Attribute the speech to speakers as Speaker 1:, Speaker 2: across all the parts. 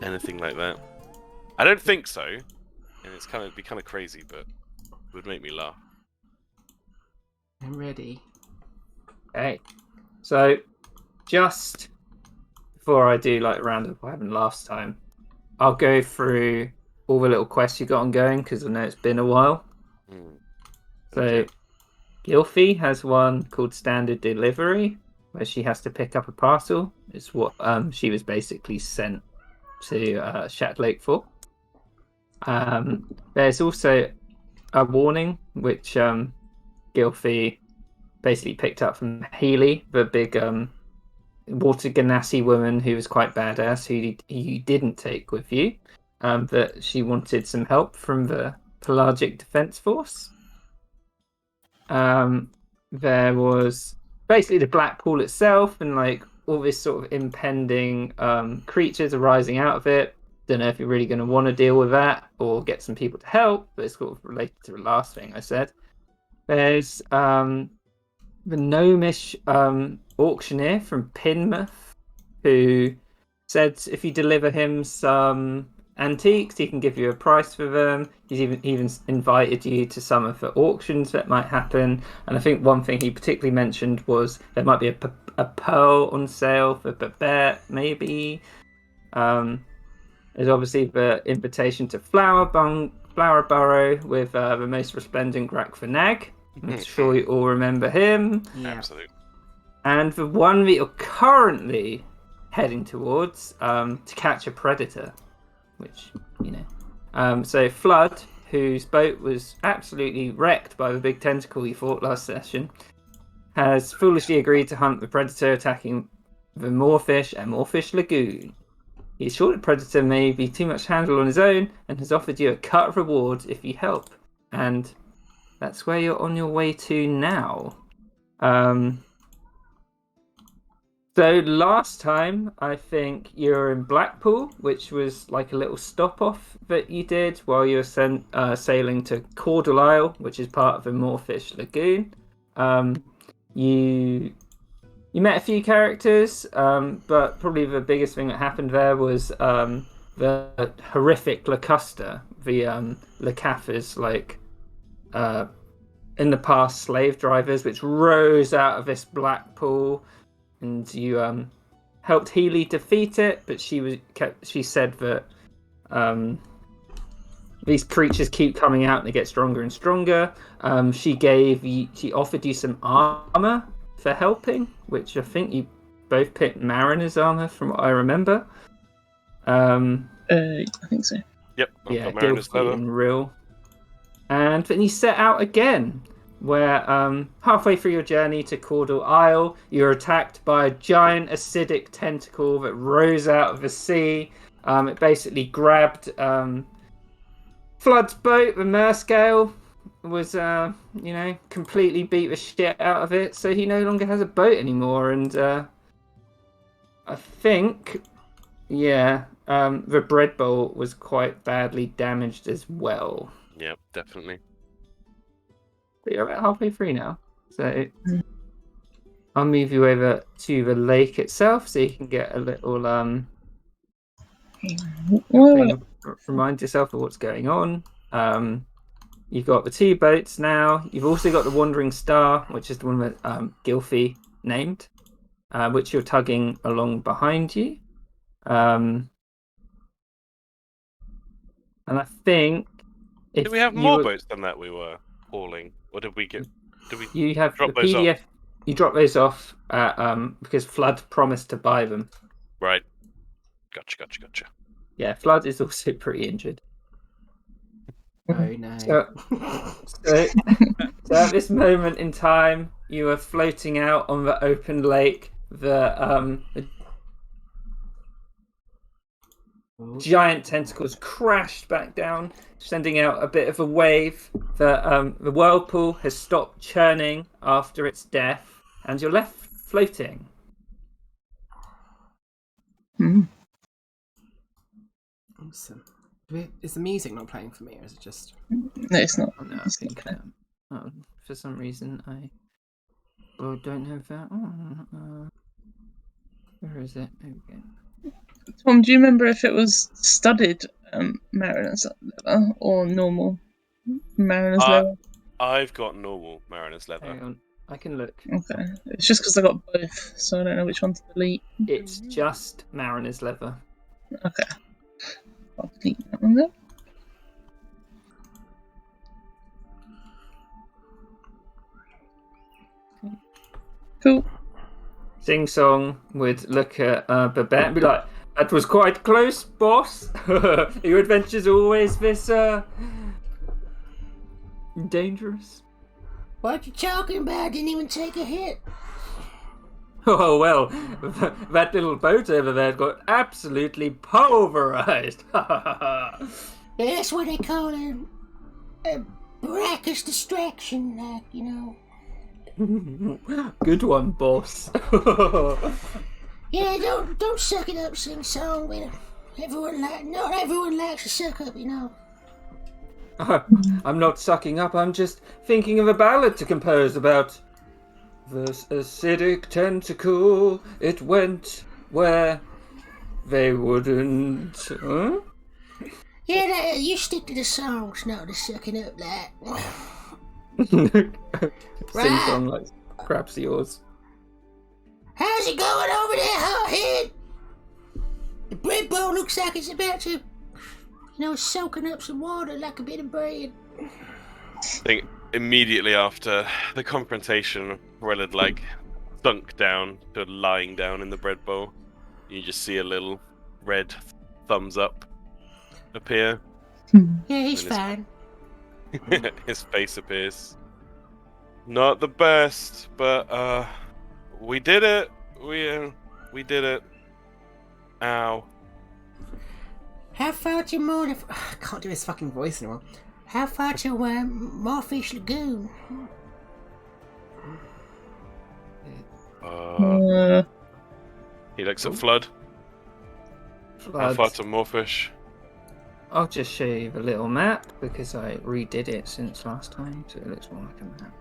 Speaker 1: Anything like that? I don't think so, and it'd be kind of crazy, but it would make me laugh.
Speaker 2: I'm ready. Okay, so just before I do like a roundup what happened last time, I'll go through all the little quests you got ongoing because I know it's been a while. So,
Speaker 1: Okay.
Speaker 2: Gylfi has one called Standard Delivery, where she has to pick up a parcel. It's what she was basically sent to Shat Lake for. There's also a warning, which Gylfi basically picked up from Healy, the big water ganassi woman who was quite badass, who you didn't take with you, that she wanted some help from the Pelagic Defense Force. There was basically the Black Pool itself, and like all this sort of impending creatures arising out of it. Don't know if you're really going to want to deal with that or get some people to help, but it's sort of related to the last thing I said. There's the gnomish auctioneer from Pinmouth, who said if you deliver him some antiques, he can give you a price for them. He's even invited you to some of the auctions that might happen. And I think one thing he particularly mentioned was there might be a pearl on sale for Babette, maybe. There's obviously the invitation to Flower Burrow with the most resplendent Grakvanag. I'm sure you all remember him.
Speaker 1: Yeah. Absolutely.
Speaker 2: And the one that you're currently heading towards to catch a predator, which, you know. So Flood, whose boat was absolutely wrecked by the big tentacle you fought last session, has foolishly agreed to hunt the predator attacking the Moorfish at Moorfish Lagoon. He's sure the predator may be too much to handle on his own and has offered you a cut reward if you help. And that's where you're on your way to now. So last time, I think you were in Blackpool, which was like a little stop-off that you did while you were sailing to Caudle Isle, which is part of the Moorfish Lagoon. You met a few characters, but probably the biggest thing that happened there was the horrific Lacusta, the Lacafas, like in the past slave drivers, which rose out of this black pool, and you helped Healy defeat it. But she said that these creatures keep coming out and they get stronger and stronger. She offered you some armor for helping, which I think you both picked Mariner's armor from what I remember.
Speaker 3: I think so.
Speaker 1: Yep.
Speaker 2: Yeah, Gylfi and Rill. And then you set out again, where halfway through your journey to Caudle Isle, you're attacked by a giant acidic tentacle that rose out of the sea. It basically grabbed Flood's boat, the Merscale, was completely beat the shit out of it, so he no longer has a boat anymore. And I think the bread bowl was quite badly damaged as well.
Speaker 1: Yep, definitely.
Speaker 2: But you're about halfway through now, so I'll move you over to the lake itself so you can get a little remind yourself of what's going on. You've got the two boats now. You've also got the Wandering Star, which is the one that Gylfi named, which you're tugging along behind you. And I think...
Speaker 1: Did we have more boats than that we were hauling? Or did we get...
Speaker 2: You have
Speaker 1: drop
Speaker 2: the
Speaker 1: those
Speaker 2: PDF...
Speaker 1: off?
Speaker 2: You drop those off because Flood promised to buy them.
Speaker 1: Right. Gotcha.
Speaker 2: Yeah, Flood is also pretty injured.
Speaker 4: Oh no.
Speaker 2: So at this moment in time, you are floating out on the open lake. The giant tentacles crashed back down, sending out a bit of a wave. The whirlpool has stopped churning after its death, and you're left floating.
Speaker 3: Mm.
Speaker 4: Awesome. Is the music not playing for me, or is it just?
Speaker 3: No, it's not.
Speaker 2: Oh, no, I
Speaker 3: It's
Speaker 2: think
Speaker 3: not.
Speaker 2: for some reason I don't have that on. Where is it? There we go.
Speaker 3: Tom, do you remember if it was studded Mariners leather or normal Mariners leather?
Speaker 1: I've got normal Mariner's leather.
Speaker 2: Hang on, I can look.
Speaker 3: Okay, it's just because I got both, so I don't know which one to delete.
Speaker 2: It's just Mariner's leather.
Speaker 3: Okay, I'll delete that one then. Cool.
Speaker 2: Sing Song would look at Babette and be like, "That was quite close, boss. Your adventure's always this dangerous."
Speaker 4: What you talking about? I didn't even take a hit.
Speaker 2: Oh well, that little boat over there got absolutely pulverized.
Speaker 4: Yeah, that's what they call a brackish distraction, like, you know.
Speaker 2: Good one, boss.
Speaker 4: Yeah, don't suck it up, Sing Song. Not everyone likes to suck up, you know.
Speaker 2: I'm not sucking up. I'm just thinking of a ballad to compose about the acidic tentacle. It went where they wouldn't. Huh?
Speaker 4: Yeah, you stick to the songs, not the sucking up, like.
Speaker 2: Sing Song like grabs yours.
Speaker 4: How's it going over there, hothead? The bread bowl looks like it's about to, soaking up some water like a bit of bread.
Speaker 1: I think immediately after the confrontation, Rel had sunk down to lying down in the bread bowl. You just see a little red thumbs up appear.
Speaker 4: Yeah, he's fine.
Speaker 1: His face appears. Not the best, but we did it. We did it. Ow.
Speaker 4: How far to I can't do his fucking voice anymore. How far to Morefish Lagoon?
Speaker 1: He looks at Flood. How far to Morefish?
Speaker 2: I'll just show you the little map because I redid it since last time, so it looks more like a map.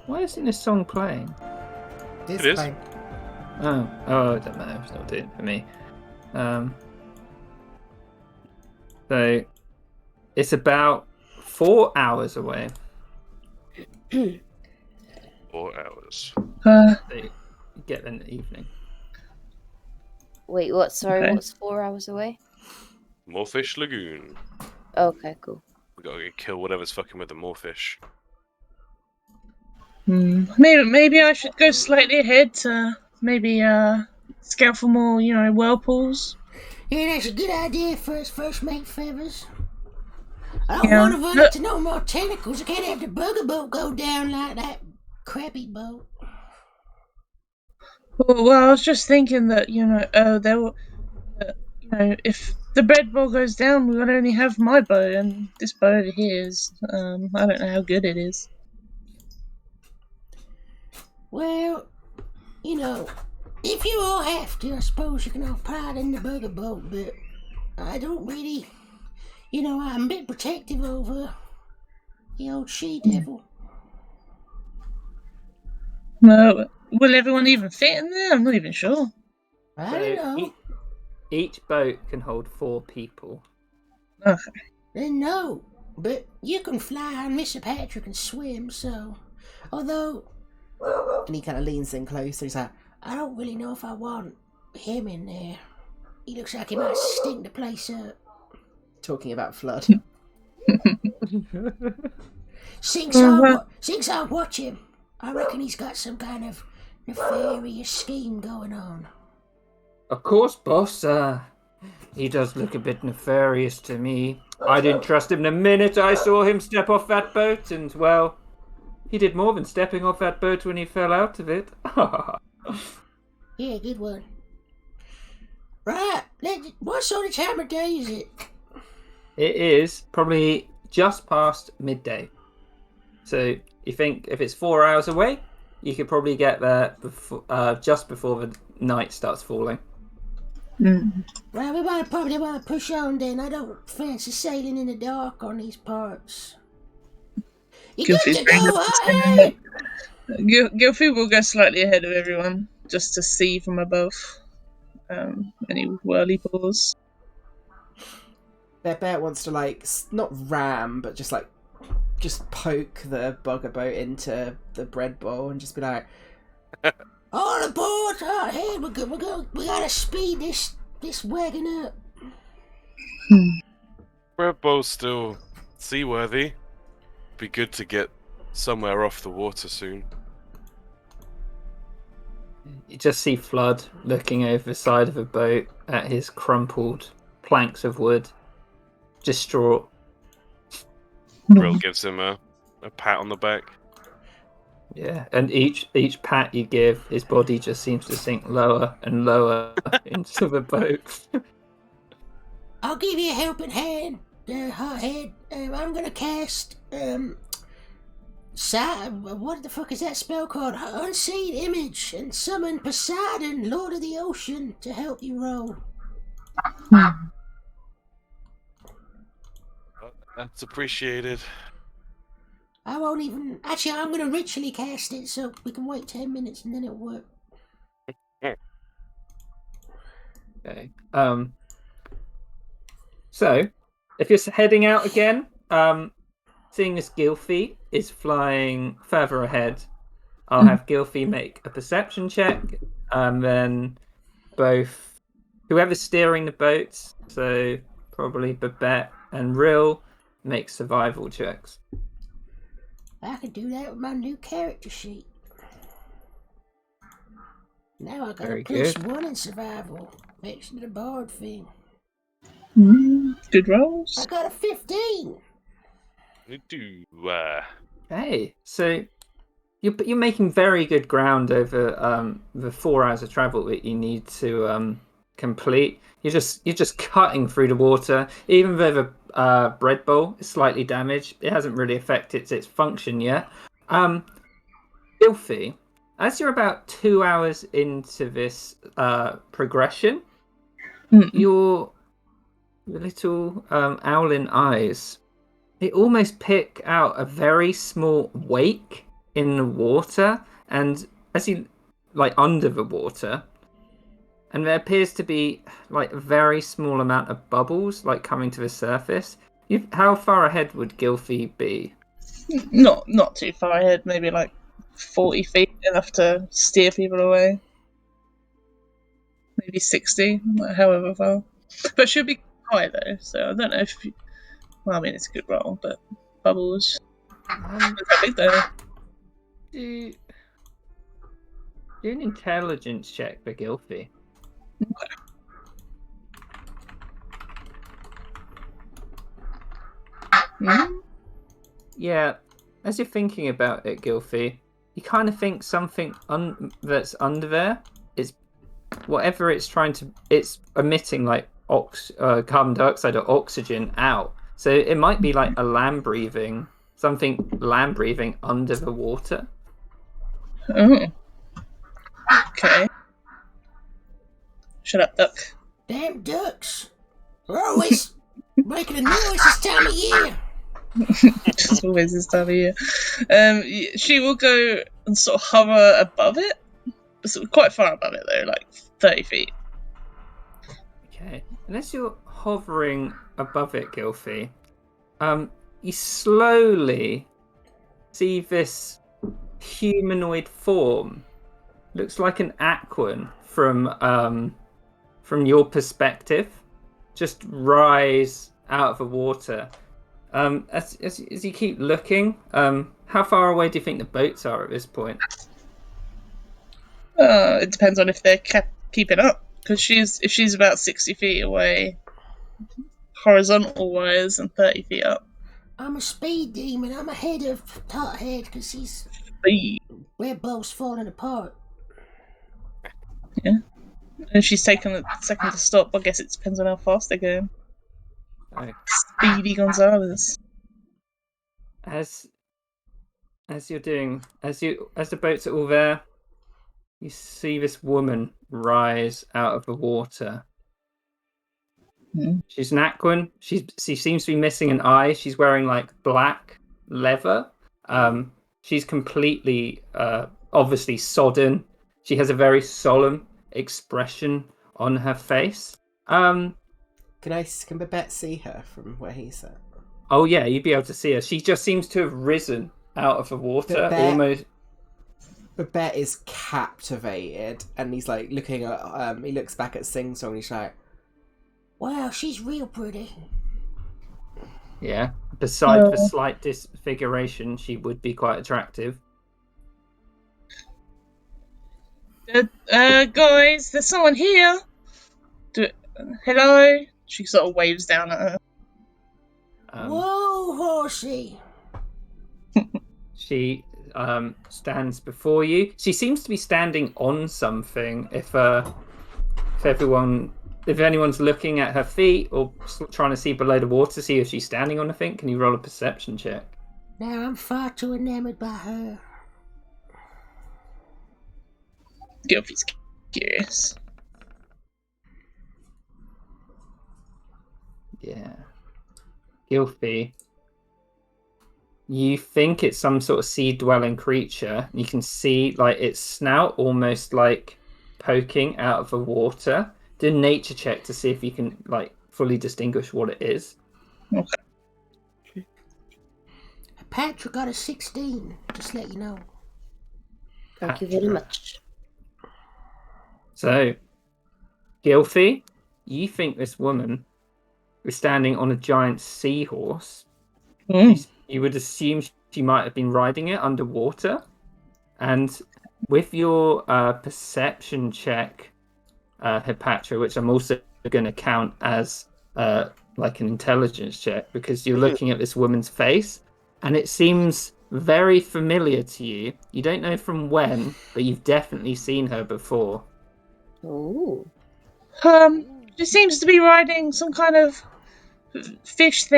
Speaker 2: Why isn't this song playing?
Speaker 1: It is.
Speaker 2: Oh, it doesn't matter. It's not doing it for me. So it's about 4 hours away.
Speaker 1: 4 hours.
Speaker 2: So you get in the evening.
Speaker 5: Wait, what? Sorry,
Speaker 3: Okay.
Speaker 5: what's 4 hours away?
Speaker 1: Morefish Lagoon.
Speaker 5: Okay, cool.
Speaker 1: We gotta kill whatever's fucking with the morefish.
Speaker 3: Maybe I should go slightly ahead to maybe scout for more, whirlpools.
Speaker 4: Yeah, that's a good idea, first mate Feathers. I don't
Speaker 3: Yeah.
Speaker 4: want to run into no more tentacles. I can't have the bugger boat go down like that crappy boat.
Speaker 3: Well, I was just thinking that there were, if the bread bowl goes down, we would only have my bow, and this bow over here is I don't know how good it is.
Speaker 4: Well, if you all have to, I suppose you can all pride in the bugger boat, but I don't really, I'm a bit protective over the old she-devil.
Speaker 3: No, will everyone even fit in there? I'm not even sure.
Speaker 4: I don't know.
Speaker 2: Each boat can hold 4 people.
Speaker 3: Okay.
Speaker 4: Then no, but you can fly and Mr. Patrick can swim, so... Although... And he kind of leans in closer, he's like, I don't really know if I want him in there. He looks like he might stink the place up. Talking about Flood. Sing Song, watch him. I reckon he's got some kind of nefarious scheme going on.
Speaker 2: Of course, boss. He does look a bit nefarious to me. I didn't trust him the minute I saw him step off that boat, and, well, he did more than stepping off that boat when he fell out of it.
Speaker 4: Yeah, good one. Right, what sort of time of day is it?
Speaker 2: It is probably just past midday. So, you think if it's 4 hours away, You could probably get there before, just before the night starts falling.
Speaker 3: Mm.
Speaker 4: Well, we might probably want to push on then. I don't fancy sailing in the dark on these parts. You good
Speaker 3: Gilfy's
Speaker 4: to
Speaker 3: very
Speaker 4: go,
Speaker 3: happy
Speaker 4: Hothead?
Speaker 3: Gilfy will go slightly ahead of everyone, just to see from above. Any whirly pools.
Speaker 4: Bear wants to like not ram, but just poke the bugger boat into the bread bowl and just be like, "All aboard, Hothead! We gotta speed this wagon up."
Speaker 1: Bread bowl's still seaworthy. Be good to get somewhere off the water soon.
Speaker 2: You just see Flood looking over the side of a boat at his crumpled planks of wood, distraught.
Speaker 1: Brill gives him a pat on the back.
Speaker 2: Yeah, and each pat you give, his body just seems to sink lower and lower into the boat.
Speaker 4: I'll give you a helping hand, Hothead. I'm gonna cast what the fuck is that spell called? Unseen Image, and summon Poseidon, Lord of the Ocean, to help you roll.
Speaker 1: That's appreciated.
Speaker 4: I won't even. Actually, I'm gonna ritually cast it, so we can wait 10 minutes and then it'll work.
Speaker 2: Okay. So, if you're heading out again, seeing as Gilfy is flying further ahead, I'll have Gilfy make a perception check, and then both whoever's steering the boats, so probably Babette and Rill, make survival checks.
Speaker 4: I can do that with my new character sheet. Now I got
Speaker 2: Very
Speaker 4: a plus
Speaker 2: good.
Speaker 4: 1 in survival, thanks to the bard thing.
Speaker 3: Good rolls.
Speaker 4: I got a 15.
Speaker 1: You do.
Speaker 2: Hey, so you're making very good ground over the 4 hours of travel that you need to complete. You're just cutting through the water. Even though the bread bowl is slightly damaged, it hasn't really affected its function yet. Gilfy, as you're about 2 hours into this progression, your little owlin eyes, they almost pick out a very small wake in the water, and as you under the water, and there appears to be a very small amount of bubbles coming to the surface. How far ahead would Gilfy be?
Speaker 3: Not too far ahead, maybe 40 feet, enough to steer people away. Maybe 60, however far. But she'll be high though, so I don't know if. Well, I mean, it's a good roll, but bubbles. How big though?
Speaker 2: Do an intelligence check for Gilfy. Yeah, as you're thinking about it, Gilfy, you kind of think something that's under there is whatever it's trying to. It's emitting carbon dioxide or oxygen out. So it might be like a land breathing under the water.
Speaker 3: Oh. Okay. Shut up, duck.
Speaker 4: Damn ducks. We're always making a noise this time of year.
Speaker 3: It's always this time of year. She will go and sort of hover above it. Sort of quite far above it though, 30 feet.
Speaker 2: Okay. And as you're hovering above it, Gilfy, you slowly see this humanoid form. Looks like an Aquan from your perspective, just rise out of the water. As you keep looking, how far away do you think the boats are at this point?
Speaker 3: It depends on if they're keeping up. Because if she's about 60 feet away, horizontal wise, and 30 feet up.
Speaker 4: I'm a speed demon. I'm ahead of Hothead because he's where both's falling apart.
Speaker 3: Yeah. And she's taken a second to stop. I guess it depends on how fast they're going.
Speaker 2: Right.
Speaker 3: Speedy Gonzalez.
Speaker 2: As as the boats are all there, you see this woman rise out of the water. She's an Aquan. She seems to be missing an eye. She's wearing like black leather. She's completely obviously sodden. She has a very solemn expression on her face.
Speaker 4: Can Babette see her from where he's at?
Speaker 2: Oh yeah, you'd be able to see her. She just seems to have risen out of the water, almost.
Speaker 4: Babette is captivated, and he's like looking at. He looks back at Sing Song, and he's like, "Wow, she's real pretty."
Speaker 2: Yeah. Besides the slight disfiguration, she would be quite attractive.
Speaker 3: Guys, there's someone here. Hello? She sort of waves down at her.
Speaker 4: Whoa, horsey!
Speaker 2: She stands before you. She seems to be standing on something. If anyone's looking at her feet or trying to see below the water to see if she's standing on anything, can you roll a perception check?
Speaker 4: Now I'm far too enamored by her.
Speaker 3: Gilfie's curious.
Speaker 2: Yeah. Gilfie, you think it's some sort of sea-dwelling creature. You can see like its snout almost like poking out of the water. Do a nature check to see if you can like fully distinguish what it is.
Speaker 3: Okay.
Speaker 4: Patrick got a 16, just let you know.
Speaker 5: Thank you very much.
Speaker 2: So, Gilfie, you think this woman is standing on a giant seahorse. You would assume she might have been riding it underwater. And with your perception check, Hepatra, which I'm also going to count as like an intelligence check, because you're looking at this woman's face, and it seems very familiar to you. You don't know from when, but you've definitely seen her before.
Speaker 5: Oh.
Speaker 3: She seems to be riding some kind of fish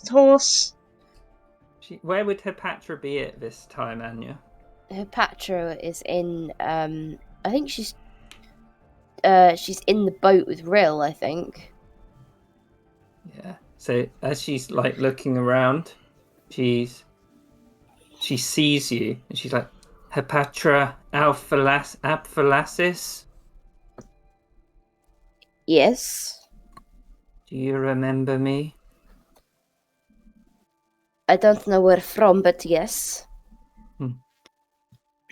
Speaker 3: horse.
Speaker 2: Where would Hepatra be at this time, Anya?
Speaker 5: Hepatra is in. I think she's in the boat with Rill. I think.
Speaker 2: Yeah. So as she's like looking around, she sees you, and she's like, Hepatra Apphalasis?
Speaker 5: Yes.
Speaker 2: Do you remember me?
Speaker 5: I don't know where from, but yes.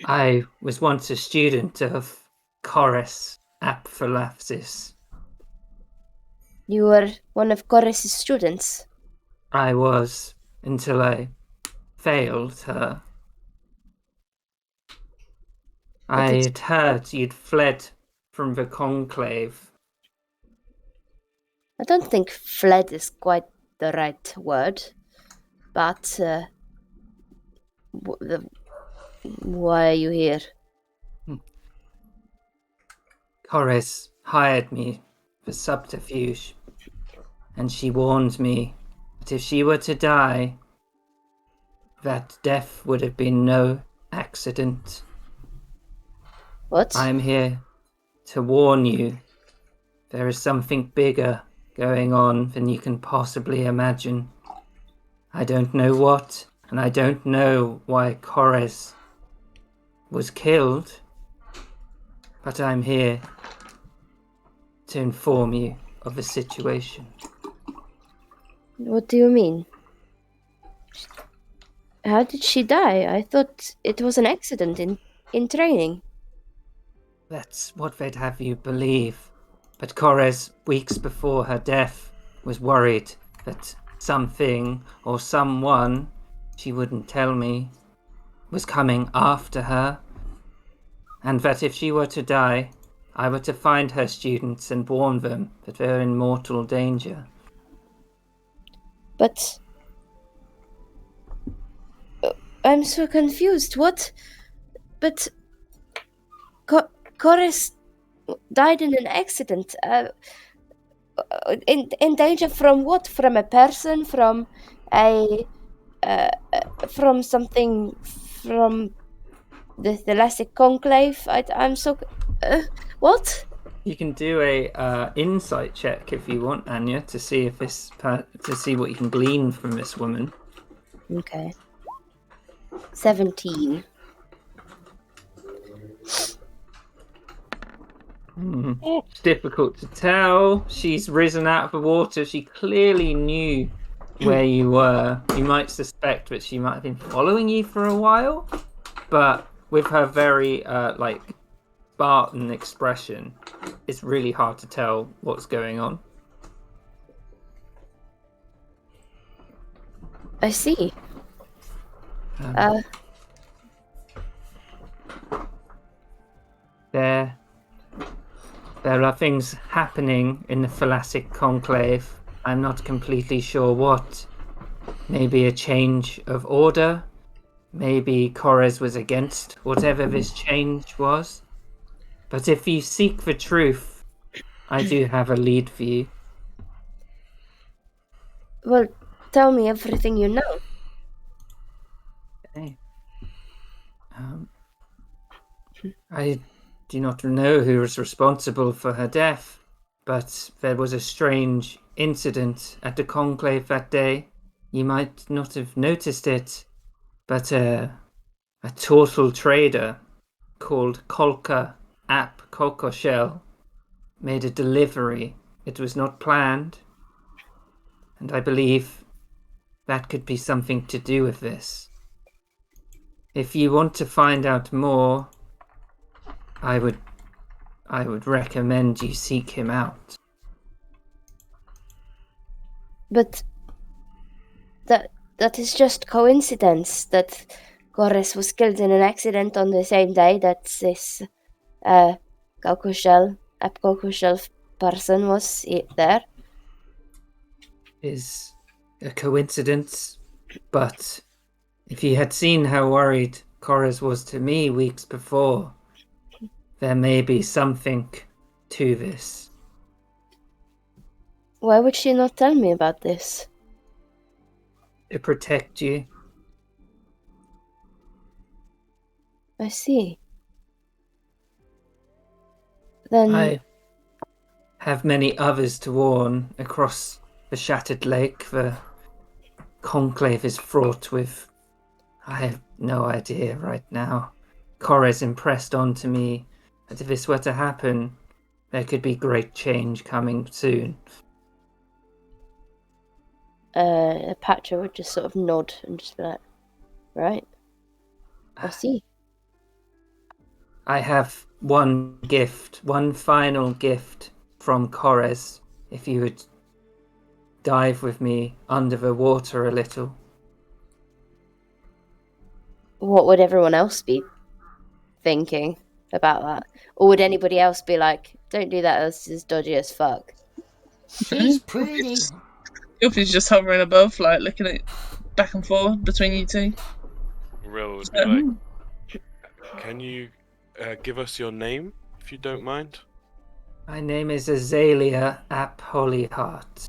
Speaker 2: I was once a student of Chorus Apphalasis.
Speaker 5: You were one of Chorus's students.
Speaker 2: I was, until I failed her. I had heard you'd fled from the Conclave.
Speaker 5: I don't think fled is quite the right word, but why are you here?
Speaker 2: Chorus hired me for subterfuge, and she warned me that if she were to die, that death would have been no accident.
Speaker 5: What?
Speaker 2: I'm here to warn you. There is something bigger going on than you can possibly imagine. I don't know what, and I don't know why Chorus was killed, but I'm here to inform you of the situation.
Speaker 5: What do you mean? How did she die? I thought it was an accident in training.
Speaker 2: That's what they'd have you believe. But Chorus, weeks before her death, was worried that something or someone, she wouldn't tell me, was coming after her. And that if she were to die, I were to find her students and warn them that they're in mortal danger.
Speaker 5: But I'm so confused. What? But Chorus died in an accident. In danger from what? From a person? From a from something from the Thalassic Conclave. I'm so. What?
Speaker 2: You can do a insight check if you want, Anya, to see if to see what you can glean from this woman.
Speaker 5: Okay. 17.
Speaker 2: It's difficult to tell. She's risen out of the water. She clearly knew where you were. You might suspect that she might have been following you for a while, but with her very Spartan expression, it's really hard to tell what's going on.
Speaker 5: I see.
Speaker 2: There are things happening in the Thalassic Conclave. I'm not completely sure what. Maybe a change of order. Maybe Korres was against whatever this change was. But if you seek the truth, I do have a lead for you.
Speaker 5: Well, tell me everything you know.
Speaker 2: Okay. I do not know who was responsible for her death, but there was a strange incident at the conclave that day. You might not have noticed it, but a turtle trader called Kolka Ap Kokoshell made a delivery. It was not planned, and I believe that could be something to do with this. If you want to find out more, I would recommend you seek him out.
Speaker 5: But that is just coincidence that Korres was killed in an accident on the same day that this Kokoshell person was there.
Speaker 2: Is a coincidence, but if you had seen how worried Korres was to me weeks before, there may be something to this.
Speaker 5: Why would she not tell me about this?
Speaker 2: To protect you.
Speaker 5: I see. Then
Speaker 2: I have many others to warn across the Shattered Lake. The conclave is fraught with... I have no idea right now. Korres impressed onto me that if this were to happen, there could be great change coming soon.
Speaker 5: Patra would just sort of nod and just be like, right, I see.
Speaker 2: I have one final gift from Korres, if you would dive with me under the water a little.
Speaker 5: What would everyone else be thinking about that? Or would anybody else be like, don't do that, this is dodgy as fuck?
Speaker 4: She's pretty.
Speaker 3: Yuffie's just hovering above, like looking at back and forth between you two.
Speaker 1: Rill would be like, can you give us your name, if you don't mind?
Speaker 2: My name is Azalea Ap Holyheart.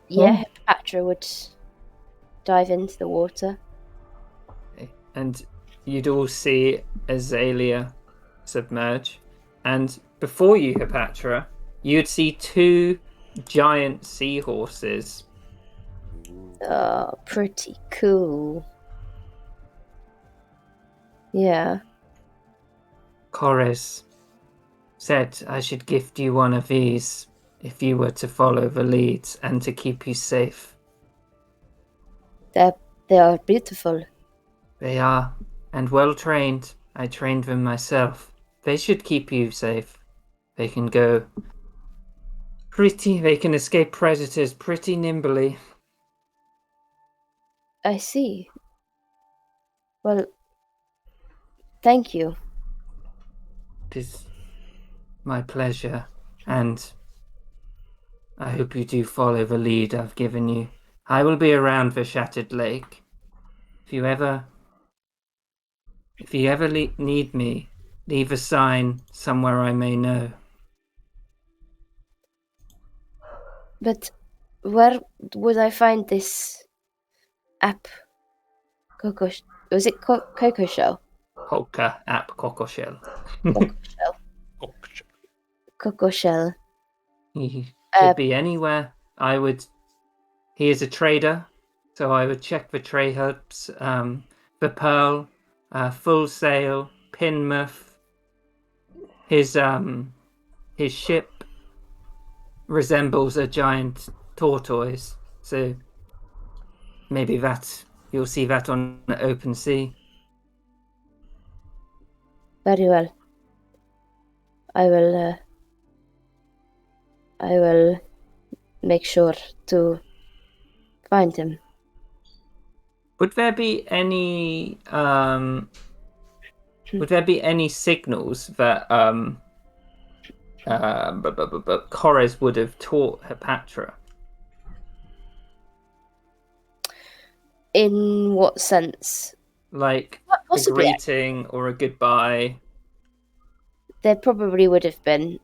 Speaker 5: Yeah, Patra would dive into the water.
Speaker 2: And you'd all see Azalea submerge. And before you, Hepatra, you'd see two giant seahorses.
Speaker 5: Oh, pretty cool. Yeah.
Speaker 2: Korres said I should gift you one of these if you were to follow the leads and to keep you safe.
Speaker 5: They are beautiful.
Speaker 2: They are, and well trained. I trained them myself. They should keep you safe. They can they can escape predators pretty nimbly.
Speaker 5: I see. Well, thank you.
Speaker 2: It is my pleasure, and I hope you do follow the lead I've given you. I will be around the Shattered Lake. If you ever need me, leave a sign somewhere I may know.
Speaker 5: But Where would I find this app? Was it Coco Shell?
Speaker 2: Polka app Coco Shell.
Speaker 5: Coco Shell.
Speaker 1: Oh, shit.
Speaker 5: Coco Shell.
Speaker 2: He
Speaker 5: Uh,
Speaker 2: could be anywhere. He is a trader, so I would check the trade hubs. The Pearl, Full Sail, Pinmouth. His ship resembles a giant tortoise, so maybe you'll see that on the open sea.
Speaker 5: Very well. I will make sure to find him.
Speaker 2: Would there be any signals that Kores would have taught Hepatra?
Speaker 5: In what sense?
Speaker 2: Like a
Speaker 5: Possibly.
Speaker 2: greeting or a goodbye?
Speaker 5: There probably would have been.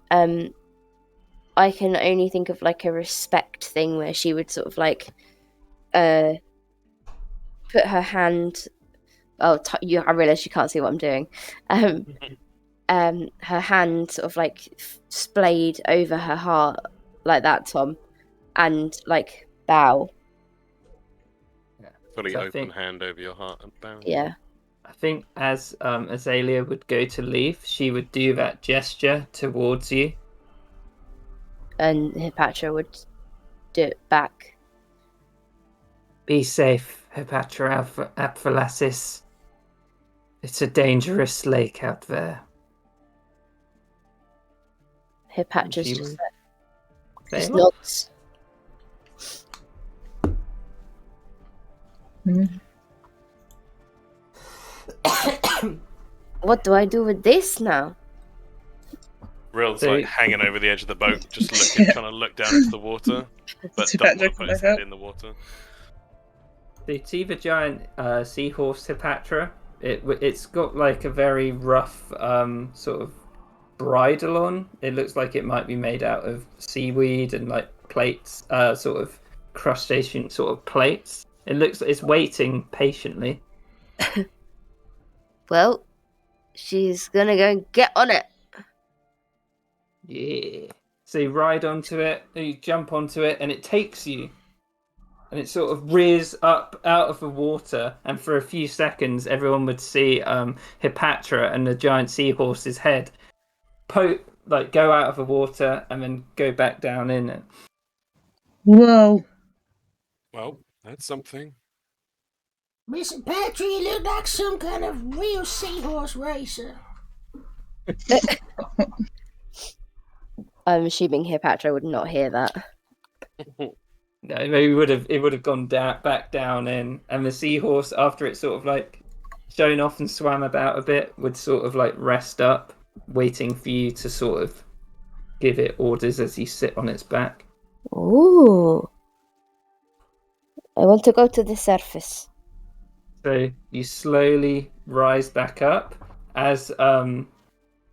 Speaker 5: I can only think of like a respect thing where she would sort of like put her hand. I realise you can't see what I'm doing. Her hand sort of like splayed over her heart like that, Tom, and like bow.
Speaker 1: Fully
Speaker 2: So I
Speaker 1: open
Speaker 2: think-
Speaker 1: hand over your heart and bow.
Speaker 5: Yeah.
Speaker 2: I think as Azalea would go to leave, she would do that gesture towards you.
Speaker 5: And Hepatra would do it back.
Speaker 2: Be safe, Hepatra Apphalasis. It's a dangerous lake out there.
Speaker 5: Hepatra's
Speaker 2: She
Speaker 5: just
Speaker 2: would say,
Speaker 5: nods. What do I do with this now?
Speaker 1: Rill's
Speaker 2: So-
Speaker 1: like hanging over the edge of the boat, just looking, trying to look down into the water, but
Speaker 3: Too
Speaker 1: doesn't
Speaker 3: bad
Speaker 1: want to put his
Speaker 3: back
Speaker 1: head
Speaker 3: up.
Speaker 1: in the water.
Speaker 2: So you see the giant seahorse Hepatra? It's got like a very rough sort of bridle on. It looks like it might be made out of seaweed and like plates, sort of crustacean sort of plates. It looks like it's waiting patiently.
Speaker 5: Well, she's gonna go and get on it.
Speaker 2: Yeah. So you ride onto it, you jump onto it, and it takes you. And it sort of rears up out of the water, and for a few seconds, everyone would see Hepatra and the giant seahorse's head go out of the water and then go back down in it.
Speaker 3: Whoa.
Speaker 1: Well, that's something.
Speaker 4: Mr. Patrick, you look like some kind of real seahorse racer.
Speaker 5: I'm assuming Hepatra would not hear that.
Speaker 2: No, maybe it would have gone back down in, and the seahorse, after it sort of like shown off and swam about a bit, would sort of like rest up, waiting for you to sort of give it orders as you sit on its back.
Speaker 5: Ooh. I want to go to the surface.
Speaker 2: So you slowly rise back up as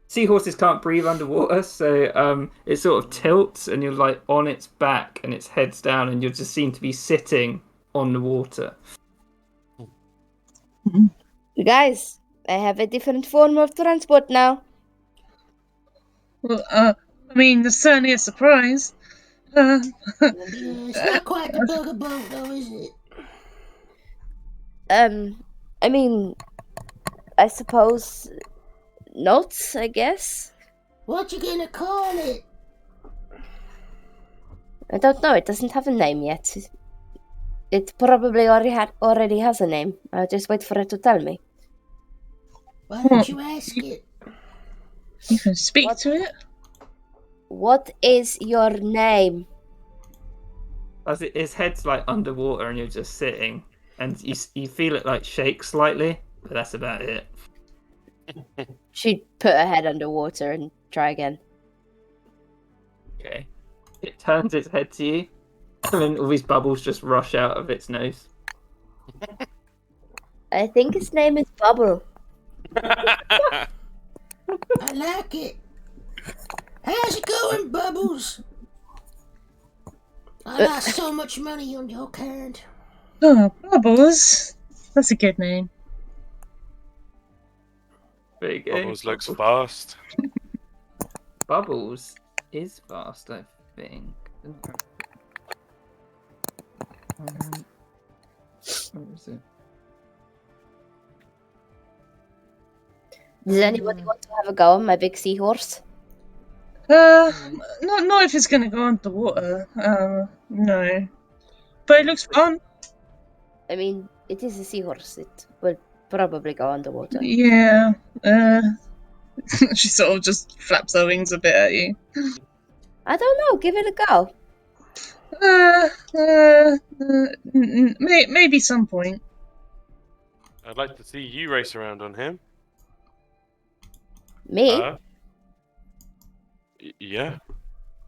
Speaker 2: seahorses can't breathe underwater, so it sort of tilts and you're like on its back and its head's down and you just seem to be sitting on the water.
Speaker 5: Guys, I have a different form of transport now.
Speaker 3: Well, I mean, there's certainly a surprise.
Speaker 4: Yeah, it's not quite the bugger boat, though, is it?
Speaker 5: I mean, I suppose not, I guess.
Speaker 4: What you gonna call it?
Speaker 5: I don't know, it doesn't have a name yet. It probably already has a name. I'll just wait for it to tell me.
Speaker 4: Why don't you ask it?
Speaker 3: You can speak
Speaker 5: What?
Speaker 3: to it.
Speaker 5: What is your name?
Speaker 2: As its head's like underwater and you're just sitting and you feel it like shake slightly, but that's about it.
Speaker 5: She'd put her head underwater and try again.
Speaker 2: Okay. It turns its head to you and then all these bubbles just rush out of its nose.
Speaker 5: I think his name is Bubble.
Speaker 4: I like it. How's it going, Bubbles? I got so much money on your card.
Speaker 3: Oh, Bubbles. That's a good name.
Speaker 2: There you go.
Speaker 1: Bubbles looks fast.
Speaker 2: Bubbles is fast, I think. Where is it?
Speaker 5: Does anybody want to have a go on my big seahorse?
Speaker 3: Not if it's gonna go underwater. No. But it looks fun.
Speaker 5: I mean, it is a seahorse. It will probably go underwater.
Speaker 3: Yeah. She sort of just flaps her wings a bit at you.
Speaker 5: I don't know. Give it a go.
Speaker 3: Maybe some point.
Speaker 1: I'd like to see you race around on him.
Speaker 5: Me?
Speaker 1: Yeah.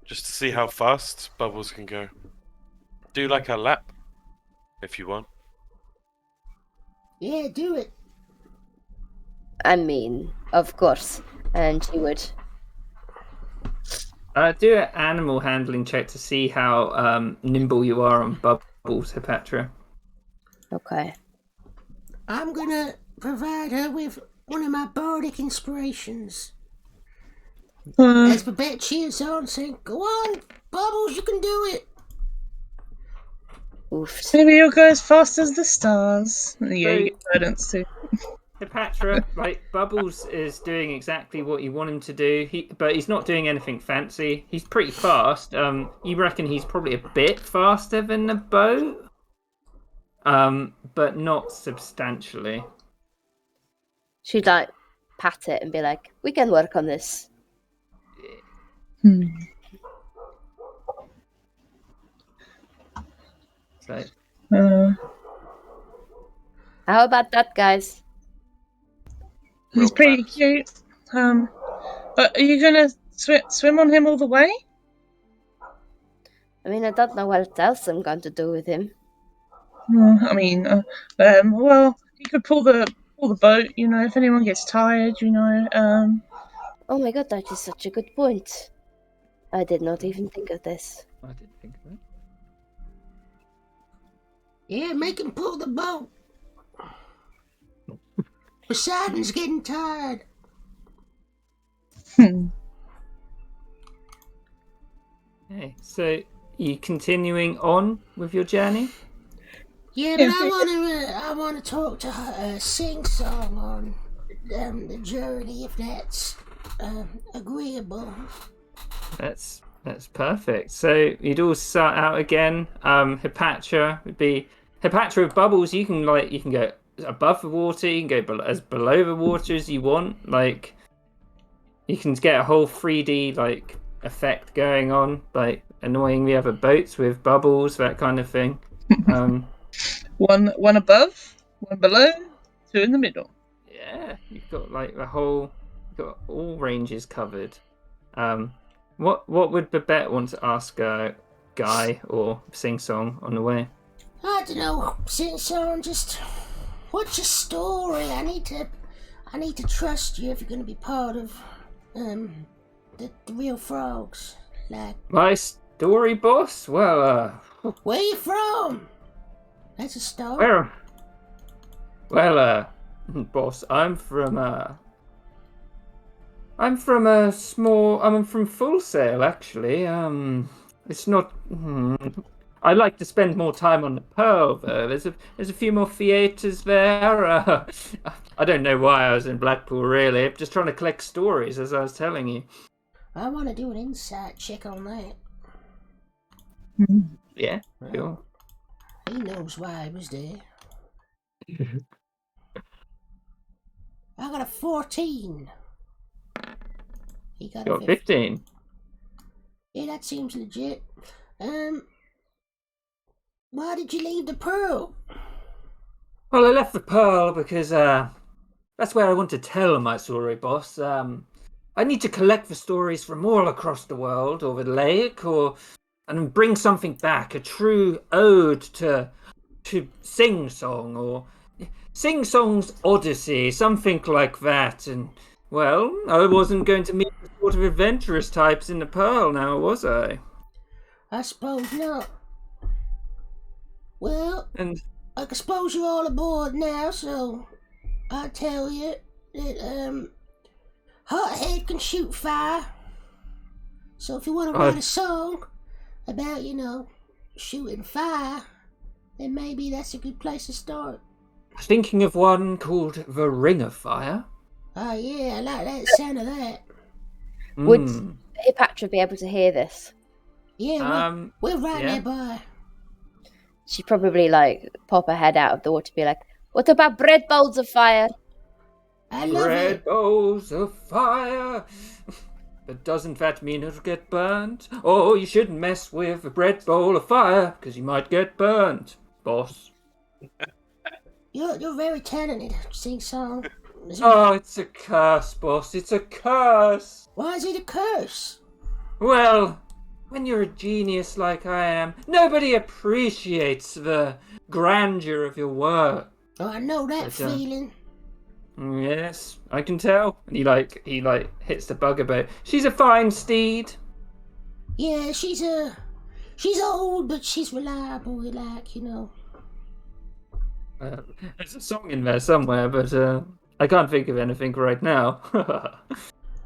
Speaker 1: Just to see how fast Bubbles can go. Do like a lap, if you want.
Speaker 4: Yeah, do it.
Speaker 5: I mean, of course. And she would.
Speaker 2: Do an animal handling check to see how nimble you are on Bubbles, Hepatra.
Speaker 5: Okay.
Speaker 4: I'm gonna provide her with one of my bardic inspirations. As Babette cheers on, saying, "Go on, Bubbles, you can do it."
Speaker 5: Oof.
Speaker 3: Maybe you'll go as fast as the stars. Yeah, you get guidance too.
Speaker 2: Hepatra, like Bubbles is doing exactly what you want him to do, but he's not doing anything fancy. He's pretty fast. You reckon he's probably a bit faster than the boat, but not substantially.
Speaker 5: She'd like pat it and be like, "We can work on this."
Speaker 2: So,
Speaker 5: How about that, guys?
Speaker 3: He's pretty cute. But are you gonna swim on him all the way?
Speaker 5: I mean, I don't know what else I'm going to do with him.
Speaker 3: I mean, well, you could pull the boat. You know, if anyone gets tired, you know.
Speaker 5: Oh my god, that is such a good point. I did not even think of this.
Speaker 2: I didn't think of it.
Speaker 4: Yeah, make him pull the boat. Poseidon's getting tired.
Speaker 2: Okay, so you continuing on with your journey?
Speaker 4: Yeah, but I want to talk to her, Sing Song on the journey, if that's agreeable.
Speaker 2: That's perfect. So you'd all start out again. Hepatra would be Hepatra with Bubbles. You can go above the water. You can go as below the water as you want. Like you can get a whole 3D like effect going on, like annoying the other boats with Bubbles, that kind of thing.
Speaker 3: One above, one below, two in the middle.
Speaker 2: Yeah, you've got like you've got all ranges covered. What would Babette want to ask Guy or Sing Song on the way?
Speaker 4: I don't know, Sing Song, just what's your story? I need to trust you if you're gonna be part of the real frogs. Like
Speaker 2: My story, boss? Well,
Speaker 4: where you from? That's a start.
Speaker 2: Well, boss, I'm from Full Sail, actually. It's not. I like to spend more time on the Pearl, though. There's a few more theatres there. I don't know why I was in Blackpool, really. I'm just trying to collect stories, as I was telling you.
Speaker 4: I want to do an insight check on that.
Speaker 2: Yeah, sure.
Speaker 4: He knows why I was there. I got a 14. He got a
Speaker 2: 15.
Speaker 4: Yeah, that seems legit. Why did you leave the Pearl?
Speaker 2: Well, I left the Pearl because that's where I want to tell my story, boss. I need to collect the stories from all across the world, or the lake, and bring something back, a true ode to Sing Song, or Sing Song's Odyssey, something like that. And, well, I wasn't going to meet the sort of adventurous types in the Pearl now, was I?
Speaker 4: I suppose not. Well,
Speaker 2: And
Speaker 4: I suppose you're all aboard now, so I'll tell you that Hothead can shoot fire. So if you want to write a song about, shooting fire, then maybe that's a good place to start.
Speaker 2: thinking of one called The Ring of Fire.
Speaker 4: Oh yeah, I like that sound of that.
Speaker 5: Would
Speaker 2: Mm.
Speaker 5: Hipatra be able to hear this?
Speaker 4: Yeah, we're right
Speaker 2: yeah.
Speaker 4: nearby.
Speaker 5: She'd probably pop her head out of the water, be like, "What about bread bowls of fire?"
Speaker 4: I love
Speaker 2: Bread
Speaker 4: it.
Speaker 2: bowls of fire. But doesn't that mean it'll get burnt? Oh, you shouldn't mess with a bread bowl of fire, because you might get burnt, boss.
Speaker 4: You're very talented. Sing song.
Speaker 2: Oh, it's a curse, boss. It's a curse.
Speaker 4: Why is it a curse?
Speaker 2: Well, when you're a genius like I am, nobody appreciates the grandeur of your work.
Speaker 4: Oh, I know that
Speaker 2: But,
Speaker 4: feeling.
Speaker 2: Yes, I can tell. And he hits the bugaboo. She's a fine steed.
Speaker 4: Yeah, she's old, but she's reliable.
Speaker 2: There's a song in there somewhere, but I can't think of anything right now.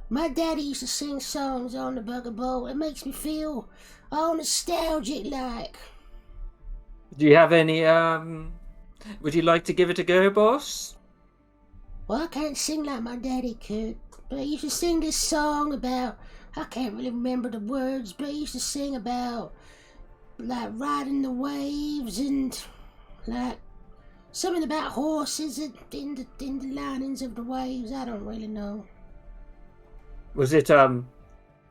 Speaker 4: My daddy used to sing songs on the bugaboo. It makes me feel all nostalgic like.
Speaker 2: Do you have any, would you like to give it a go, boss?
Speaker 4: Well, I can't sing like my daddy could, but he used to sing this song about, I can't really remember the words, but he used to sing about, riding the waves and, something about horses in the linings of the waves. I don't really know.
Speaker 2: Was it,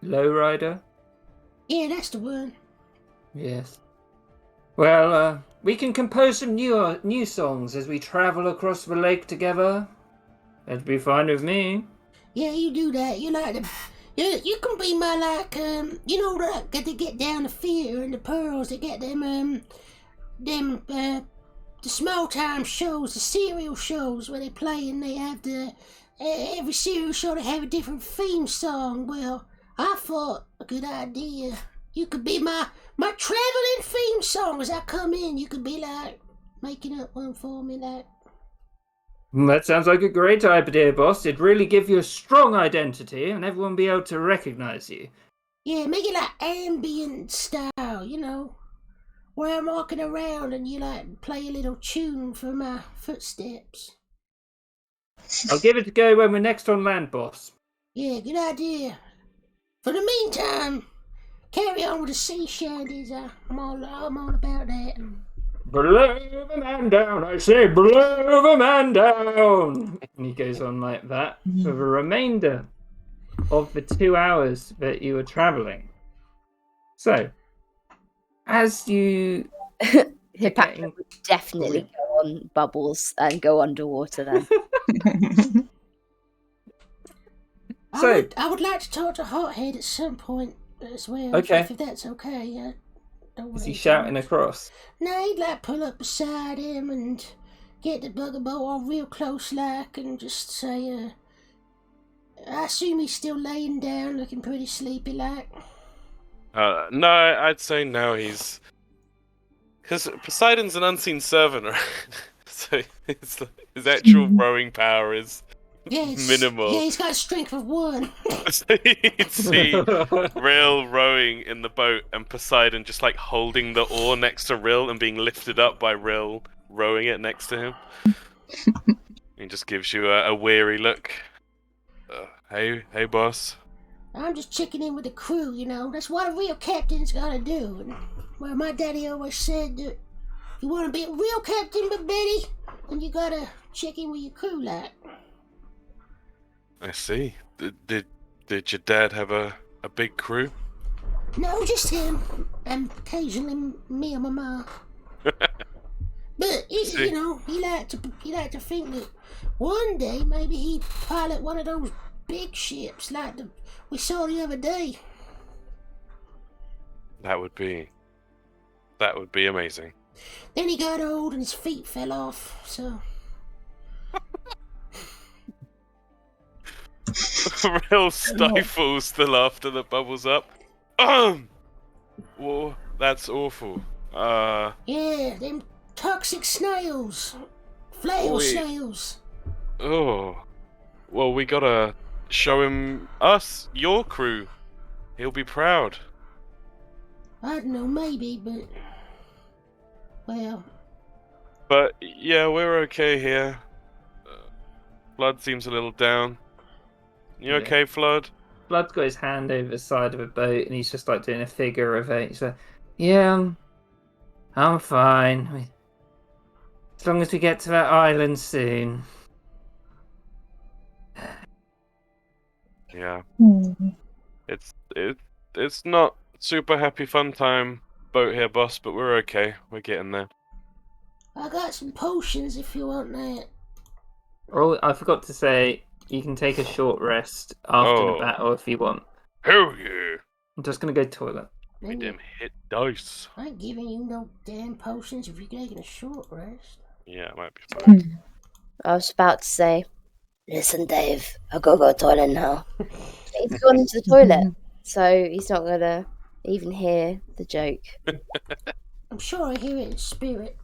Speaker 2: Lowrider?
Speaker 4: Yeah, that's the one.
Speaker 2: Yes. Well, we can compose some new songs as we travel across the lake together. That'd be fine with me.
Speaker 4: Yeah, you do that. You you can be my they get down the fear and the pearls. They get the small time shows, the serial shows where they play and they have every serial show they have a different theme song. Well, I thought a good idea. You could be my traveling theme song as I come in. You could be making up one for me
Speaker 2: That sounds like a great idea, boss. It'd really give you a strong identity and everyone be able to recognize you.
Speaker 4: Yeah, make it ambient style, where I'm walking around and you play a little tune for my footsteps.
Speaker 2: I'll give it a go when we're next on land, boss.
Speaker 4: Yeah, good idea. For the meantime, carry on with the sea shanties. I'm all about that.
Speaker 2: Blow the man down, I say, blow the man down! And he goes on like that for the remainder of the 2 hours that you were travelling. So, as you...
Speaker 5: Hipatra would definitely go on bubbles and go underwater then.
Speaker 4: I would like to talk to Hothead at some point as well.
Speaker 2: Okay.
Speaker 4: If that's okay.
Speaker 2: Is he shouting across?
Speaker 4: No, he'd pull up beside him and get the bugaboo all real close and just say, I assume he's still laying down looking pretty sleepy
Speaker 1: No, I'd say now he's... Because Poseidon's an unseen servant, right? So his actual rowing power is minimal.
Speaker 4: Yeah, he's got a strength of 1.
Speaker 1: So you'd see Rill rowing in the boat and Poseidon just holding the oar next to Rill and being lifted up by Rill rowing it next to him. He just gives you a weary look. Hey boss.
Speaker 4: I'm just checking in with the crew, That's what a real captain's gotta do. And, well, my daddy always said that if you want to be a real captain, but Betty, then you gotta check in with your crew,
Speaker 1: I see. Did your dad have a big crew?
Speaker 4: No, just him, and occasionally me and my mom. But he liked to think that one day maybe he'd pilot one of those big ships like we saw the other day.
Speaker 1: That would be amazing.
Speaker 4: Then he got old and his feet fell off, so...
Speaker 1: Rill stifles the laughter that bubbles up. Well, that's awful.
Speaker 4: Yeah, them toxic snails. Flail
Speaker 1: Wait.
Speaker 4: snails.
Speaker 1: Oh. Well, we gotta show him us, your crew. He'll be proud.
Speaker 4: I don't know, maybe, but... Well,
Speaker 1: But yeah, we're okay here. Flood seems a little down. You
Speaker 2: Yeah.
Speaker 1: okay, Flood?
Speaker 2: Blood's got his hand over the side of a boat, and he's just like doing a figure of eight. He's like, "Yeah, I'm fine. As long as we get to that island soon."
Speaker 1: Yeah.
Speaker 3: Hmm.
Speaker 1: It's not super happy fun time boat here, boss, but we're okay. We're getting there.
Speaker 4: I got some potions if you want that.
Speaker 2: Oh, I forgot to say, you can take a short rest after
Speaker 1: Oh.
Speaker 2: the battle if you want.
Speaker 1: Hell yeah!
Speaker 2: I'm just gonna go toilet.
Speaker 1: We
Speaker 4: Then
Speaker 1: damn hit dice.
Speaker 4: I ain't giving you no damn potions if you're taking a short rest.
Speaker 1: Yeah, it might be fun.
Speaker 5: I was about to say, listen, Dave, I gotta go to the toilet now. He's gone into the toilet, so he's not gonna even hear the joke.
Speaker 4: I'm sure I hear it in spirit.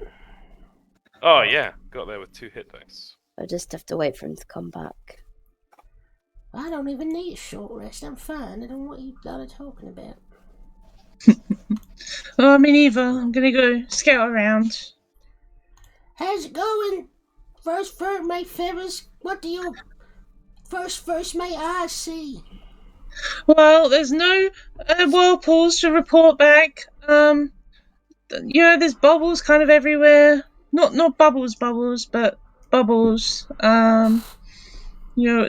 Speaker 1: Oh yeah, got there with 2 hit dice.
Speaker 5: I'll just have to wait for him to come back.
Speaker 4: I don't even need a short rest. I'm fine. I don't know what you lot are talking about.
Speaker 3: Oh, me neither. I'm gonna go scout around.
Speaker 4: How's it going? First mate Feathers, what do your first mate eyes see?
Speaker 3: Well, there's no whirlpools to report back. There's bubbles kind of everywhere. Not bubbles, but bubbles.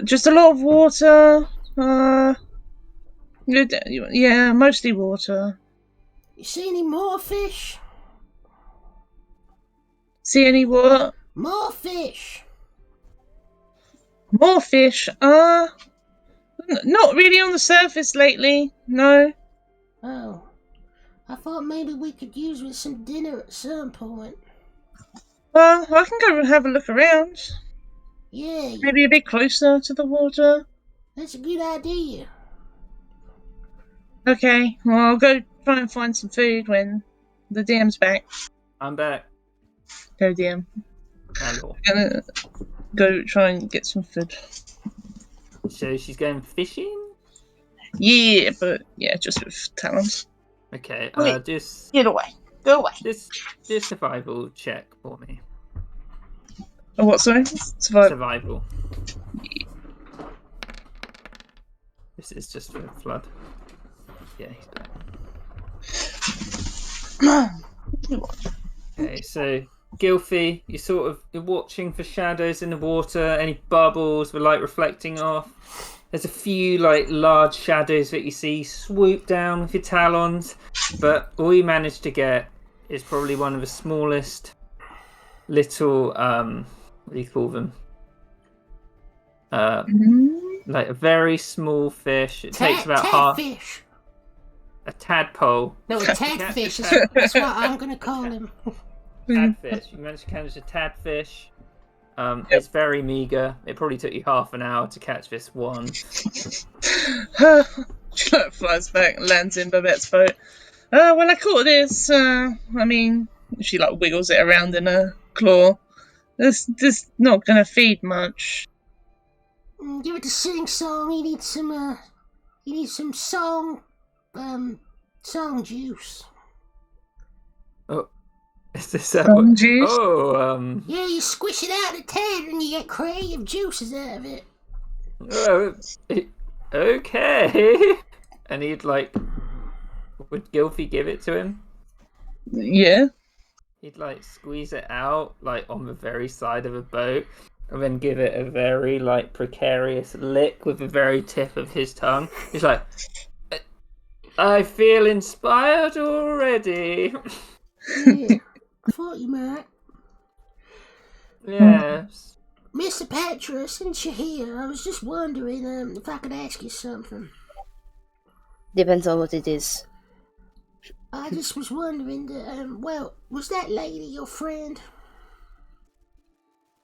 Speaker 3: Just a lot of water. Yeah, mostly water.
Speaker 4: You see any more fish?
Speaker 3: See any what?
Speaker 4: More fish.
Speaker 3: More fish? Not really on the surface lately. No.
Speaker 4: Oh, I thought maybe we could use with some dinner at some point.
Speaker 3: Well, I can go and have a look around.
Speaker 4: Yeah,
Speaker 3: Maybe a bit closer to the water.
Speaker 4: that's a good idea.
Speaker 3: Okay, well, I'll go try and find some food when the DM's back.
Speaker 2: I'm back.
Speaker 3: Go DM.
Speaker 2: Hello.
Speaker 3: Gonna go try and get some food.
Speaker 2: So she's going fishing?
Speaker 3: Yeah, but yeah, just with talons.
Speaker 2: Okay,
Speaker 3: Wait.
Speaker 2: just
Speaker 3: Get away. Go away.
Speaker 2: do a survival check for me.
Speaker 3: Oh, what, sorry?
Speaker 2: Survival. This is just for Flood. Yeah, he's back. Okay, so Gilfy, you're watching for shadows in the water, any bubbles with light reflecting off. There's a few like large shadows that you see swoop down with your talons, but all you manage to get is probably one of the smallest little what do you call them? Like a very small fish. It takes about half
Speaker 4: Tadfish.
Speaker 2: a tadpole.
Speaker 4: No, a tadfish. That's what I'm gonna call him.
Speaker 2: Tadfish. You managed to catch a tadfish. It's very meager. It probably took you half an hour to catch this one.
Speaker 3: She like flies back, lands in Babette's boat. Well, I caught this. She like wiggles it around in her claw. This not gonna feed much.
Speaker 4: Give it to sing song. You need some song juice.
Speaker 2: Is this that?
Speaker 3: Song juice?
Speaker 2: Oh,
Speaker 4: Yeah, you squish it out of the tad and you get creative juices out of it.
Speaker 2: Okay. And he'd like, would Gilfy give it to him?
Speaker 3: Yeah.
Speaker 2: He'd like squeeze it out like on the very side of a boat, and then give it a very like precarious lick with the very tip of his tongue. He's like, I feel inspired already.
Speaker 4: Yeah, I thought you might.
Speaker 2: Yes.
Speaker 4: Mr. Patra, since you're here, I was just wondering if I could ask you something.
Speaker 5: Depends on what it is.
Speaker 4: I just was wondering, was that lady your friend?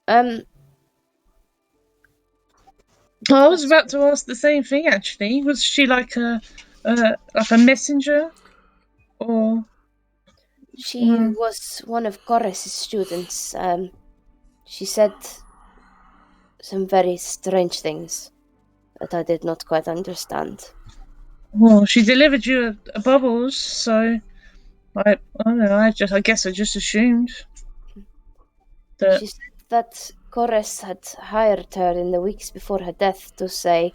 Speaker 3: I was about to ask the same thing actually. Was she like a messenger, or
Speaker 5: She
Speaker 3: Mm.
Speaker 5: was one of Corus's students. She said some very strange things that I did not quite understand.
Speaker 3: Well, she delivered you a bubbles, so I don't know. I guess I just assumed that.
Speaker 5: She said that Corus had hired her in the weeks before her death to saying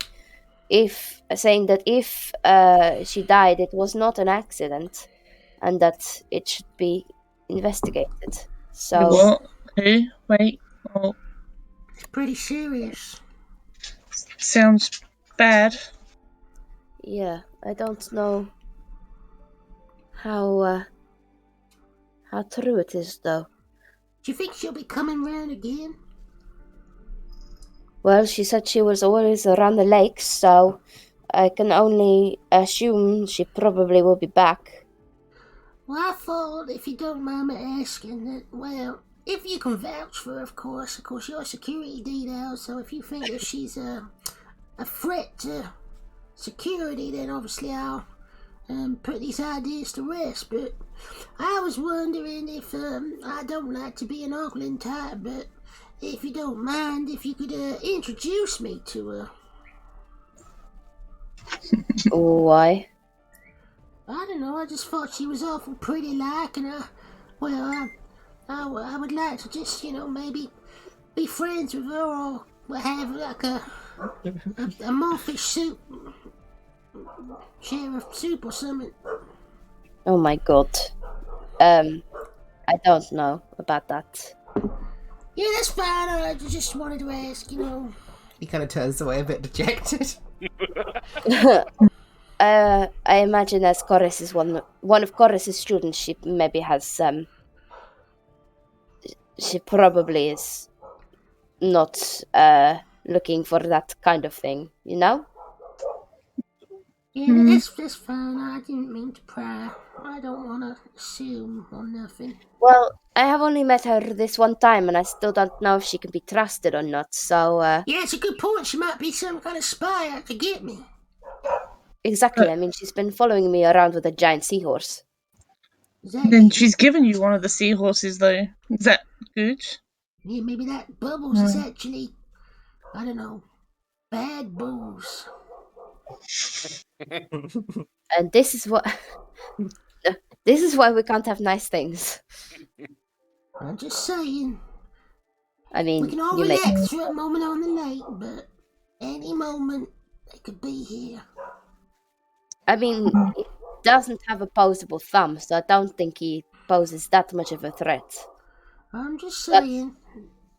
Speaker 5: that if she died, it was not an accident, and that it should be investigated. So
Speaker 3: What? Who? Wait. Oh,
Speaker 4: It's pretty serious.
Speaker 3: sounds bad.
Speaker 5: yeah, I don't know how true it is, though.
Speaker 4: Do you think she'll be coming round again?
Speaker 5: Well, she said she was always around the lakes, so I can only assume she probably will be back.
Speaker 4: Well, I thought, if you don't mind me asking, that, well, if you can vouch for her, of course, you're security details, so if you think that she's a threat to security, then obviously I'll put these ideas to rest. But I was wondering if, I don't like to be an ogling type, but if you don't mind, if you could introduce me to her.
Speaker 5: Why?
Speaker 4: I don't know, I just thought she was awful pretty like, and I would like to just, maybe be friends with her, or have like a mawfish soup, share of soup or something.
Speaker 5: Oh my god. I don't know about that.
Speaker 4: Yeah, that's fine, I just wanted to ask, He kind of turns away a bit dejected.
Speaker 5: I imagine as Chorus is one of Chorus's students, she maybe has she probably is not looking for that kind of thing, you know?
Speaker 4: Yeah, that's fine, I didn't mean to pry. I don't want to assume or nothing.
Speaker 5: Well, I have only met her this one time, and I still don't know if she can be trusted or not, so...
Speaker 4: Yeah, it's a good point, she might be some kind of spy out to get me.
Speaker 5: Exactly, I mean, she's been following me around with a giant seahorse.
Speaker 3: Then she's given you one of the seahorses, though. Is that good?
Speaker 4: Yeah, maybe that Bubbles is actually, I don't know, bad booze.
Speaker 5: And this is what... this is why we can't have nice things.
Speaker 4: I'm just saying.
Speaker 5: I mean,
Speaker 4: We can all
Speaker 5: you make...
Speaker 4: relax for a moment on the lake, but any moment they could be here.
Speaker 5: I mean, he doesn't have opposable thumb, so I don't think he poses that much of a threat.
Speaker 4: I'm just saying.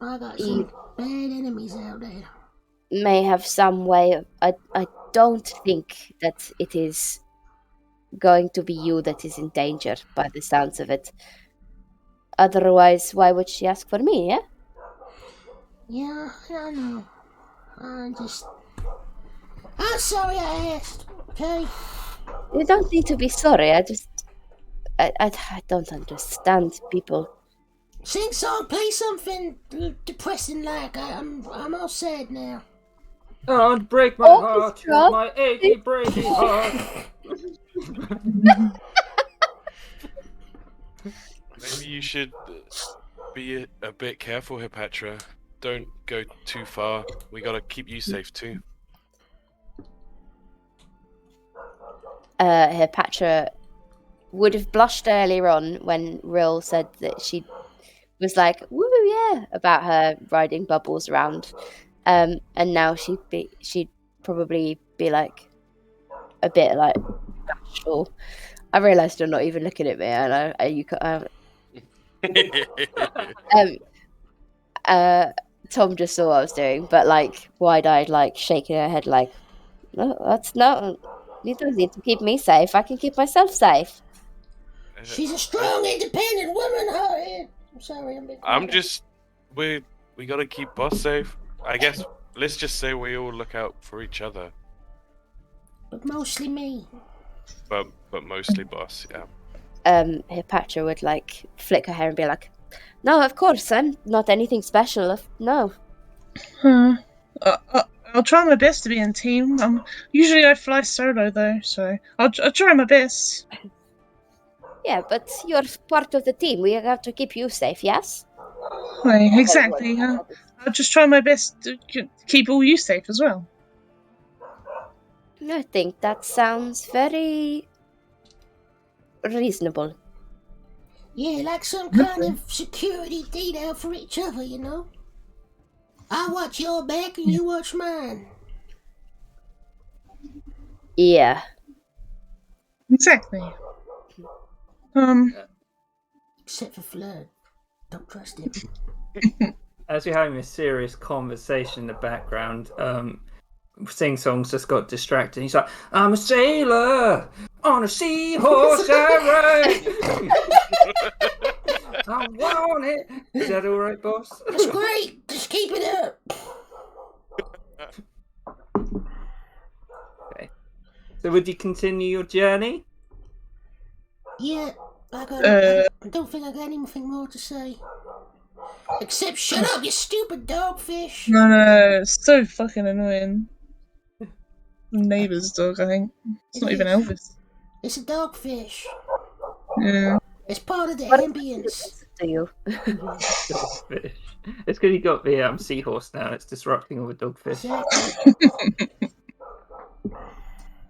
Speaker 4: I got some bad enemies out there.
Speaker 5: May have some way of... I don't think that it is going to be you that is in danger by the sounds of it. Otherwise, why would she ask for me, yeah?
Speaker 4: Yeah, I know. I'm sorry I asked, okay?
Speaker 5: You don't need to be sorry, I don't understand people.
Speaker 4: Sing song, play something depressing like I'm all sad now.
Speaker 2: Don't break my heart with
Speaker 5: Orchestra.
Speaker 2: my achy, breaky heart.
Speaker 1: Maybe you should be a bit careful, Hipatra. Don't go too far. We gotta keep you safe too.
Speaker 5: Hipatra would have blushed earlier on when Rill said that she was like, woo, yeah, about her riding Bubbles around. And now she'd probably be like a bit like, sure. I realised you're not even looking at me, and Tom just saw what I was doing, but like wide-eyed, like shaking her head, like, no, that's not. You don't need to keep me safe. I can keep myself safe.
Speaker 4: She's a strong, independent woman, Harry. I'm sorry,
Speaker 1: I'm just we gotta keep Boss safe. I guess let's just say we all look out for each other.
Speaker 4: But mostly me.
Speaker 1: But mostly Boss, yeah.
Speaker 5: Hipatra would like flick her hair and be like, no, of course, I'm not anything special. No.
Speaker 3: I'll try my best to be in team. Usually I fly solo though, so I'll try my best.
Speaker 5: Yeah, but you're part of the team. We have to keep you safe, yes?
Speaker 3: Right, exactly. I'll just try my best to keep all you safe as well.
Speaker 5: I think that sounds very reasonable.
Speaker 4: Yeah, like some kind of security detail for each other, you know? I watch your back and you watch mine.
Speaker 5: Yeah.
Speaker 3: Exactly.
Speaker 4: Except for Flood. Don't trust him.
Speaker 2: As you're having a serious conversation in the background, Sing Song's just got distracted. He's like, I'm a sailor on a seahorse I ride. I want it. Is that all right, boss?
Speaker 4: That's great. Just keep it up.
Speaker 2: Okay. So would you continue your journey?
Speaker 4: Yeah, I don't think I got anything more to say. Except shut up, you stupid dogfish.
Speaker 3: No, it's so fucking annoying. Neighbour's dog, I think. It's not even Elvis.
Speaker 4: It's a dogfish.
Speaker 3: Yeah.
Speaker 4: It's part of the
Speaker 5: What
Speaker 4: ambience.
Speaker 5: do you?
Speaker 2: Dogfish. It's because you got the seahorse now. It's disrupting all the dogfish.
Speaker 4: Exactly.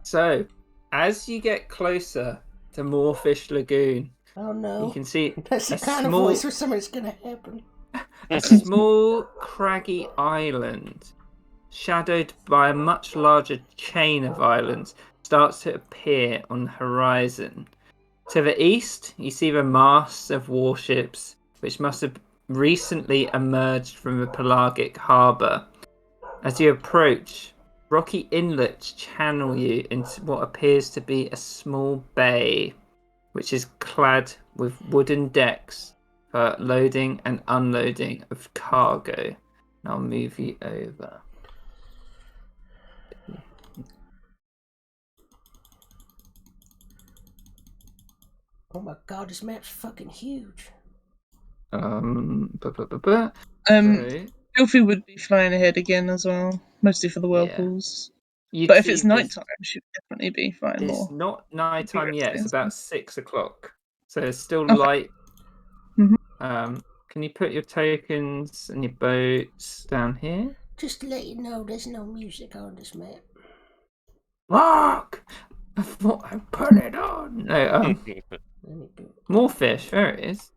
Speaker 2: So, as you get closer to Moorfish Lagoon,
Speaker 4: Oh no.
Speaker 2: you can see
Speaker 4: That's the
Speaker 2: a
Speaker 4: kind of
Speaker 2: small,
Speaker 4: voice where something's gonna happen.
Speaker 2: a small craggy island, shadowed by a much larger chain of islands, starts to appear on the horizon. To the east, you see the masts of warships, which must have recently emerged from the pelagic harbour. As you approach, rocky inlets channel you into what appears to be a small bay, which is clad with wooden decks for loading and unloading of cargo. And I'll move you over.
Speaker 4: Oh my god, this map's fucking huge.
Speaker 2: So,
Speaker 3: Filthy would be flying ahead again as well, mostly for the whirlpools.
Speaker 2: you'd
Speaker 3: But if
Speaker 2: see
Speaker 3: it's
Speaker 2: this-
Speaker 3: nighttime, she would definitely be flying
Speaker 2: It's
Speaker 3: more.
Speaker 2: not nighttime yet. It's
Speaker 3: Yes.
Speaker 2: about 6 o'clock, so it's still
Speaker 3: Okay.
Speaker 2: light.
Speaker 3: Mhm.
Speaker 2: Can you put your tokens and your boats down here?
Speaker 4: Just to let you know, there's no music on this map.
Speaker 2: Fuck! I thought I put it on. No,
Speaker 4: Let me do-
Speaker 2: more fish. There it is.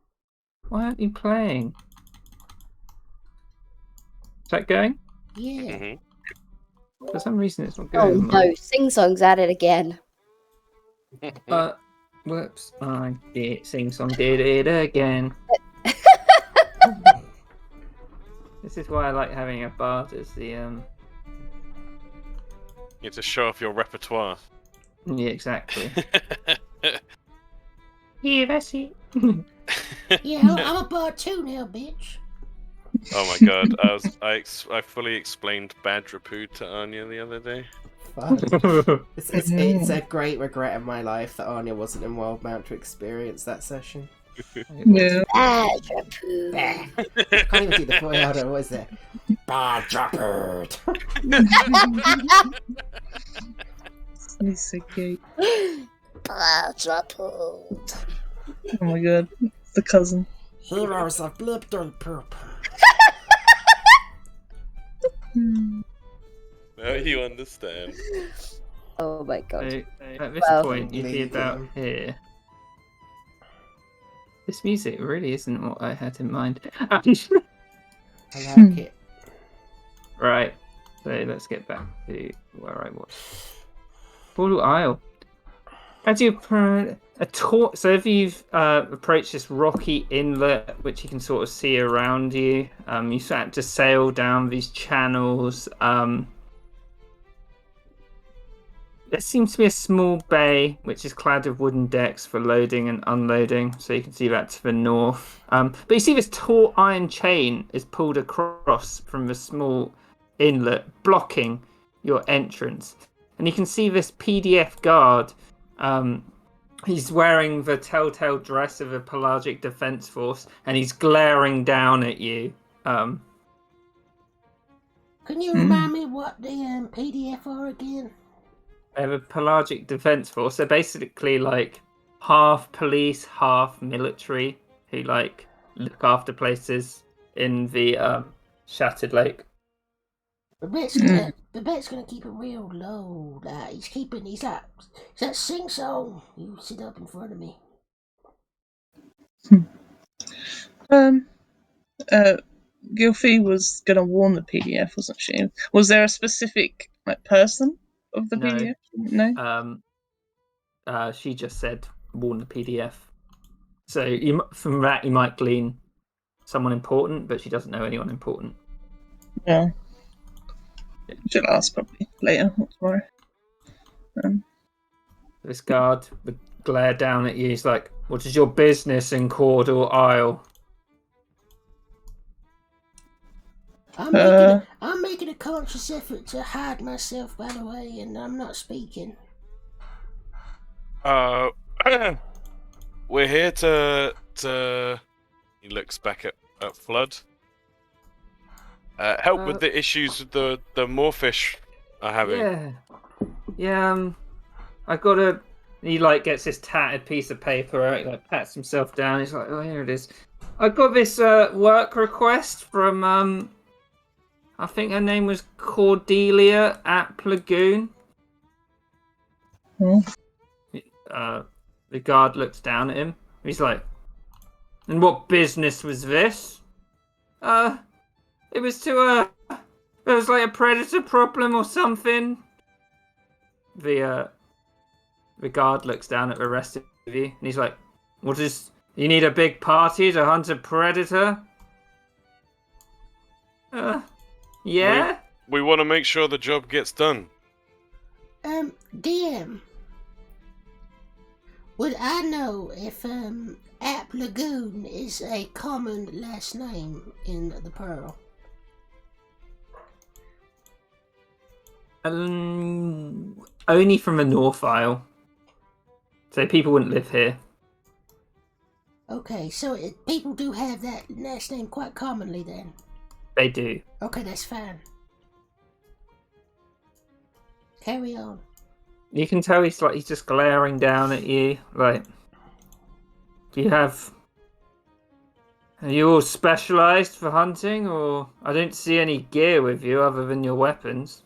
Speaker 2: Why aren't you playing? Is that going?
Speaker 4: Yeah.
Speaker 1: Mhm.
Speaker 2: For some reason, it's not
Speaker 5: Oh
Speaker 2: going.
Speaker 5: no, Sing Song's at it again.
Speaker 2: Whoops! I did Sing Song did it again. This is why I like having a bard as the
Speaker 1: You get to show off your repertoire.
Speaker 2: Yeah, exactly. Here, that's it.
Speaker 4: Yeah, I'm a bard too now, bitch.
Speaker 1: Oh my god, I fully explained Badger Poo to Anya the other day.
Speaker 4: Fuck. It's a great regret of my life that Anya wasn't in Wildmount to experience that session.
Speaker 3: Yeah.
Speaker 5: Badger Poo.
Speaker 4: Bah. Can't even do the boy out of what is it? Badger Bird.
Speaker 3: He's so cute.
Speaker 5: Badger Poo.
Speaker 3: Oh my god. It's the cousin.
Speaker 4: Heroes of Blip Dirt Poop.
Speaker 1: Now you understand.
Speaker 5: Oh my god.
Speaker 2: So, at this
Speaker 5: Well-
Speaker 2: point, you'd be about here. This music really isn't what I had in mind.
Speaker 4: I like it.
Speaker 2: Right, so let's get back to where I was. Portal Isle. As you so if you've approached this rocky inlet, which you can sort of see around you, you start to sail down these channels. There seems to be a small bay which is clad with wooden decks for loading and unloading, so you can see that to the north. But you see this tall iron chain is pulled across from the small inlet, blocking your entrance. And you can see this PDF guard. He's wearing the telltale dress of a pelagic defense force, and he's glaring down at you.
Speaker 4: Can you remind me what the PDF are again?
Speaker 2: They have a pelagic defense force. They're basically like half police, half military who like look after places in the Shattered Lake.
Speaker 4: Babette's gonna keep it real low. Like he's that sing song. You sit up in front of me.
Speaker 3: Gilfie was gonna warn the PDF, wasn't she? Was there a specific person of the
Speaker 2: No.
Speaker 3: PDF? No.
Speaker 2: She just said warn the PDF. So from that you might glean someone important, but she doesn't know anyone important.
Speaker 3: Yeah. She'll ask probably later or tomorrow.
Speaker 2: This guard would glare down at you. He's like, "What is your business in Cawdor Isle?"
Speaker 4: I'm making a conscious effort to hide myself, by the way, and I'm not speaking.
Speaker 1: We're here to. He looks back at Flood. Help with the issues the Moorfish are having.
Speaker 2: Yeah. I gotta. He like gets this tattered piece of paper out. He like pats himself down. He's like, "Oh, here it is. I got this work request from I think her name was Cordelia at Plagoon." The guard looks down at him. He's like, "And what business was this?" It was to there was like a predator problem or something." The guard looks down at the rest of you, and he's like, "What is? You need a big party to hunt a predator?" Yeah.
Speaker 1: We want to make sure the job gets done.
Speaker 4: DM, would I know if App Lagoon is a common last name in the Pearl?
Speaker 2: Only from the North Isle. So people wouldn't live here.
Speaker 4: Okay, so people do have that last name quite commonly then.
Speaker 2: They do.
Speaker 4: Okay, that's fine. Carry on.
Speaker 2: You can tell he's just glaring down at you. Like, are you all specialised for hunting, or I don't see any gear with you other than your weapons?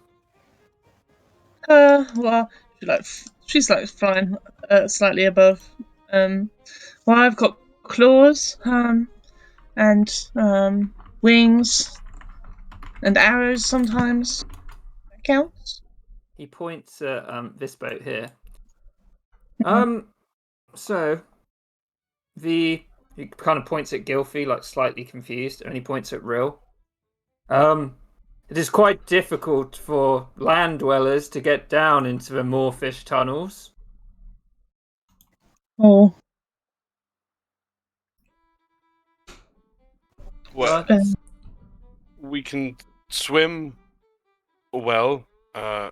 Speaker 3: Well, she's flying slightly above. Well, I've got claws, and wings, and arrows sometimes. That counts.
Speaker 2: He points at this boat here.
Speaker 3: Mhm.
Speaker 2: So he kind of points at Gilfie, like slightly confused, and he points at Rill. It is quite difficult for land dwellers to get down into the Moorfish tunnels.
Speaker 3: Oh.
Speaker 1: Well, we can swim well. He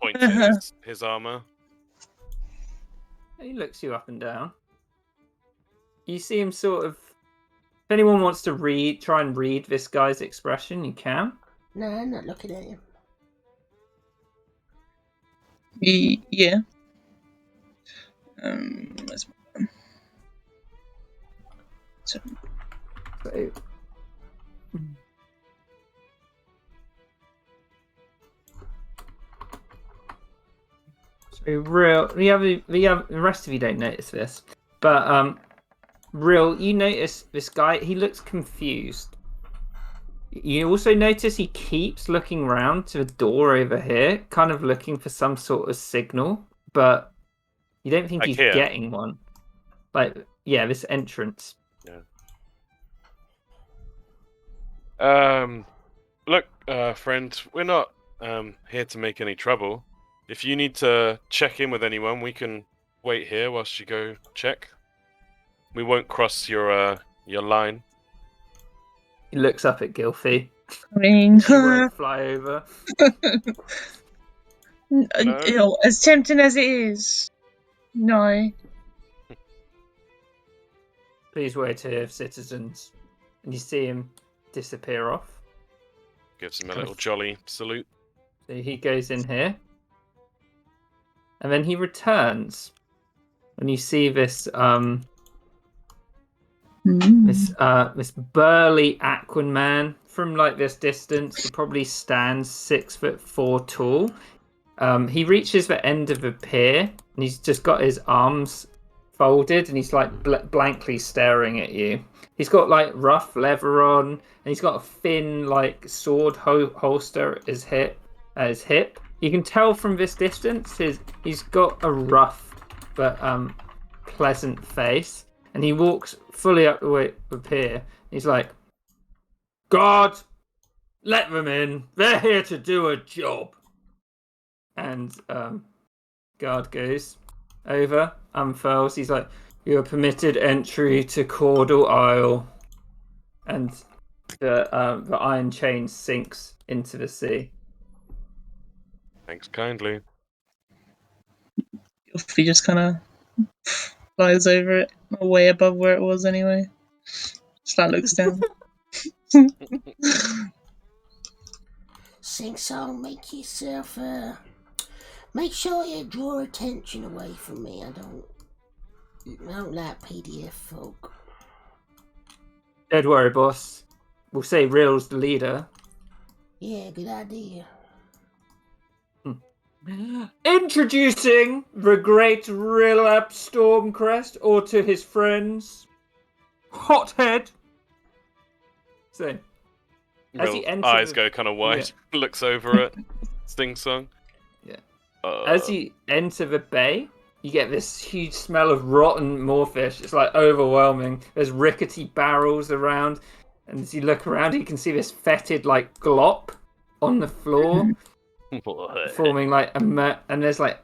Speaker 1: points at his armor.
Speaker 2: He looks you up and down. You see him sort of. If anyone wants to try and read this guy's expression, you can.
Speaker 4: No, I'm not looking at him.
Speaker 3: Yeah. Where's my gun? So,
Speaker 2: Real. The rest of you don't notice this, but Real, you notice this guy. He looks confused. You also notice he keeps looking round to the door over here, kind of looking for some sort of signal, but you don't think he's getting one. This entrance.
Speaker 1: Yeah. Look, friend, we're not here to make any trouble. If you need to check in with anyone, we can wait here whilst you go check. We won't cross your line.
Speaker 2: He looks up at Gilfie.
Speaker 3: I mean,
Speaker 2: He won't fly over.
Speaker 3: No. As tempting as it is, no.
Speaker 2: Please wait here, citizens. And you see him disappear off.
Speaker 1: Gives him a little jolly salute.
Speaker 2: So he goes in here. And then he returns. and you see this
Speaker 3: Mm.
Speaker 2: this burly Aquan man from like this distance. He probably stands 6'4" tall. He reaches the end of the pier, and he's just got his arms folded, and he's like blankly staring at you. He's got like rough leather on, and he's got a thin like sword holster at his hip. You can tell from this distance he's got a rough but pleasant face, and he walks fully up the pier. He's like, "God, let them in. They're here to do a job." And guard goes over, unfurls. He's like, "You are permitted entry to Caudal Isle," and the iron chain sinks into the sea.
Speaker 1: Thanks kindly.
Speaker 3: He just kind of flies over it, way above where it was anyway. Just like looks down.
Speaker 4: Sing song, make yourself make sure you draw attention away from me. I don't like PDF folk.
Speaker 2: Don't worry, boss. We'll say Rill's the leader.
Speaker 4: Yeah, good idea.
Speaker 2: Introducing the great Rilap Stormcrest, or to his friends, Hothead. So, as he
Speaker 1: Will's
Speaker 2: enters
Speaker 1: eyes
Speaker 2: the-
Speaker 1: go kind of wide. Looks over at Sing Song.
Speaker 2: Yeah.
Speaker 1: Uh,
Speaker 2: As you enter the bay, you get this huge smell of rotten moorfish. It's like overwhelming. There's rickety barrels around, and as you look around, you can see this fetid like glop on the floor, forming like and there's like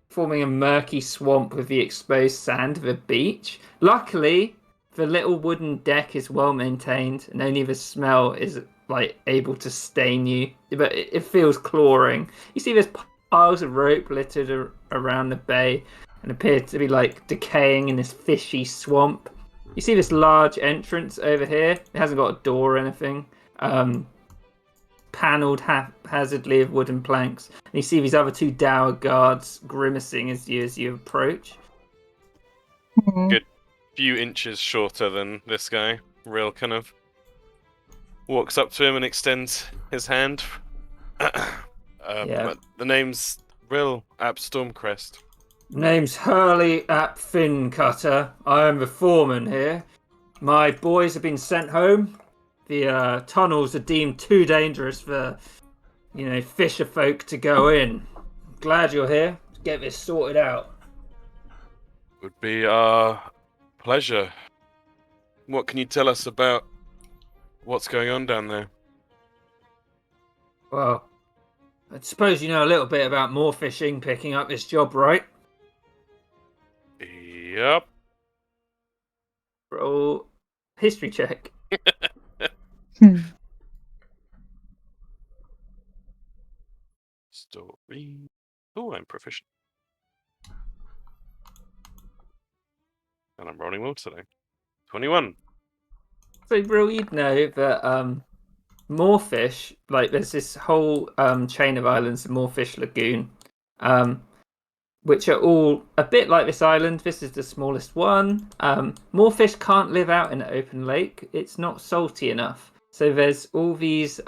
Speaker 2: forming a murky swamp with the exposed sand of a beach. Luckily, the little wooden deck is well maintained, and only the smell is like able to stain you, but it feels clawing. You see there's piles of rope littered around the bay and appear to be like decaying in this fishy swamp. You see this large entrance over here. It hasn't got a door or anything. Panelled haphazardly of wooden planks. And you see these other two dour guards grimacing as you approach.
Speaker 1: Good few inches shorter than this guy. Real kind of walks up to him and extends his hand.
Speaker 2: Yeah.
Speaker 1: The name's Rill Ap Stormcrest.
Speaker 2: Name's Hurley Ap Fincutter. I am the foreman here. My boys have been sent home. The tunnels are deemed too dangerous for, fisher folk to go in. Glad you're here to get this sorted out.
Speaker 1: Would be our pleasure. What can you tell us about what's going on down there?
Speaker 2: Well, I suppose you know a little bit about moor fishing picking up this job, right?
Speaker 1: Yep.
Speaker 2: Roll history check.
Speaker 1: Story. Oh, I'm proficient. And I'm rolling well today. 21.
Speaker 2: So, Brill, you'd know that Moorfish, like there's this whole chain of islands, the Moorfish Lagoon, which are all a bit like this island. This is the smallest one. Moorfish can't live out in an open lake. It's not salty enough. So there's all these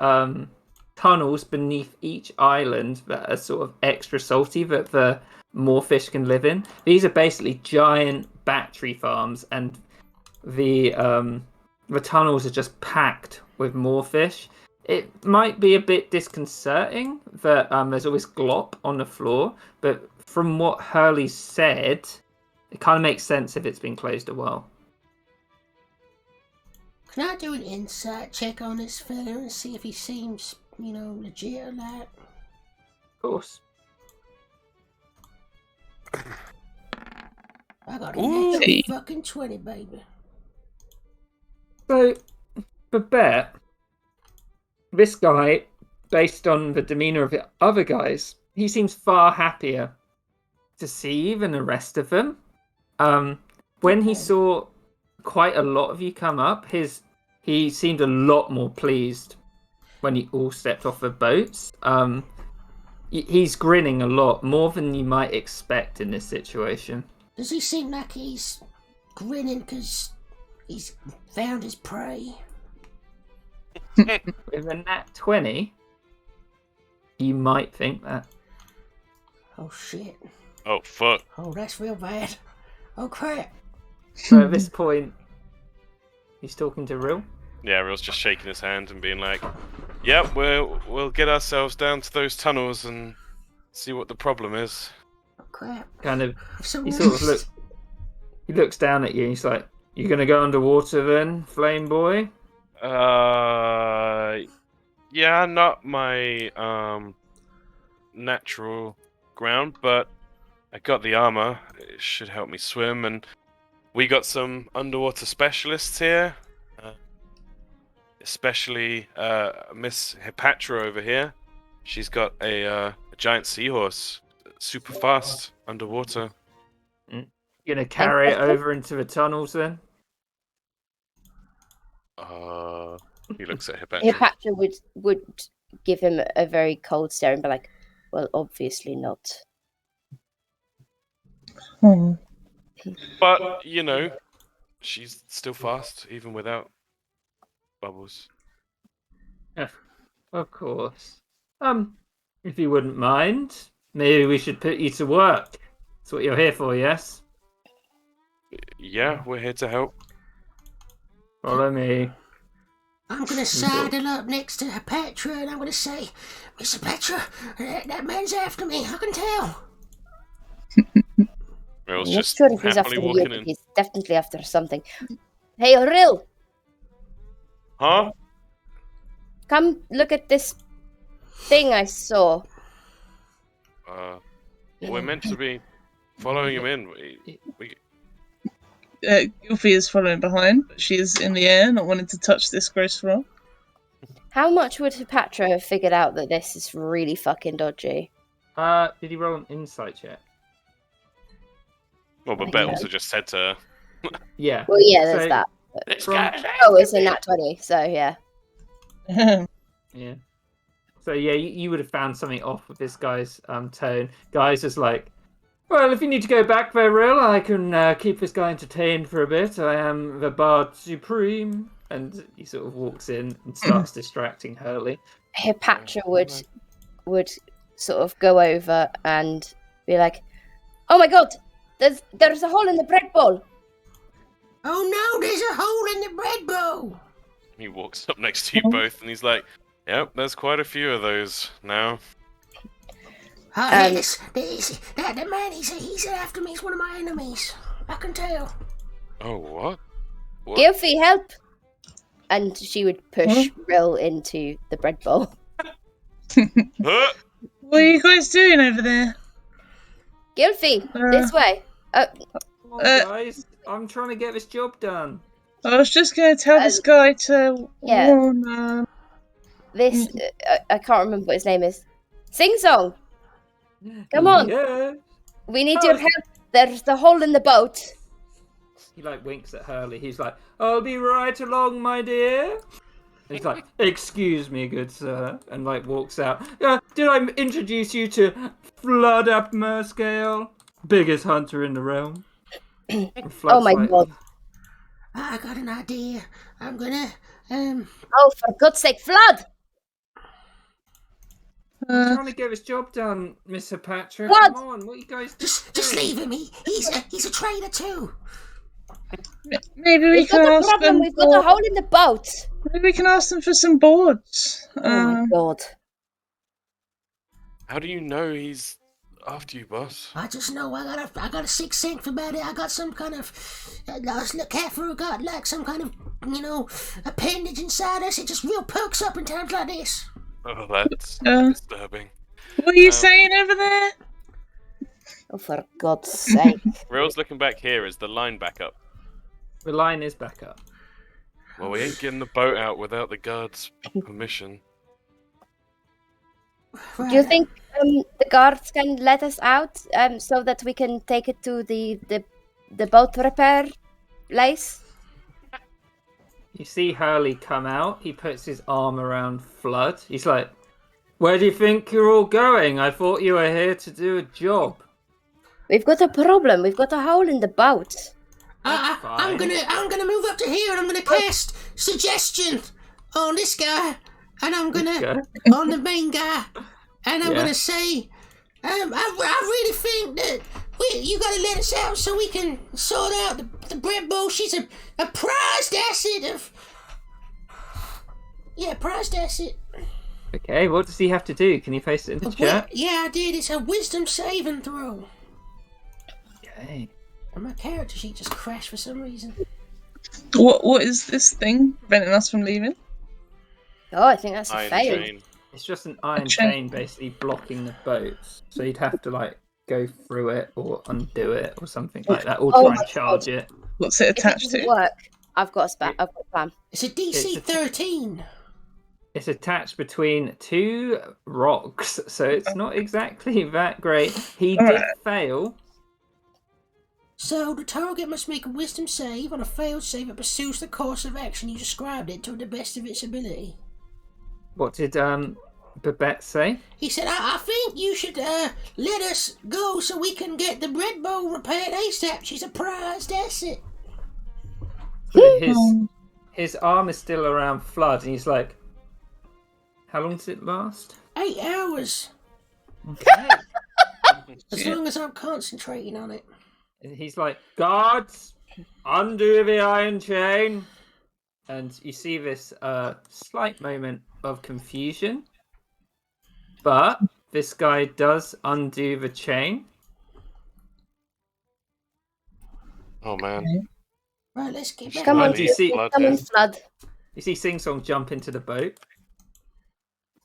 Speaker 2: tunnels beneath each island that are sort of extra salty that the moorfish can live in. These are basically giant battery farms, and the tunnels are just packed with moorfish. It might be a bit disconcerting that there's always glop on the floor, but from what Hurley said, it kind of makes sense if it's been closed a while.
Speaker 4: Can I do an insight check on this fella and see if he seems, legit or not?
Speaker 2: Of course.
Speaker 4: I got a
Speaker 1: Ooh.
Speaker 4: natural fucking 20, baby.
Speaker 2: So, for Bet, this guy, based on the demeanour of the other guys, he seems far happier to see than the rest of them. When he saw quite a lot of you come up, he seemed a lot more pleased when you all stepped off the boats. He's grinning a lot, more than you might expect in this situation.
Speaker 4: Does he seem like he's grinning because he's found his prey?
Speaker 2: With a nat 20, you might think that.
Speaker 4: Oh shit.
Speaker 1: Oh fuck.
Speaker 4: Oh, that's real bad. Oh crap.
Speaker 2: So at this point, he's talking to Rill.
Speaker 1: Yeah, Real's just shaking his hand and being like, "Yep, we'll get ourselves down to those tunnels and see what the problem is."
Speaker 4: Oh crap.
Speaker 2: Kind of,
Speaker 4: I'm so
Speaker 2: he sort of
Speaker 4: nervous.
Speaker 2: he looks down at you and he's like, "You gonna go underwater then, Flame Boy?"
Speaker 1: Yeah, not my natural ground, but I got the armor. It should help me swim, and we got some underwater specialists here, especially Miss Hepatra over here. She's got a giant seahorse, super fast underwater.
Speaker 2: You gonna carry it over into the tunnels then?
Speaker 1: He looks at Hepatra.
Speaker 5: Hepatra would give him a very cold stare and be like, "Well, obviously not."
Speaker 3: Oh.
Speaker 1: But you know, she's still fast even without bubbles.
Speaker 2: Of course. If you wouldn't mind, maybe we should put you to work. That's what you're here for, yes?
Speaker 1: Yeah, we're here to help.
Speaker 2: Follow me.
Speaker 4: I'm gonna sidle up next to Hepatra and I'm gonna say, Miss Hepatra, that man's after me, I can tell.
Speaker 1: Rill's
Speaker 5: I'm not
Speaker 1: just
Speaker 5: sure if he's after
Speaker 1: happily
Speaker 5: you,
Speaker 1: walking
Speaker 5: but
Speaker 1: in.
Speaker 5: he's definitely after something. Hey, Rill,
Speaker 1: Huh?
Speaker 5: come look at this thing I saw.
Speaker 1: We're meant to be following him in. We
Speaker 3: Gilfie is following behind, but she is in the air, not wanting to touch this graceful.
Speaker 5: How much would Hepatra have figured out that this is really fucking dodgy?
Speaker 2: Did he roll an insight check?
Speaker 1: Well, but Bet also just said to her,
Speaker 2: Yeah.
Speaker 5: Well, yeah, there's
Speaker 2: So,
Speaker 5: that.
Speaker 1: "This
Speaker 2: From-
Speaker 1: guy's
Speaker 5: Oh, it's a nat 20, so yeah.
Speaker 2: Yeah. So yeah, you would have found something off with this guy's tone. Guy's just like, well, if you need to go back there, Rill, I can keep this guy entertained for a bit. I am the Bard Supreme. And he sort of walks in and starts distracting Hurley.
Speaker 5: Hepatra would sort of go over and be like, "Oh my god, there's a hole in the bread bowl."
Speaker 4: Oh no, there's a hole in the bread bowl.
Speaker 1: He walks up next to you both and he's like, "Yep, there's quite a few of those now."
Speaker 4: Oh, yes, that man, he's after me, he's one of my enemies. I can tell.
Speaker 1: Oh, what?
Speaker 5: Gilfie, help! And she would push Rill into the bread bowl.
Speaker 1: Huh?
Speaker 3: What are you guys doing over there?
Speaker 5: Gilfie, this way.
Speaker 2: Come on, guys. I'm trying to get this job done.
Speaker 3: I was just going to tell this guy to
Speaker 5: yeah.
Speaker 3: warn.
Speaker 5: This, I can't remember what his name is. Sing Song! Come on!
Speaker 2: Yeah.
Speaker 5: We need your help. There's the hole in the boat.
Speaker 2: He like winks at Hurley. He's like, I'll be right along, my dear. And he's like, excuse me, good sir. And like walks out. Did I introduce you to Flood Up Merscale? Biggest hunter in the realm.
Speaker 5: Oh my god.
Speaker 4: I got an idea. I'm gonna,
Speaker 5: Oh, for God's sake, Flood!
Speaker 2: I'm trying to get this job done, Miss Hepatra.
Speaker 5: What?
Speaker 2: Come on, what are you guys
Speaker 4: Just leave him. He's a traitor too.
Speaker 3: Maybe we
Speaker 5: We've
Speaker 3: can
Speaker 5: got a
Speaker 3: ask
Speaker 5: problem.
Speaker 3: them.
Speaker 5: We've got a hole in the boat.
Speaker 3: Maybe we can ask them for some boards.
Speaker 5: Oh my god.
Speaker 1: How do you know he's after you, boss?
Speaker 4: I just know I got a sixth sense about it. I got some kind of Catherine got like some kind of appendage inside us. It just real perks up in times like this.
Speaker 1: Oh, that's disturbing.
Speaker 3: What are you saying over there?
Speaker 5: Oh, for God's sake.
Speaker 1: Rill's looking back here. Is the line back up?
Speaker 2: The line is back up.
Speaker 1: Well, we ain't getting the boat out without the guards' permission.
Speaker 5: Do you think the guards can let us out so that we can take it to the boat repair place?
Speaker 2: You see Hurley come out. He puts his arm around Flood. He's like, where do you think you're all going? I thought you were here to do a job.
Speaker 5: We've got a problem. We've got a hole in the boat.
Speaker 4: I'm gonna move up to here and I'm gonna cast suggestion on this guy, and I'm gonna on the main guy, and I'm gonna say, I really think that you gotta let us out so we can sort out the bread bowl. She's a prized asset of. Yeah, prized asset.
Speaker 2: Okay, what does he have to do? Can you paste it in the chat?
Speaker 4: Yeah, I did. It's a wisdom saving throw.
Speaker 2: Okay.
Speaker 4: And my character sheet just crashed for some reason.
Speaker 3: What is this thing preventing us from leaving?
Speaker 5: Oh, I think that's a
Speaker 1: Iron
Speaker 5: fail.
Speaker 1: chain.
Speaker 2: It's just an iron chain basically blocking the boats. So you'd have to like go through it or undo it or something like that, or
Speaker 5: Oh
Speaker 2: try
Speaker 5: my
Speaker 2: and charge it.
Speaker 3: What's it
Speaker 5: If it
Speaker 3: attached
Speaker 5: doesn't
Speaker 3: to?
Speaker 5: work, I've got a plan.
Speaker 4: It's a DC 13.
Speaker 2: It's attached between two rocks, so it's not exactly that great. He did
Speaker 3: Alright.
Speaker 2: fail.
Speaker 4: So the target must make a wisdom save. On a failed save, it pursues the course of action you described it to the best of its ability.
Speaker 2: What did Babette say?
Speaker 4: He said, I think you should let us go so we can get the bread bowl repaired ASAP. She's a prized asset.
Speaker 2: So his arm is still around Flood, and he's like, how long does it last?
Speaker 4: 8 hours.
Speaker 2: Okay.
Speaker 4: As long as I'm concentrating on it.
Speaker 2: And he's like, guards, undo the iron chain. And you see this slight moment of confusion. But this guy does undo the chain.
Speaker 1: Oh man.
Speaker 4: Right, let's get back.
Speaker 5: Come on,
Speaker 2: Do you see-
Speaker 5: come on, Flood.
Speaker 2: You see Sing Song jump into the boat.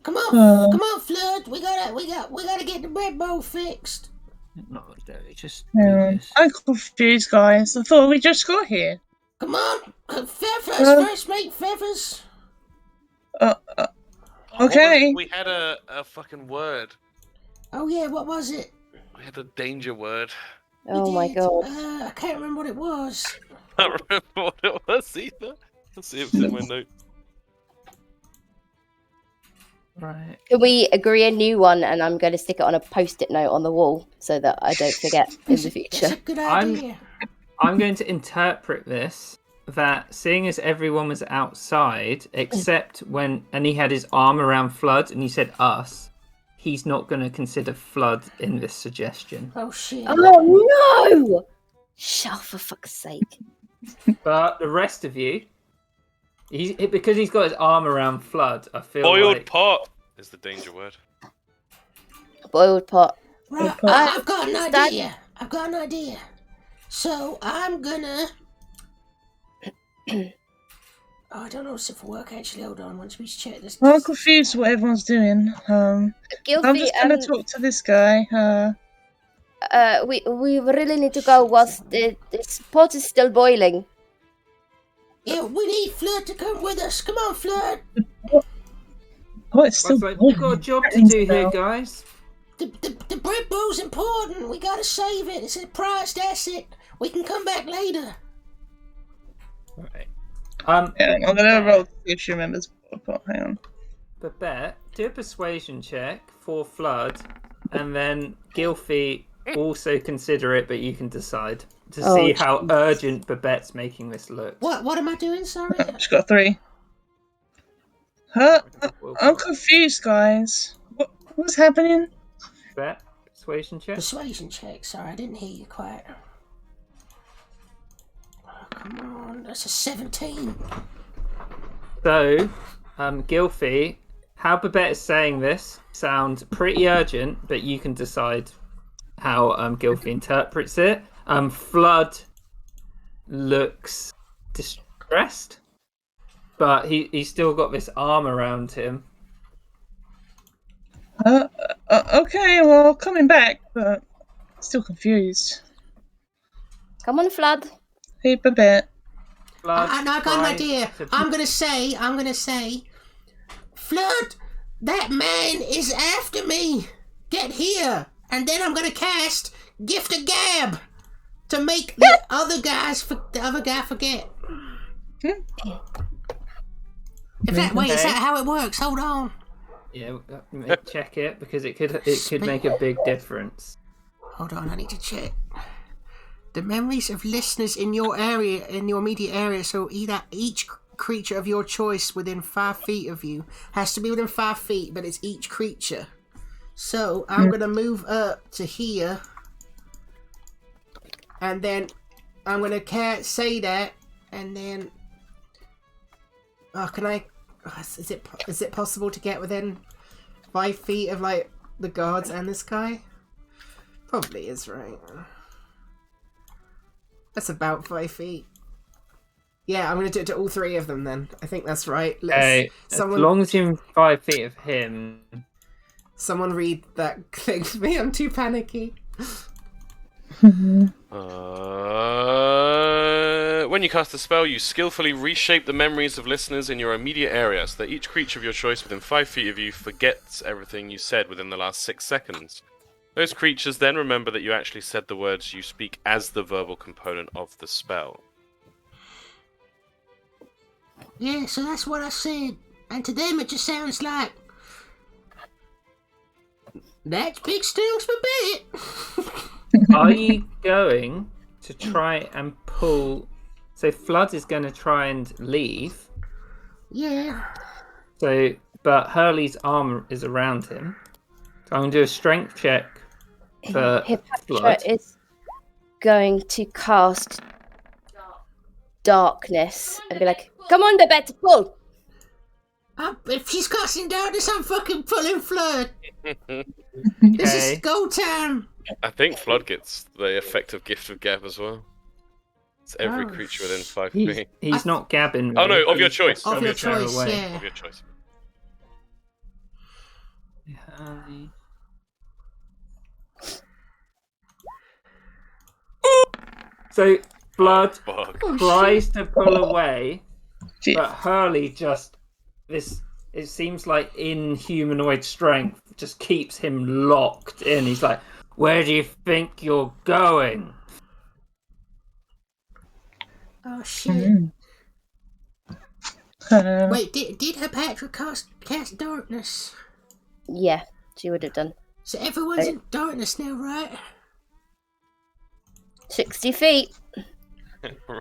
Speaker 4: Come on, Flood. We gotta get the bread bowl fixed.
Speaker 2: No, just
Speaker 3: I'm confused, guys. I thought we just got here.
Speaker 4: Come on, Feathers, first mate Feathers.
Speaker 3: Okay.
Speaker 1: We had a fucking word.
Speaker 4: Oh yeah, what was it?
Speaker 1: We had a danger word.
Speaker 5: Oh
Speaker 4: We
Speaker 5: my
Speaker 4: did.
Speaker 5: god.
Speaker 4: I can't remember what it was.
Speaker 1: I don't remember what it was either. Let's see if it's in my notes.
Speaker 2: right.
Speaker 5: Can we agree a new one, and I'm going to stick it on a post-it note on the wall so that I don't forget in the
Speaker 4: That's a
Speaker 5: future.
Speaker 4: good idea.
Speaker 2: I'm going to interpret this that seeing as everyone was outside, except when, and he had his arm around Flood, and he said us, he's not going to consider Flood in this suggestion.
Speaker 4: Oh shit.
Speaker 5: Oh no! Shut for fuck's sake.
Speaker 2: But the rest of you, because he's got his arm around Flood, I feel
Speaker 1: Boiled
Speaker 2: like
Speaker 1: pot is the danger word.
Speaker 5: Boiled pot.
Speaker 4: Right, I've got an idea. I've got an idea. So I'm gonna. I don't know if it will work actually. Hold on, once we check this.
Speaker 3: I'm confused what everyone's doing. I'm
Speaker 5: Guilty,
Speaker 3: just gonna talk to this guy.
Speaker 5: we really need to go whilst this pot is still boiling.
Speaker 4: Yeah, we need Flood to come with us. Come on, Flood.
Speaker 3: Oh, it's still
Speaker 2: like, we've got a job to do here, guys.
Speaker 4: The bread bowl's important. We gotta save it. It's a prized asset. We can come back later.
Speaker 2: Right.
Speaker 3: Yeah, I'm gonna roll to see if she remembers. Hang on.
Speaker 2: Babette, do a persuasion check for Flood, and then Gilfie also consider it, but you can decide to see how urgent Babette's making this look.
Speaker 4: What am I doing? Sorry.
Speaker 3: She's got 3. I'm confused, guys. What's happening?
Speaker 2: Babette, persuasion check.
Speaker 4: Persuasion check. Sorry, I didn't hear you quite. Oh, come on, that's a 17.
Speaker 2: So, Gilfie, how Babette is saying this sounds pretty urgent, but you can decide how Gilfie interprets it. Flood looks distressed, but he's still got this arm around him.
Speaker 3: Okay, well, coming back, but still confused.
Speaker 5: Come on, Flood.
Speaker 3: Hey, Babette.
Speaker 2: Flood
Speaker 4: I got an
Speaker 2: tries
Speaker 4: idea.
Speaker 2: to-
Speaker 4: I'm gonna say, Flood, that man is after me. Get here, and then I'm gonna cast Gift of Gab to make the other guy forget. Is that how it works? Hold on.
Speaker 2: Yeah, check it because it could make a big difference.
Speaker 4: Hold on, I need to check. The memories of listeners in your area, in your immediate area, so either each creature of your choice within 5 feet of you has to be within 5 feet, but it's each creature. So I'm gonna move up to here, and then I'm gonna say that, and then can I? Is it possible to get within 5 feet of like the guards and this guy? Probably is, right? That's about 5 feet. Yeah, I'm gonna do it to all 3 of them then. I think that's right.
Speaker 2: Hey, as long as you're in 5 feet of him.
Speaker 4: Someone read that thing to me. I'm too panicky.
Speaker 1: When you cast a spell, you skillfully reshape the memories of listeners in your immediate area so that each creature of your choice within 5 feet of you forgets everything you said within the last 6 seconds. Those creatures then remember that you actually said the words you speak as the verbal component of the spell.
Speaker 4: Yeah, so that's what I said. And to them it just sounds like... That's big stills for bit.
Speaker 2: Are you going to try and pull... So Flood is going to try and leave.
Speaker 4: Yeah.
Speaker 2: So, but Hurley's arm is around him. So I'm going to do a strength check for
Speaker 5: Hipatra
Speaker 2: Flood.
Speaker 5: is going to cast darkness and be like, "Come on, Babette, pull!"
Speaker 4: If she's casting darkness, I'm fucking pulling Flood.
Speaker 2: Okay.
Speaker 4: This is go time.
Speaker 1: I think Flood gets the effective gift of gab as well. It's every
Speaker 4: Oh,
Speaker 1: creature within 5 feet.
Speaker 2: He's not gabbing.
Speaker 1: Oh no,
Speaker 2: really.
Speaker 1: of your
Speaker 2: He's
Speaker 1: choice.
Speaker 2: just
Speaker 4: Of
Speaker 2: trying
Speaker 4: your
Speaker 2: to tear
Speaker 4: choice,
Speaker 2: away.
Speaker 4: yeah.
Speaker 1: Of your choice.
Speaker 2: Hurley. So Flood
Speaker 1: Fuck.
Speaker 2: tries to pull away,
Speaker 3: Gee.
Speaker 2: but Hurley just it seems like inhumanoid strength just keeps him locked in. He's like, "Where do you think you're going?"
Speaker 4: Oh shit.
Speaker 3: Mm.
Speaker 4: Wait, did Hipatra cast darkness?
Speaker 5: Yeah, she would have done.
Speaker 4: So everyone's in darkness now, right?
Speaker 5: 60 feet.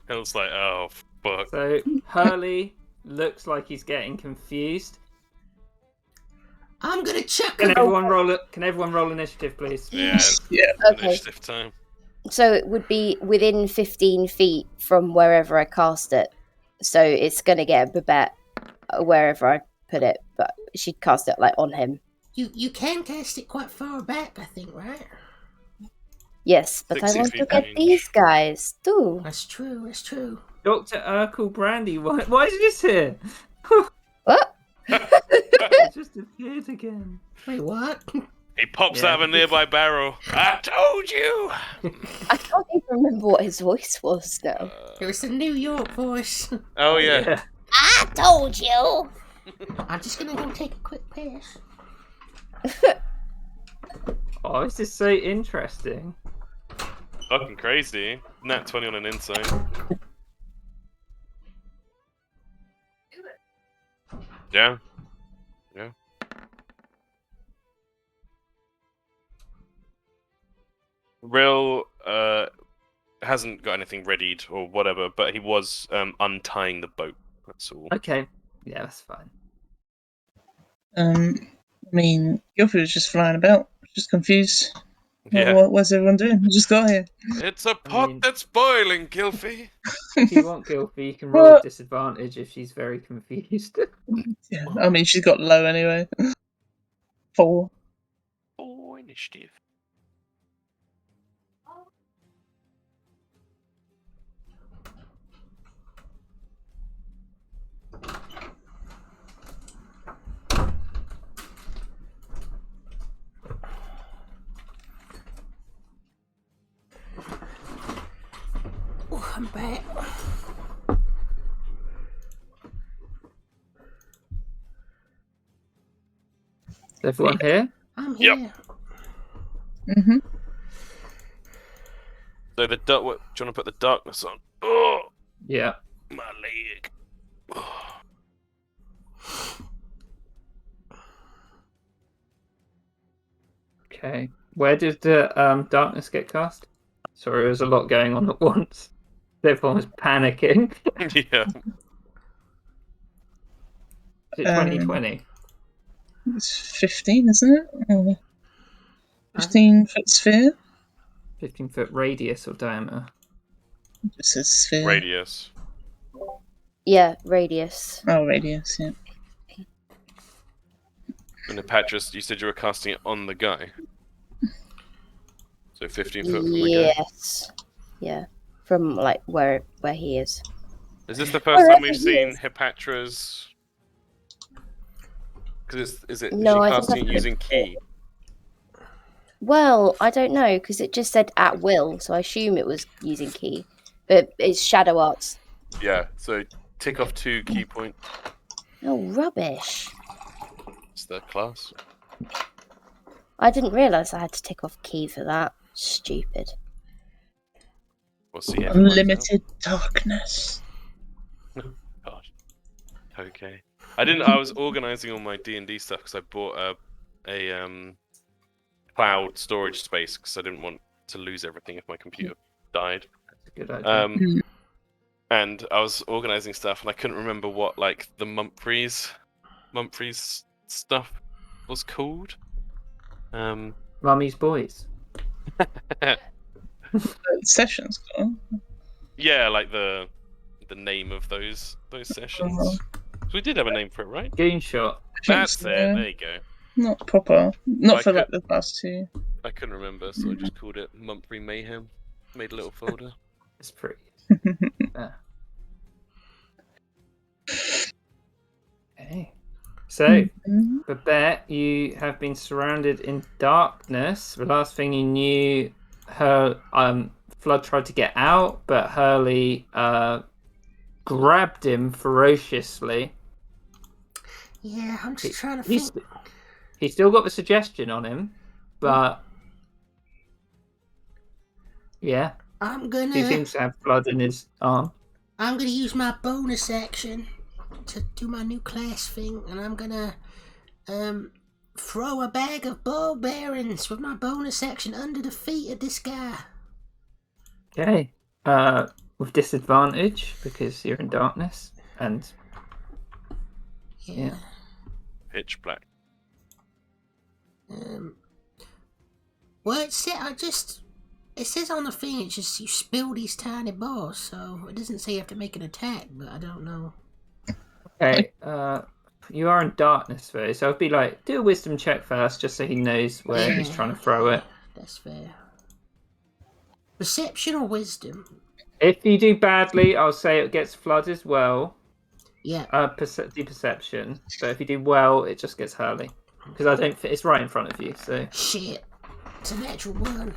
Speaker 1: Rel's like, oh fuck.
Speaker 2: So Hurley looks like he's getting confused.
Speaker 4: I'm gonna chuck
Speaker 2: Can
Speaker 4: him.
Speaker 2: everyone roll initiative, please?
Speaker 1: Yeah,
Speaker 3: Yeah.
Speaker 5: Okay.
Speaker 1: initiative time.
Speaker 5: So it would be within 15 feet from wherever I cast it. So it's going to get Babette wherever I put it, but she'd cast it like on him.
Speaker 4: You can cast it quite far back, I think, right?
Speaker 5: Yes, but
Speaker 1: 60
Speaker 5: I want to
Speaker 1: feet
Speaker 5: get
Speaker 1: range.
Speaker 5: these guys too.
Speaker 4: That's true. That's true.
Speaker 2: Dr. Urkel Brandy, why is this here?
Speaker 5: What?
Speaker 2: It just appeared again.
Speaker 4: Wait, what?
Speaker 1: He pops
Speaker 2: Yeah.
Speaker 1: out of a nearby barrel. I told you!
Speaker 5: I can't even remember what his voice was now.
Speaker 4: It was the New York voice.
Speaker 1: Oh yeah.
Speaker 5: I told you!
Speaker 4: I'm just gonna go take a quick piss.
Speaker 2: Oh, this is so interesting.
Speaker 1: Fucking crazy. Nat 20 on an insight. Yeah. Yeah. Rill hasn't got anything readied or whatever, but he was untying the boat. That's all.
Speaker 2: Okay. Yeah, that's fine.
Speaker 3: I mean, Gilford was just flying about, just confused.
Speaker 1: Yeah.
Speaker 3: What's everyone doing? We just got here.
Speaker 1: It's a pot
Speaker 2: mean-
Speaker 1: that's boiling, Gilfy.
Speaker 2: If you want Gilfy, you can roll with disadvantage if she's very confused.
Speaker 3: Yeah, I mean, she's got low anyway. 4.
Speaker 1: Oh, initiative.
Speaker 4: Oh, I'm back.
Speaker 2: Is everyone here?
Speaker 4: I'm
Speaker 1: Yep.
Speaker 4: here.
Speaker 3: Mm-hmm.
Speaker 1: So the dark. What, do you want to put the darkness on? Oh,
Speaker 2: Yeah.
Speaker 1: my leg. Oh.
Speaker 2: Okay. Where did the darkness get cast? Sorry, there was a lot going on at once. Everyone was panicking.
Speaker 1: Yeah.
Speaker 2: Is it 2020?
Speaker 3: It's 15, isn't it? Or 15-foot sphere?
Speaker 2: 15-foot radius or diameter?
Speaker 3: It says sphere.
Speaker 1: Radius.
Speaker 5: Yeah, radius.
Speaker 3: Oh, radius, yeah.
Speaker 1: And Hepatris, you said you were casting it on the guy. So 15 foot from the guy.
Speaker 5: Yes. Yeah. From like where he is.
Speaker 1: Is this the first time we've
Speaker 5: Yes.
Speaker 1: seen Hepatris? Because is
Speaker 5: No, I
Speaker 1: she
Speaker 5: think
Speaker 1: casting it
Speaker 5: I've-
Speaker 1: using key?
Speaker 5: Well, I don't know because it just said at will, so I assume it was using key. But it's shadow arts.
Speaker 1: Yeah. So tick off 2 key points.
Speaker 5: Oh, rubbish!
Speaker 1: It's the class.
Speaker 5: I didn't realise I had to tick off key for that. Stupid.
Speaker 1: We'll see. if it works out.
Speaker 3: Unlimited darkness.
Speaker 1: God. Okay. I was organising all my D&D stuff because I bought a cloud storage space because I didn't want to lose everything if my computer died.
Speaker 2: That's a good idea.
Speaker 1: And I was organising stuff and I couldn't remember what like the Mumfries stuff was called.
Speaker 2: Mummy's Boys.
Speaker 3: Sessions, cool.
Speaker 1: Yeah, like the name of those sessions.
Speaker 3: Uh-huh.
Speaker 1: So we did have a name for it, right?
Speaker 2: Goonshot.
Speaker 1: That's
Speaker 3: so,
Speaker 1: it.
Speaker 3: yeah.
Speaker 1: There you go.
Speaker 3: Not proper. Not
Speaker 1: I
Speaker 3: for
Speaker 1: could-
Speaker 3: like the past 2.
Speaker 1: I couldn't remember, so I just called it Mumfrey Mayhem. Made a little folder.
Speaker 2: It's pretty. Okay. So, Babette, you have been surrounded in darkness. The last thing you knew, Flood tried to get out, but Hurley grabbed him ferociously.
Speaker 4: Yeah, I'm just trying to
Speaker 2: He's,
Speaker 4: think.
Speaker 2: he's still got the suggestion on him, but yeah,
Speaker 4: I'm
Speaker 2: he
Speaker 4: gonna
Speaker 2: seems to have blood in his arm.
Speaker 4: use my bonus action to do my new class thing, and I'm gonna throw a bag of ball bearings with my bonus action under the feet of this guy.
Speaker 2: Okay. With disadvantage because you're in darkness, and yeah.
Speaker 1: Pitch black.
Speaker 4: Well, it says on the thing, it's just you spill these tiny balls, so it doesn't say you have to make an attack, but I don't know.
Speaker 2: Okay. You are in darkness though, so I'd be like, do a wisdom check first, just so he knows where he's trying to throw it.
Speaker 4: That's fair. Perception or wisdom?
Speaker 2: If you do badly, I'll say it gets Flood as well.
Speaker 4: Yeah.
Speaker 2: Do perception. But if you do well, it just gets Hurley. Because I don't. It's right in front of you. So.
Speaker 4: Shit. It's a natural 1.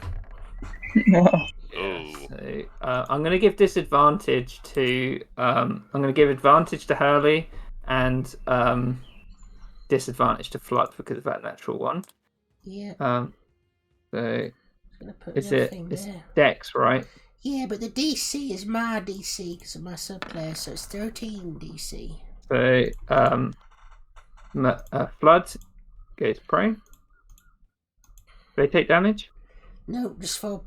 Speaker 3: Wow.
Speaker 1: Oh.
Speaker 2: So I'm going to give disadvantage to. I'm going to give advantage to Hurley and disadvantage to Flood because of that natural 1.
Speaker 4: Yeah.
Speaker 2: So
Speaker 4: Gonna put
Speaker 2: is
Speaker 4: the
Speaker 2: it?
Speaker 4: thing
Speaker 2: It's
Speaker 4: there.
Speaker 2: Dex, right?
Speaker 4: Yeah, but the DC is my DC because of my subclass, so it's 13 DC.
Speaker 2: So Flood goes prone. They take damage.
Speaker 4: No, just fall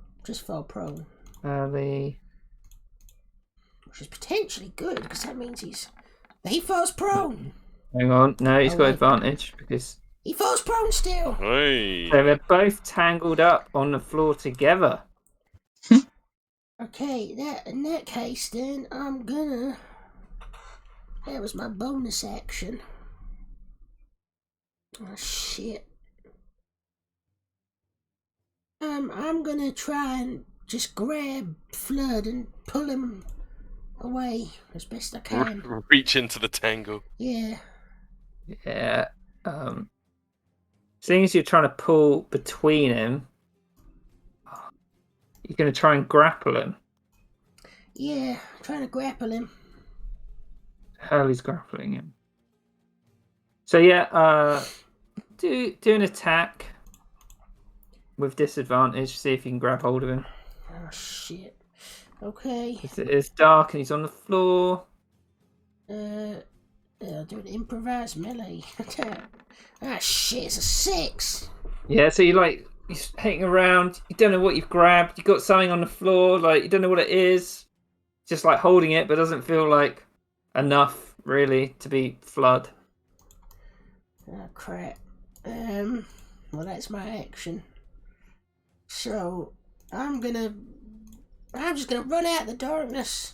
Speaker 4: prone,
Speaker 2: Hurley.
Speaker 4: which is potentially good because that means he falls prone.
Speaker 2: Hang on. No, he's
Speaker 4: Oh,
Speaker 2: got
Speaker 4: wait.
Speaker 2: advantage because
Speaker 4: He falls prone still.
Speaker 1: Hey.
Speaker 2: so they're both tangled up on the floor together.
Speaker 4: Okay, in that case, then I'm gonna. That was my bonus action. Oh shit. I'm gonna try and just grab Flood and pull him away as best I can.
Speaker 1: Reach into the tangle.
Speaker 4: Yeah.
Speaker 2: Yeah. Seeing as you're trying to pull between him, you're going to try and grapple him.
Speaker 4: Yeah, trying to grapple him.
Speaker 2: Hurley's grappling him. So yeah, do an attack with disadvantage. See if you can grab hold of him.
Speaker 4: Oh shit. Okay.
Speaker 2: It's dark and he's on the floor.
Speaker 4: I'll do an improvised melee attack. Ah shit, it's a 6.
Speaker 2: Yeah, so you like You're hanging around. You don't know what you've grabbed. You got something on the floor. Like you don't know what it is. Just like holding it, but doesn't feel like enough really to be Flood.
Speaker 4: Oh crap. Well, that's my action. So I'm just gonna run out in the darkness.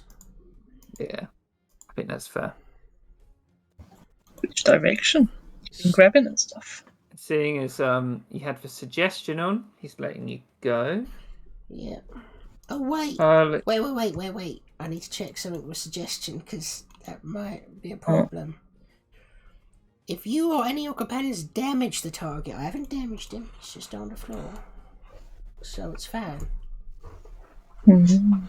Speaker 2: Yeah, I think that's fair.
Speaker 3: Which direction? He's been grabbing and stuff.
Speaker 2: Seeing as you had the suggestion on, he's letting you go.
Speaker 4: Yeah. Oh wait. Wait. I need to check something with suggestion because that might be a problem. If you or any of your companions damage the target, I haven't damaged him. He's just on the floor, so it's fine.
Speaker 3: Mm-hmm.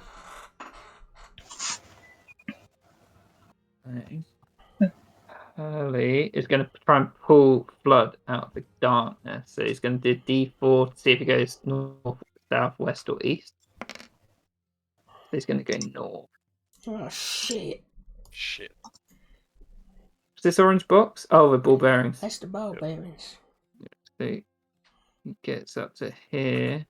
Speaker 2: Hurley is going to try and pull Flood out of the darkness. So he's going to do D4 to see if he goes north, south, west, or east. So he's going to go north.
Speaker 4: Oh shit!
Speaker 1: Shit.
Speaker 2: Is this orange box? Oh, the ball bearings.
Speaker 4: That's the ball bearings.
Speaker 2: So he gets up to here.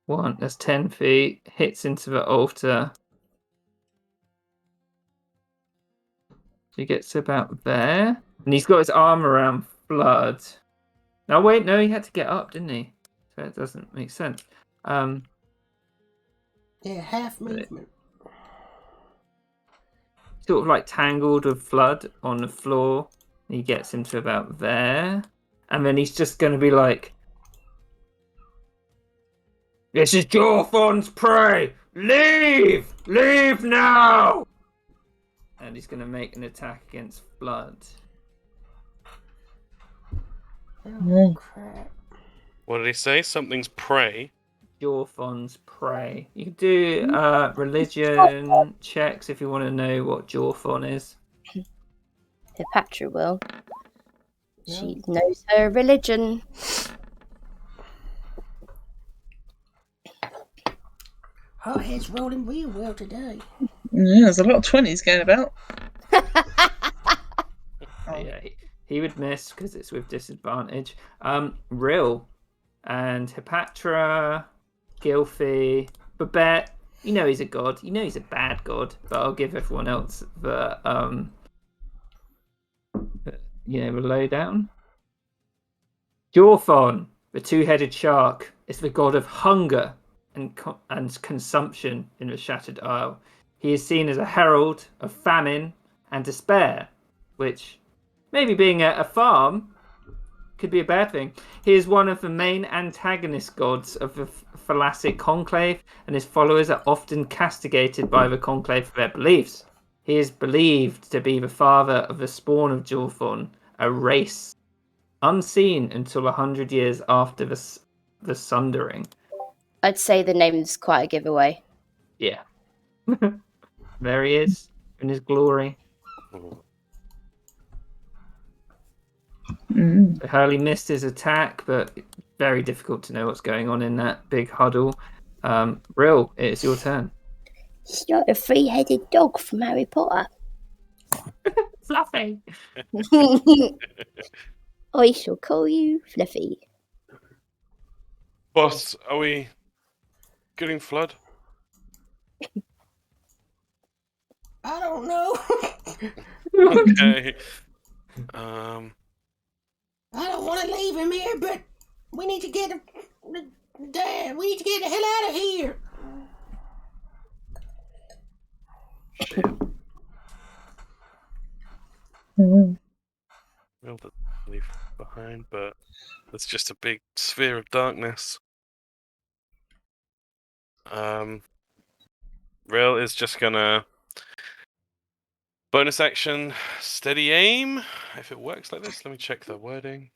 Speaker 2: That's 10 feet. Hits into the altar. So he gets to about there. And he's got his arm around Flood. No, wait, no, he had to get up, didn't he? So it doesn't make sense.
Speaker 4: Yeah, half movement.
Speaker 2: Sort of like tangled with Flood on the floor. He gets him to about there. And then he's just going to be like, "This is Jorfon's prey! Leave! Leave now!" And he's going to make an attack against Flood.
Speaker 4: Oh crap.
Speaker 1: What did he say? Something's prey.
Speaker 2: Jorfon's prey. You can do religion checks if you want to know what Jorfon is.
Speaker 5: Hepatra will.
Speaker 4: No.
Speaker 5: She knows her religion.
Speaker 4: Her head's rolling real well today.
Speaker 3: Yeah, there's a lot of 20s going about.
Speaker 2: Yeah, he would miss because it's with disadvantage. Rill and Hepatra, Gilfie, Babette. You know he's a god. You know he's a bad god. But I'll give everyone else the the lowdown. Jorfon, the two-headed shark, is the god of hunger and consumption in the Shattered Isle. He is seen as a herald of famine and despair, which, maybe being a farm, could be a bad thing. He is one of the main antagonist gods of the Thalassic Conclave, and his followers are often castigated by the Conclave for their beliefs. He is believed to be the father of the spawn of Jorfon, a race unseen until 100 years after the Sundering.
Speaker 5: I'd say the name's quite a giveaway.
Speaker 2: Yeah. There he is, in his glory. So Hurley missed his attack, but very difficult to know what's going on in that big huddle. Rill, it's your turn.
Speaker 5: You're a three-headed dog from Harry Potter.
Speaker 2: Fluffy.
Speaker 5: I shall call you Fluffy.
Speaker 1: Boss, are we getting Flood?
Speaker 4: I don't know.
Speaker 1: Okay.
Speaker 4: I don't want to leave him here, but we need to get him. Dad, we need to get the hell out of here.
Speaker 1: We'll leave behind, but it's just a big sphere of darkness. Rill is just gonna bonus action, steady aim. If it works like this, let me check the wording.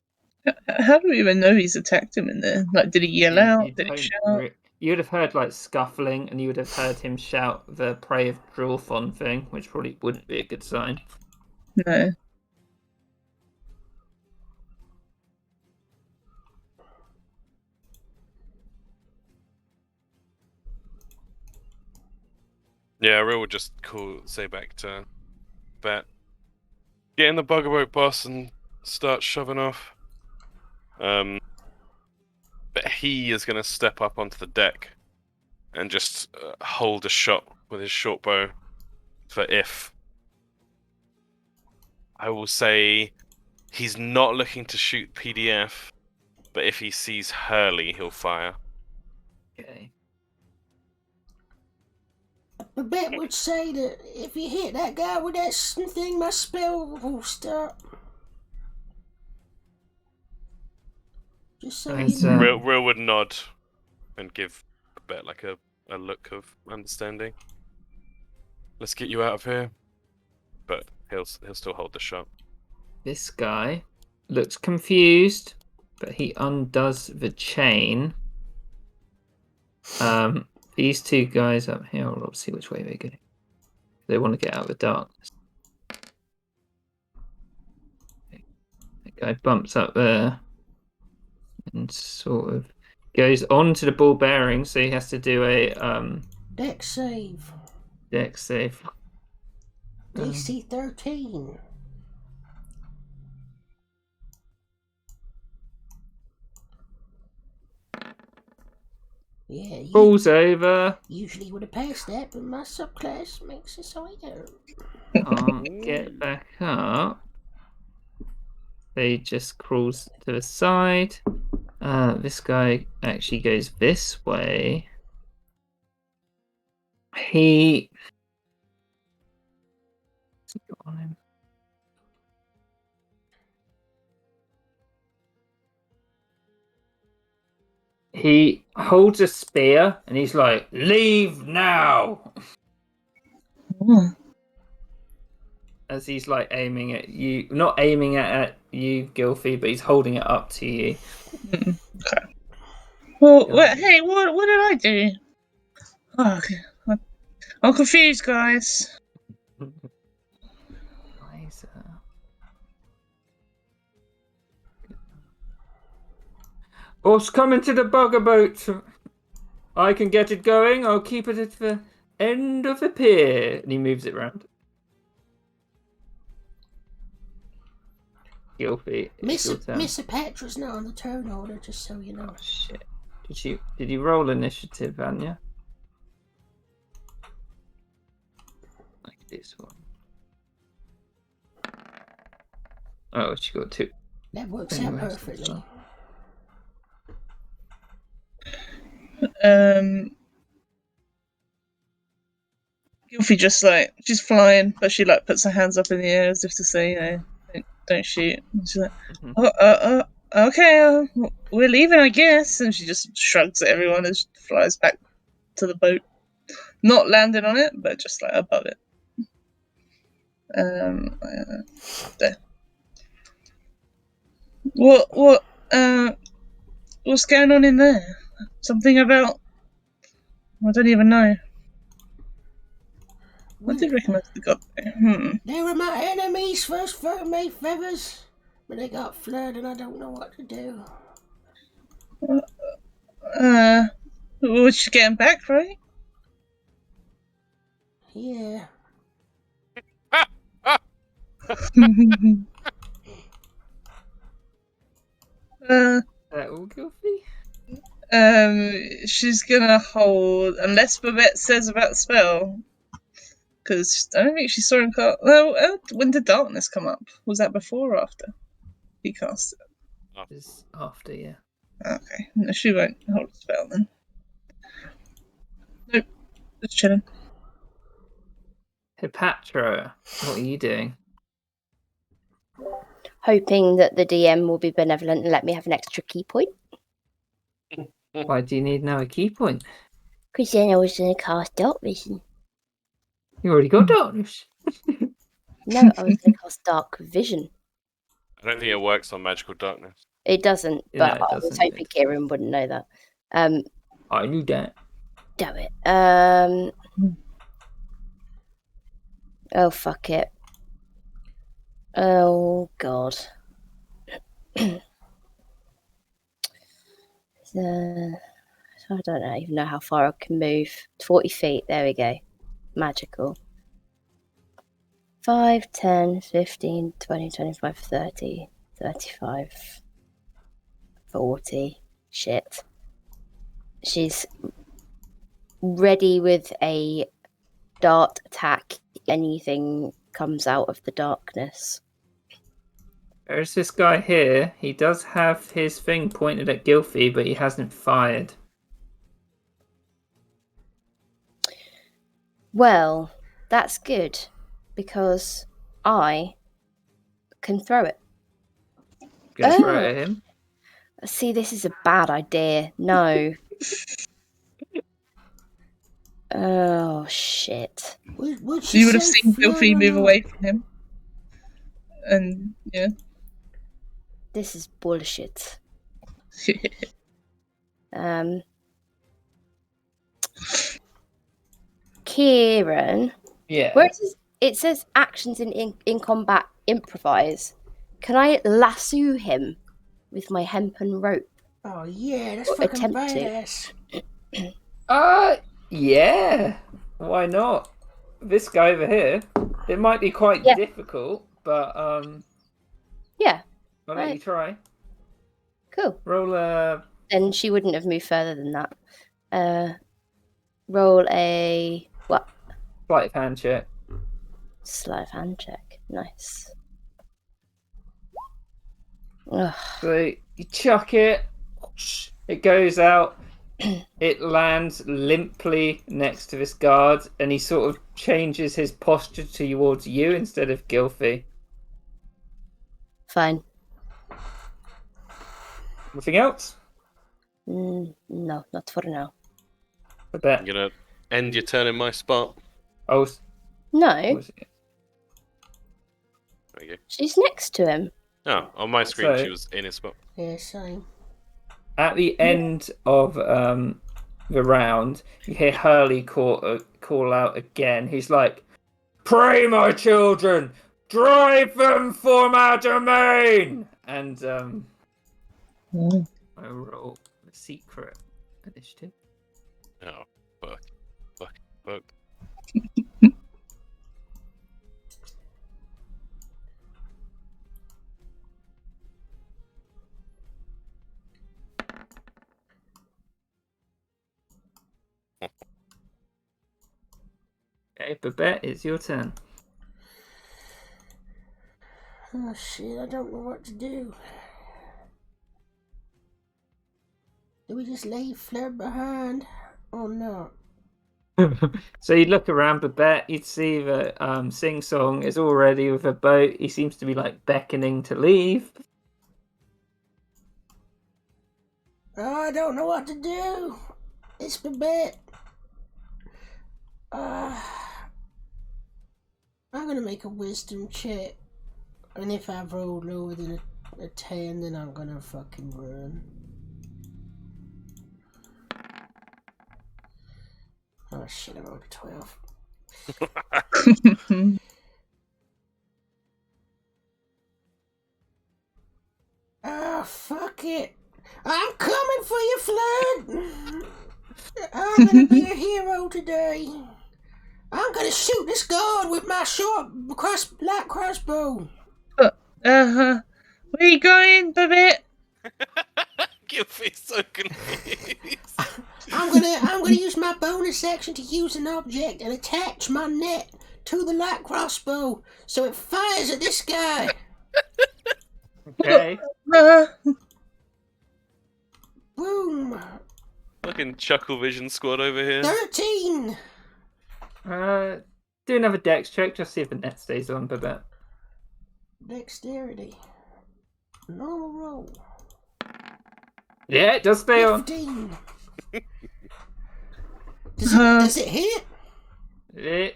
Speaker 3: How do we even know he's attacked him in there? Like, did he yell out? Did he shout?
Speaker 2: You would have heard like scuffling, and you would have heard him shout the "Prey of Jorfon" thing, which probably wouldn't be a good sign.
Speaker 3: No.
Speaker 1: Yeah, Rill would just say back to Bet, get in the bugger boat, boss, and start shoving off. but he is going to step up onto the deck and just hold a shot with his short bow for if. I will say he's not looking to shoot PDF, but if he sees Hurley, he'll fire.
Speaker 2: Okay.
Speaker 4: A bet would say that if you hit that guy with that thing, my spell will stop. Just so
Speaker 2: As,
Speaker 4: you know.
Speaker 1: Real would nod and give a bit like a look of understanding. Let's get you out of here. But he'll still hold the shot.
Speaker 2: This guy looks confused, but he undoes the chain. These two guys up here, we'll see which way they go. They want to get out of the darkness. That guy bumps up there and sort of goes on to the ball bearing, so he has to do a
Speaker 4: Deck save.
Speaker 2: dex save.
Speaker 4: DC 13. Yeah, you
Speaker 2: Falls over.
Speaker 4: usually would have passed that, but my subclass makes it so I don't.
Speaker 2: Can't get back up. He just crawls to the side. This guy actually goes this way. He. What's he got on him? He holds a spear and he's like, "Leave now!"
Speaker 3: Oh.
Speaker 2: As he's like aiming at you, not aiming at you, Gilfie, but he's holding it up to you.
Speaker 3: Okay. Well, hey, what did I do? Oh, okay. I'm confused, guys.
Speaker 2: Boss, coming to the bugger boat. I can get it going. I'll keep it at the end of the pier. And he moves it round. Gilfie, it's your turn.
Speaker 4: Mr. Patra's not on the turn order, just so you know.
Speaker 2: Oh shit! Did you roll initiative, Anya? Like this one. Oh, she got 2.
Speaker 4: That works out
Speaker 2: Anyways,
Speaker 4: perfectly.
Speaker 3: Gilfie just like she's flying, but she like puts her hands up in the air as if to say, you know, don't shoot. And she's like, okay, we're leaving, I guess. And she just shrugs at everyone as she flies back to the boat, not landing on it, but just like above it. There. What's going on in there? Something about I don't even know. I did recommend the god there.
Speaker 4: They were my enemies first May feathers, but they got flooded and I don't know what to do.
Speaker 3: We're just getting back, right?
Speaker 4: Yeah.
Speaker 2: All Gilfie?
Speaker 3: She's gonna hold unless Babette says about the spell. Because I don't think she saw him cast. Well, when did darkness come up? Was that before or after he cast it?
Speaker 2: It's after, yeah.
Speaker 3: Okay, no, she won't hold a spell then. Nope, just chilling.
Speaker 2: Hipatra, what are you doing?
Speaker 5: Hoping that the DM will be benevolent and let me have an extra key point.
Speaker 2: Why do you need now a key point?
Speaker 5: Because then I was going to cast Dark Vision.
Speaker 2: You already got darkness.
Speaker 5: No, I was going to cast Dark Vision.
Speaker 1: I don't think it works on magical darkness.
Speaker 5: It doesn't,
Speaker 2: Yeah,
Speaker 5: but
Speaker 2: it
Speaker 5: I was
Speaker 2: doesn't.
Speaker 5: hoping Kieran wouldn't know that.
Speaker 2: I knew that.
Speaker 5: Damn it. Oh, fuck it. Oh, God. I don't even know how far I can move. 40 feet. There we go. Magical. 5, 10, 15, 20, 25, 30, 35, 40. Shit. She's ready with a dart attack. Anything comes out of the darkness.
Speaker 2: There's this guy here. He does have his thing pointed at Gilfie, but he hasn't fired.
Speaker 5: Well, that's good, because I can throw it.
Speaker 2: Gonna throw
Speaker 5: Oh.
Speaker 2: it at him.
Speaker 5: See, this is a bad idea. No. Oh, shit.
Speaker 4: Would
Speaker 3: So you would have
Speaker 4: say
Speaker 3: seen
Speaker 4: flood
Speaker 3: Gilfie
Speaker 4: or
Speaker 3: move
Speaker 4: not?
Speaker 3: away from him. And, yeah.
Speaker 5: This is bullshit. Kieran,
Speaker 2: Yeah.
Speaker 5: where it says actions in combat improvise. Can I lasso him with my hempen rope?
Speaker 4: Oh yeah, that's
Speaker 5: Or
Speaker 4: fucking
Speaker 5: attempt to.
Speaker 4: badass.
Speaker 2: Yeah. Why not? This guy over here. It might be quite
Speaker 5: Yeah.
Speaker 2: difficult, but
Speaker 5: Yeah,
Speaker 2: I'll let
Speaker 5: Right.
Speaker 2: you try.
Speaker 5: cool.
Speaker 2: Roll a
Speaker 5: Then she wouldn't have moved further than that. Roll a what?
Speaker 2: sleight of hand check.
Speaker 5: Sleight of hand check. Nice. Ugh.
Speaker 2: So you chuck it. It goes out. It lands limply next to this guard, and he sort of changes his posture towards you instead of Gilfie.
Speaker 5: Fine.
Speaker 2: Anything else?
Speaker 5: No, not for now.
Speaker 2: I bet.
Speaker 1: I'm gonna end your turn in my spot.
Speaker 2: Oh,
Speaker 5: No,
Speaker 2: was it?
Speaker 1: There you
Speaker 5: she's next to him.
Speaker 1: go. Oh, on my screen
Speaker 2: So-
Speaker 1: she was in his spot.
Speaker 4: Yeah, same.
Speaker 2: At the end of the round, you hear Hurley call out again. He's like, "Pray, my children, drive them for my domain!" And I roll the secret initiative.
Speaker 1: Oh, fuck.
Speaker 2: Okay, Babette, it's your turn.
Speaker 4: Oh shit, I don't know what to do. Do we just leave Fleur behind or not?
Speaker 2: So you look around Babette, you'd see that Sing Song is already with a boat. He seems to be like beckoning to leave.
Speaker 4: Oh, I don't know what to do. It's Babette. I'm gonna make a wisdom check. And if I've rolled lower than a 10, then I'm gonna fucking run. Oh shit, I rolled a 12. Oh, fuck it. I'm coming for you, Flood. I'm gonna be a hero today. I'm gonna shoot this guard with my short light crossbow.
Speaker 3: Where are you going, Babette?
Speaker 1: Gilfie's so confused.
Speaker 4: I'm gonna use my bonus action to use an object and attach my net to the light crossbow so it fires at this guy.
Speaker 2: Okay.
Speaker 4: Boom.
Speaker 1: Fucking Chuckle Vision squad over here.
Speaker 4: 13.
Speaker 2: Do another dex check, just see if the net stays on, Babette.
Speaker 4: Dexterity. Normal roll.
Speaker 2: Yeah, it does stay on.
Speaker 4: 15. Does it hit?
Speaker 2: It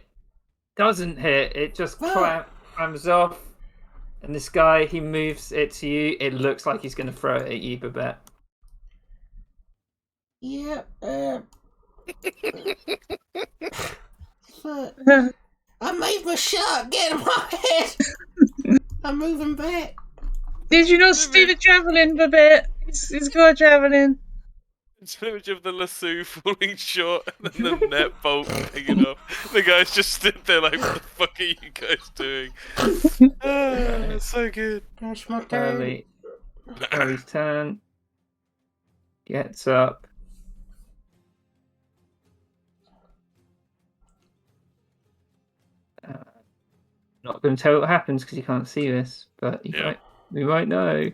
Speaker 2: doesn't hit. It just
Speaker 4: Oh.
Speaker 2: climbs off. And this guy, he moves it to you. It looks like he's going to throw it at you, Babette.
Speaker 4: Yeah, fuck. I made my shot. Get in my head. I'm moving back.
Speaker 3: Did you not see the javelin, Babette? He's got a javelin.
Speaker 1: It's an image of the lasso falling short and then the net bolt hanging off. The guy's just stood there like, what the fuck are you guys doing? It's so good.
Speaker 4: That's my turn.
Speaker 2: Hurley's turn. gets up. Not going to tell you what happens because you can't see this, but
Speaker 1: Yeah.
Speaker 2: we might know.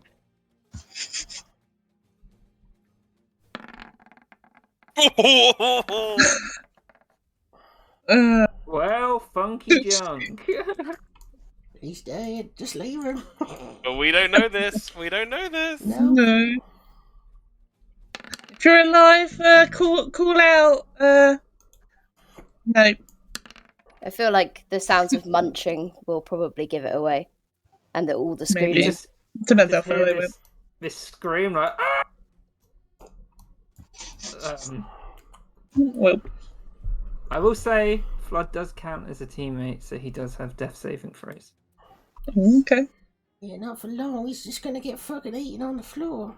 Speaker 2: Well, funky junk.
Speaker 4: He's dead. Just leave him.
Speaker 1: But we don't know this. We don't know this.
Speaker 4: No.
Speaker 3: No. If you're alive, call out. No.
Speaker 5: I feel like the sounds of munching will probably give it away, and that all the
Speaker 3: Maybe.
Speaker 5: screaming.
Speaker 2: just
Speaker 3: Don't know
Speaker 2: just
Speaker 3: how
Speaker 2: hear
Speaker 3: they went.
Speaker 2: this scream like.
Speaker 3: Well,
Speaker 2: I will say Flood does count as a teammate, so he does have death saving throws.
Speaker 3: okay.
Speaker 4: Yeah, not for long. He's just gonna get fucking eaten on the floor.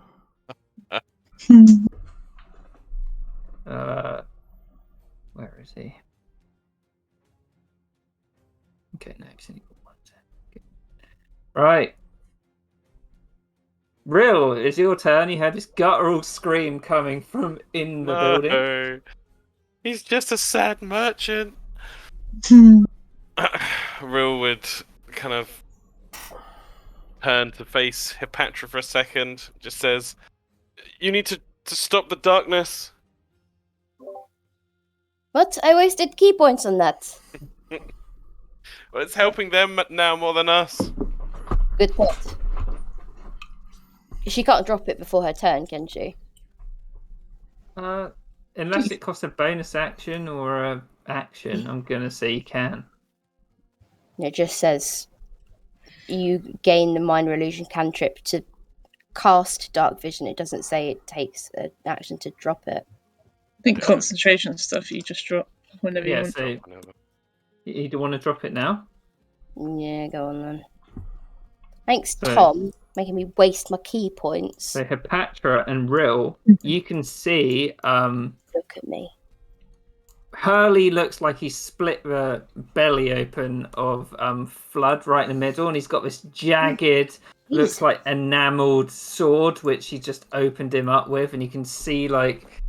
Speaker 2: Where is he? Okay, no, he's only got one turn. Okay. Right. Rill, it's your turn. You had this guttural scream coming from in the building.
Speaker 1: No. He's just a sad merchant. Rill would kind of turn to face Hipatra for a second. Just says, "You need to stop the darkness."
Speaker 5: What? I wasted key points on that.
Speaker 1: Well, it's helping them now more than us.
Speaker 5: Good point. She can't drop it before her turn, can she?
Speaker 2: Unless it costs a bonus action or a action, I'm gonna say you can.
Speaker 5: It just says you gain the minor illusion cantrip to cast dark vision. It doesn't say it takes an action to drop it.
Speaker 3: I think concentration stuff you just drop whenever you
Speaker 2: Yeah,
Speaker 3: want.
Speaker 2: so you do want to drop it now?
Speaker 5: Yeah, go on then. Thanks,
Speaker 2: So-
Speaker 5: Tom, making me waste my key points.
Speaker 2: So Hipatra and Rill, you can see
Speaker 5: Look at me.
Speaker 2: Hurley looks like he split the belly open of Flood right in the middle, and he's got this jagged, looks like enameled sword, which he just opened him up with, and you can see like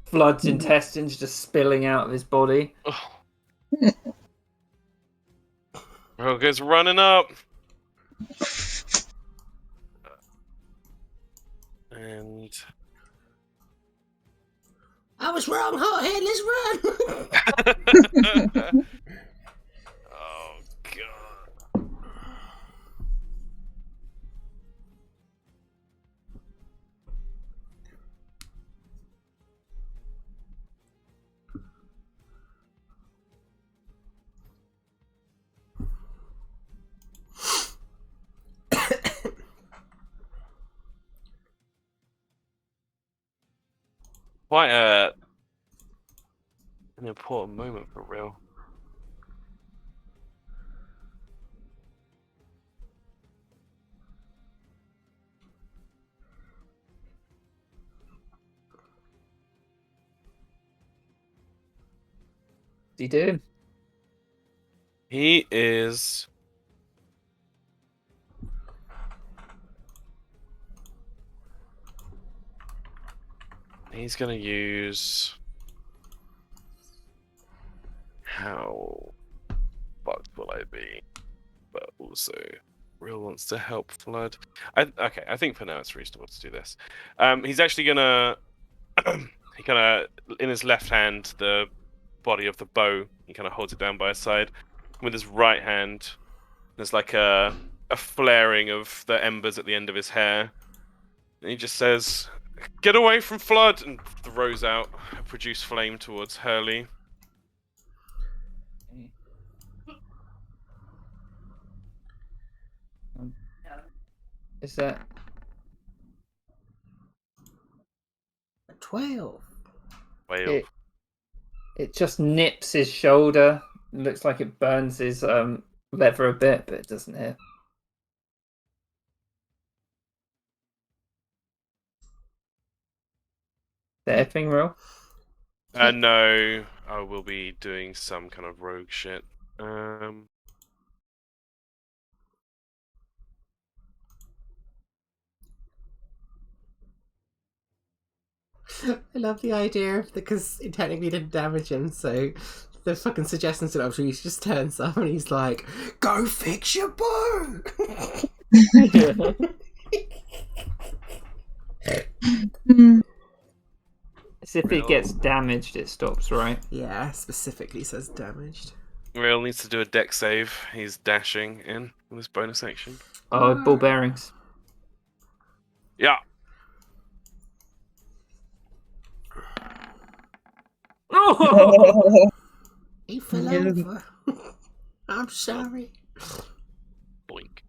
Speaker 2: Flood's intestines just spilling out of his body.
Speaker 1: Rill goes running up. And
Speaker 4: I was wrong, Hothead. Let's run.
Speaker 1: oh god. Quite an important moment for Rill.
Speaker 2: What's he doing?
Speaker 1: He is he's gonna use how fucked will I be? But also Rill wants to help Flood. Okay, I think for now it's reasonable to do this. He's actually gonna he kinda in his left hand the body of the bow, he kinda holds it down by his side. With his right hand, there's like a flaring of the embers at the end of his hair. And he just says, "Get away from Flood!" and throws out a produced flame towards Hurley.
Speaker 2: Is that
Speaker 4: 12.
Speaker 1: Whale.
Speaker 2: it just nips his shoulder. Looks like it burns his leather a bit, but it doesn't hit. Is that everything, Rill?
Speaker 1: No, I will be doing some kind of rogue shit.
Speaker 4: I love the idea because it technically didn't damage him, so the fucking suggestions to he just turns up and he's like, "Go fix your bow."
Speaker 3: Hmm.
Speaker 2: As if it gets damaged, it stops, right?
Speaker 4: Yeah, specifically says damaged.
Speaker 1: Real needs to do a deck save. He's dashing in with his bonus action.
Speaker 2: Oh, ball bearings.
Speaker 1: Yeah.
Speaker 2: Oh!
Speaker 4: He fell
Speaker 3: Yeah.
Speaker 4: over. I'm sorry.
Speaker 1: Blink.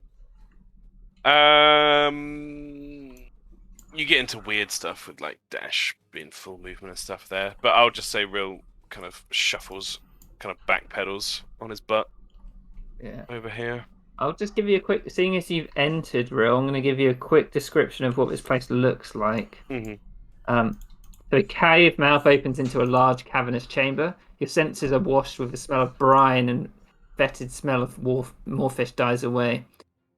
Speaker 1: You get into weird stuff with like dash being full movement and stuff there, but I'll just say Real kind of shuffles, kind of backpedals on his butt
Speaker 2: Yeah.
Speaker 1: over here.
Speaker 2: I'll just give you a quick. Seeing as you've entered, Real, I'm going to give you a quick description of what this place looks like.
Speaker 1: Mm-hmm.
Speaker 2: The cave mouth opens into a large cavernous chamber. Your senses are washed with the smell of brine, and fetid smell of moorfish dies away.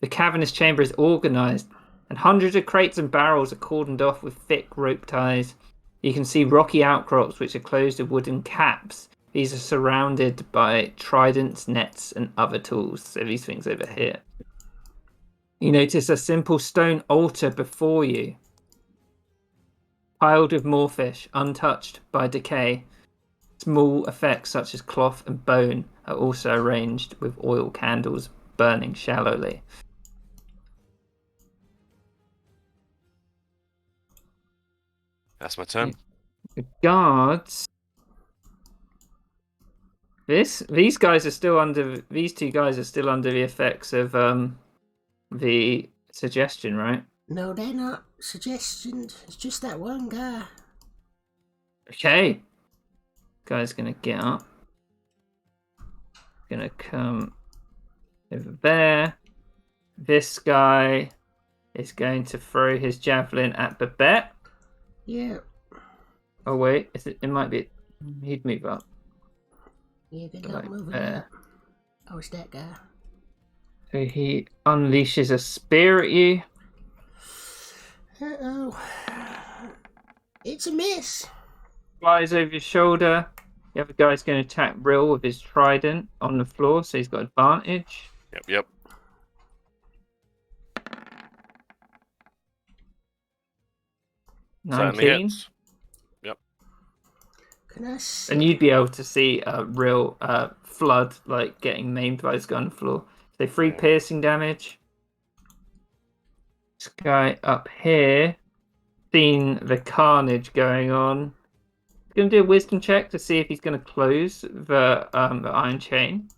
Speaker 2: The cavernous chamber is organized, and hundreds of crates and barrels are cordoned off with thick rope ties. You can see rocky outcrops which are closed with wooden caps. These are surrounded by tridents, nets, and other tools. So these things over here. You notice a simple stone altar before you, piled with moorfish, untouched by decay. Small effects such as cloth and bone are also arranged with oil candles burning shallowly.
Speaker 1: That's my turn.
Speaker 2: The guards. These guys are still under. These two guys are still under the effects of the suggestion, right?
Speaker 4: No, they're not suggestions. It's just that one guy.
Speaker 2: Okay. Guy's gonna get up. Gonna come over there. This guy is going to throw his javelin at Babette.
Speaker 4: Yeah.
Speaker 2: Oh wait, it might be. He'd move up.
Speaker 4: Yeah, good luck
Speaker 2: Like
Speaker 4: moving
Speaker 2: there.
Speaker 4: up. Oh, it's that guy.
Speaker 2: So he unleashes a spear at you.
Speaker 4: Uh-oh. It's a miss.
Speaker 2: Flies over your shoulder. The other guy's going to attack Rill with his trident on the floor, so he's got advantage.
Speaker 1: Yep. Certainly
Speaker 2: 19.
Speaker 1: hits.
Speaker 4: Can I see?
Speaker 2: And you'd be able to see Rill flood, like getting maimed by his gun floor. So 3 piercing damage. This guy up here, seen the carnage going on. He's going to do a wisdom check to see if he's going to close the iron chain.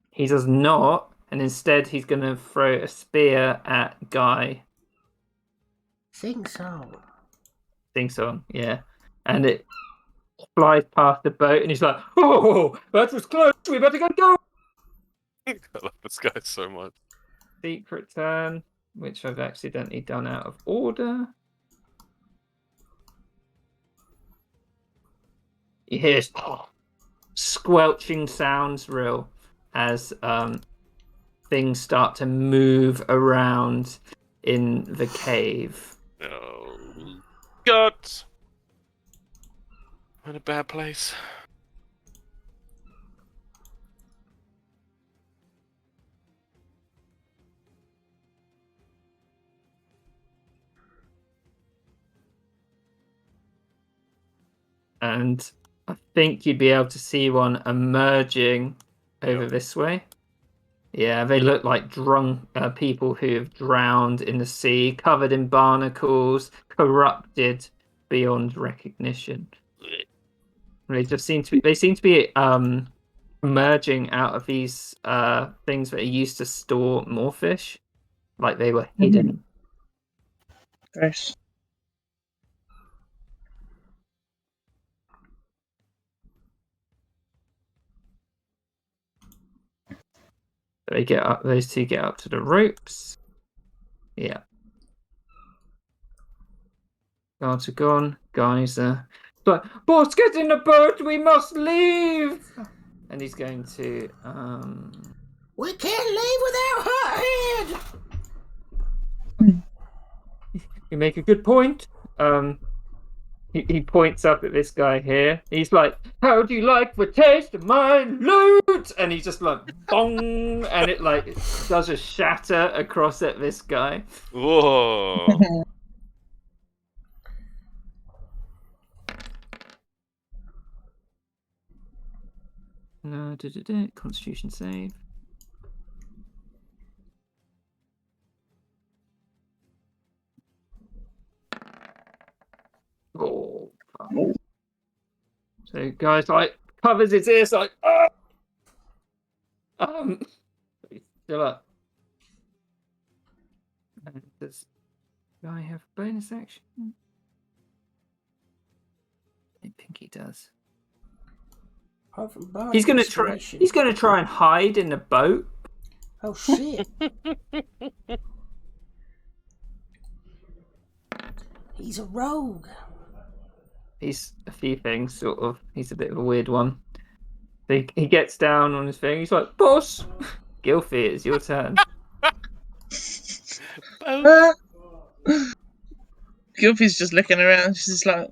Speaker 2: He does not, and instead he's going to throw a spear at Guy.
Speaker 4: Sing song.
Speaker 2: Sing song, yeah. And it flies past the boat, and he's like, "Oh, that was close. We better go."
Speaker 1: I love this guy so much.
Speaker 2: Secret turn, which I've accidentally done out of order. You hear squelching sounds, Real, as things start to move around in the cave.
Speaker 1: Oh, God. I'm in a bad place.
Speaker 2: And I think you'd be able to see one emerging over
Speaker 1: Yep.
Speaker 2: this way. Yeah, they look like drunk people who have drowned in the sea, covered in barnacles, corrupted beyond recognition. They just seem to be. They seem to be emerging out of these things that are used to store moorfish, like they were hidden.
Speaker 3: Gross.
Speaker 2: They get up. Those two get up to the ropes. Yeah. Guards are gone. Guys are. But boss, get in the boat. We must leave. And he's going to.
Speaker 4: We can't leave without Hothead.
Speaker 2: You make a good point. He points up at this guy here. He's like, "How do you like the taste of my loot?" And he just like, bong, and it like does a shatter across at this guy.
Speaker 1: Whoa.
Speaker 2: No, Constitution save. Oh, fuck. So guys like covers his ears like he's still up. And does guy have bonus action? I think he does.
Speaker 4: Apart from bardic
Speaker 2: He's gonna try.
Speaker 4: inspiration.
Speaker 2: He's gonna try and hide in the boat.
Speaker 4: Oh shit! He's a rogue.
Speaker 2: He's a few things, sort of. He's a bit of a weird one. He gets down on his thing. He's like, "Boss, Gilfie, it's your turn."
Speaker 3: Gilfie's just looking around. She's just like,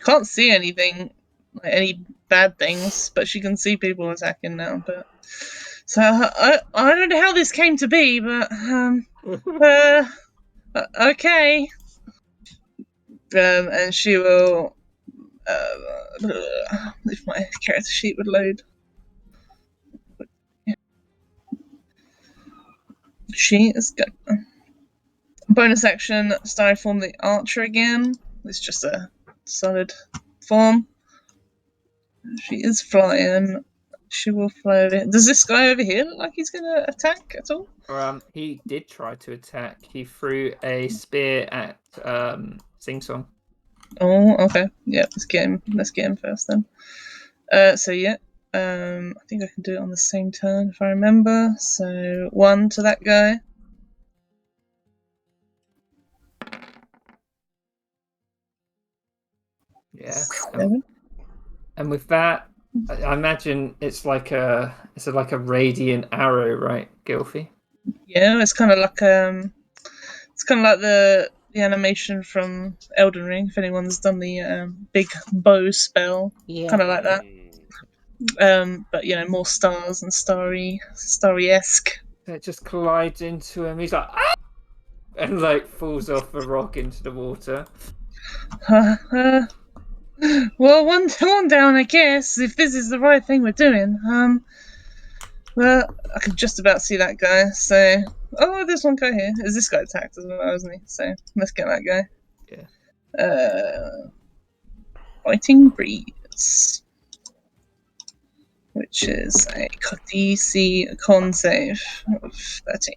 Speaker 3: can't see anything, like any bad things, but she can see people attacking now. But so I don't know how this came to be, but okay. And she will. If my character sheet would load. She is good. Bonus action, Styroform the Archer again. It's just a solid form. She is flying. She will fly over here. Does this guy over here look like he's going to attack at all?
Speaker 2: He did try to attack. He threw a spear at Sing Song.
Speaker 3: Oh, okay. Yeah, let's get him first then. So yeah. I think I can do it on the same turn if I remember. So 1 to that guy.
Speaker 2: Yeah.
Speaker 3: 7.
Speaker 2: And with that, I imagine it's like a radiant arrow, right, Gilfie?
Speaker 3: Yeah, it's kind of like the animation from Elden Ring. If anyone's done the big bow spell,
Speaker 4: Yeah.
Speaker 3: kind of like that. But more stars and starry-esque.
Speaker 2: It just collides into him. He's like, ah! And like falls off a rock into the water.
Speaker 3: Well, one down, I guess. If this is the right thing we're doing. Well, I can just about see that guy. So, there's one guy here. Is this guy attacked as well, isn't he? So let's get that guy.
Speaker 2: Yeah.
Speaker 3: Fighting Breeze, which is a DC con save of 13.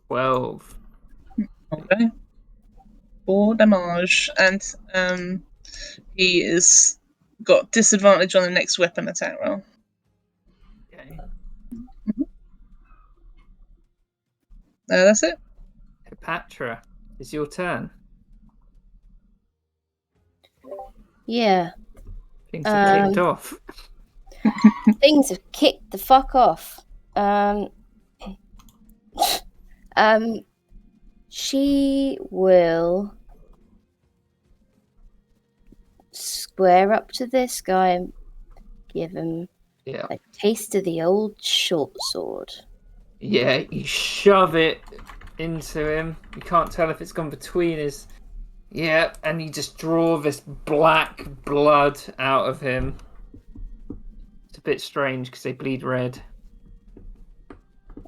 Speaker 2: $12.
Speaker 3: Okay. 4 damage, and he is got disadvantage on the next weapon attack roll.
Speaker 2: Okay.
Speaker 3: That's it.
Speaker 2: Patra, it's your turn.
Speaker 5: Yeah.
Speaker 2: Things have kicked off.
Speaker 5: Things have kicked the fuck off. She will square up to this guy and give him a taste of the old short sword.
Speaker 2: Yeah, you shove it into him. You can't tell if it's gone between his... Yeah, and you just draw this black blood out of him. It's a bit strange because they bleed red.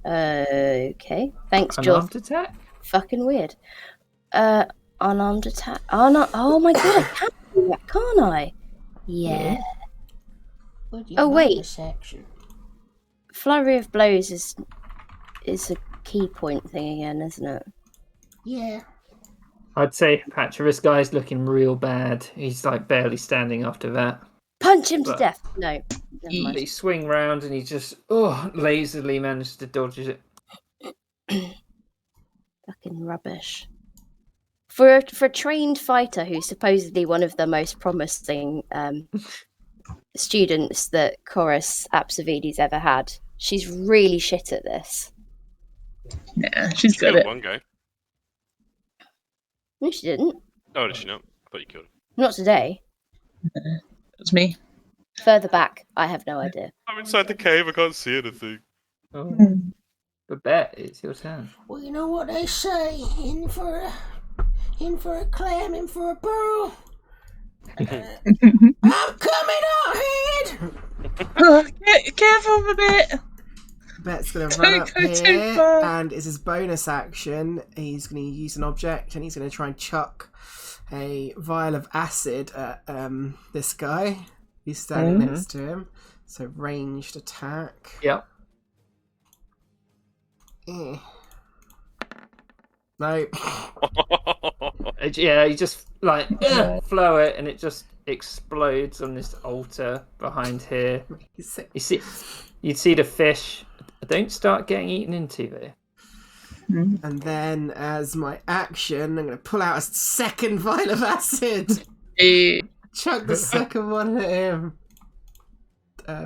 Speaker 5: Okay. Thanks, Joel.
Speaker 2: Unarmed attack?
Speaker 5: Fucking weird. Unarmed attack. Oh my god, I can do that, can't I? Yeah. Oh wait.
Speaker 4: Section.
Speaker 5: Flurry of blows is a key point thing again, isn't it?
Speaker 4: Yeah.
Speaker 2: I'd say, Patra, this guy's looking real bad. He's like barely standing after that.
Speaker 5: Punch him to death. No.
Speaker 2: He swing round and he just lazily managed to dodge it.
Speaker 5: Fucking rubbish. For a trained fighter who's supposedly one of the most promising students that Chorus Apsavides ever had. She's really shit at this.
Speaker 3: Yeah, she's
Speaker 1: She
Speaker 3: good
Speaker 1: killed
Speaker 3: at
Speaker 1: one guy.
Speaker 5: No, she didn't.
Speaker 1: Oh, did she not? I thought you killed him.
Speaker 5: Not today.
Speaker 3: it. Was me.
Speaker 5: Further back, I have no idea.
Speaker 1: I'm inside the cave. I can't see anything.
Speaker 2: Oh,
Speaker 3: Hmm.
Speaker 2: Babette, it's your turn.
Speaker 4: Well, you know what they say: in for a clam, in for a pearl. I'm coming out here.
Speaker 3: Oh, careful a bit.
Speaker 6: Bet's gonna
Speaker 3: Don't
Speaker 6: run up
Speaker 3: go too
Speaker 6: here,
Speaker 3: far.
Speaker 6: and as his bonus action, he's gonna use an object, and he's gonna try and chuck a vial of acid at this guy who's standing
Speaker 2: Mhm.
Speaker 6: next to him. So ranged attack.
Speaker 2: Yep.
Speaker 6: Eh. No.
Speaker 2: Yeah, you just like flow it, and it just explodes on this altar behind here.
Speaker 6: He's sick.
Speaker 2: You'd see the fish. Don't start getting eaten into there.
Speaker 6: And then, as my action, I'm gonna pull out a second vial of acid.
Speaker 3: Eh,
Speaker 6: Chuck the second one at him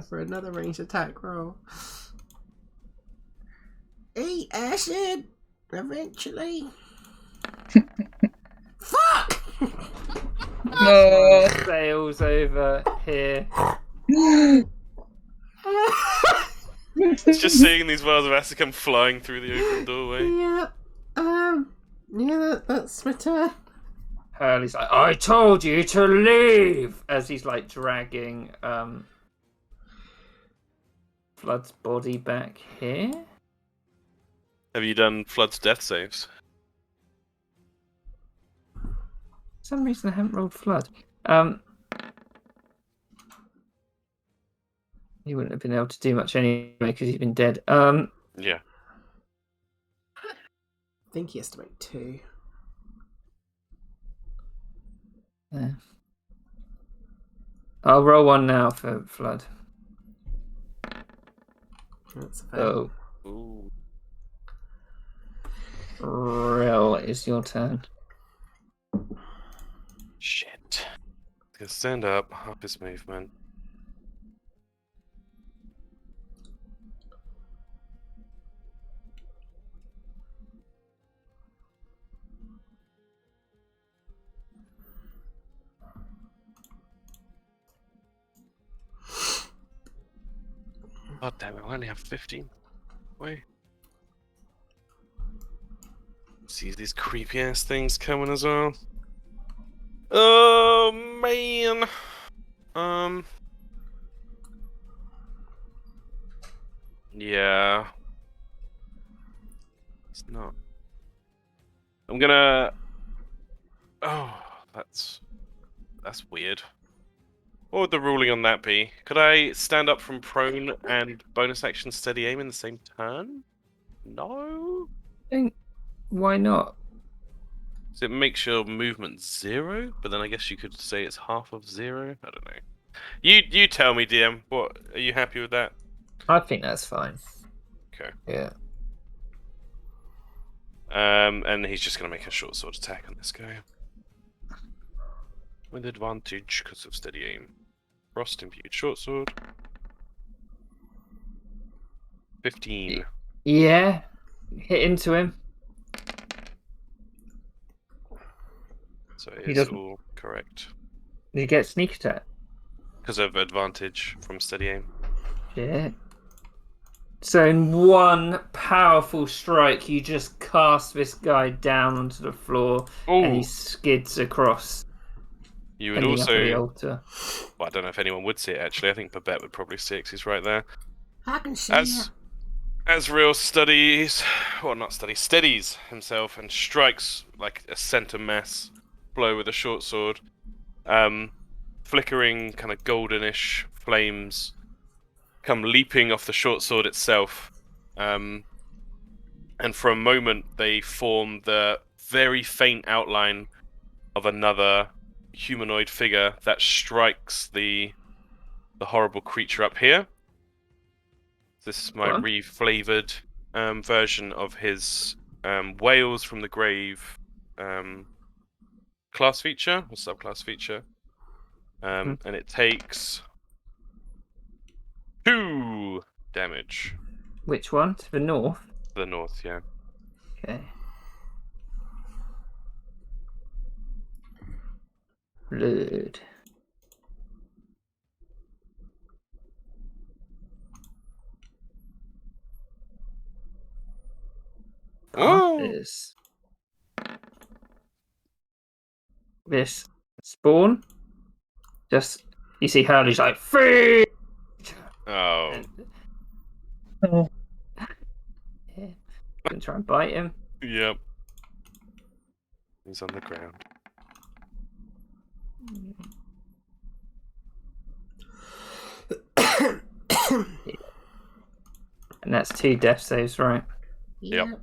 Speaker 6: for another ranged attack roll. Eat acid eventually. Fuck!
Speaker 3: No.
Speaker 2: Sails over here.
Speaker 1: It's just seeing these vials of acid come flying through the open doorway.
Speaker 6: Yeah, that's my turn.
Speaker 2: Hurley's like, I told you to leave! As he's like dragging Flood's body back here.
Speaker 1: Have you done Flood's death saves?
Speaker 2: For some reason I haven't rolled Flood. He wouldn't have been able to do much anyway because he's been dead.
Speaker 1: Yeah.
Speaker 6: I think he has to make 2.
Speaker 2: Yeah. I'll roll one now for Flood.
Speaker 6: That's a fail.
Speaker 2: So,
Speaker 1: Ooh.
Speaker 2: Rill, it's your turn.
Speaker 1: Shit. Gonna stand up, half his movement. God damn it, I only have 15. Wait. See these creepy ass things coming as well. Oh man. Yeah. It's not. I'm gonna. Oh, that's weird. What would the ruling on that be? Could I stand up from prone and bonus action steady aim in the same turn? No?
Speaker 2: Why not?
Speaker 1: So it makes your movement 0, but then I guess you could say it's half of 0. I don't know. You tell me, DM. What are you happy with that?
Speaker 2: I think that's fine.
Speaker 1: Okay.
Speaker 2: Yeah.
Speaker 1: And he's just gonna make a short sword attack on this guy with advantage because of steady aim. Frost imbued short sword. 15.
Speaker 2: Yeah. Hit into him.
Speaker 1: So
Speaker 2: He
Speaker 1: it's
Speaker 2: doesn't-
Speaker 1: all correct
Speaker 2: You get sneak attack.
Speaker 1: because of advantage from steady aim.
Speaker 2: Yeah. So in one powerful strike, you just cast this guy down onto the floor, and he
Speaker 1: Oh,
Speaker 2: skids across.
Speaker 1: you would
Speaker 2: ending up at the
Speaker 1: also.
Speaker 2: altar.
Speaker 1: Well, I don't know if anyone would see it actually. I think Babette would probably see it 'cause he's right there.
Speaker 4: I can see
Speaker 1: As Real studies, well, not studies, steadies himself and strikes like a center mass blow with a short sword. Flickering, kind of goldenish flames come leaping off the short sword itself. And for a moment, they form the very faint outline of another humanoid figure that strikes the horrible creature up here. This is my
Speaker 2: Go on.
Speaker 1: reflavored version of his Whales from the Grave class feature or subclass feature, and it takes 2 damage.
Speaker 2: Which one? To the north?
Speaker 1: The north, yeah.
Speaker 2: Okay. Blood.
Speaker 1: Oh!
Speaker 2: This spawn. Just you see Hurley's like free.
Speaker 1: Oh.
Speaker 2: And,
Speaker 3: Oh.
Speaker 2: yeah, gonna try and bite him.
Speaker 1: Yep. He's on the ground.
Speaker 2: And that's 2 death saves, right?
Speaker 1: Yep.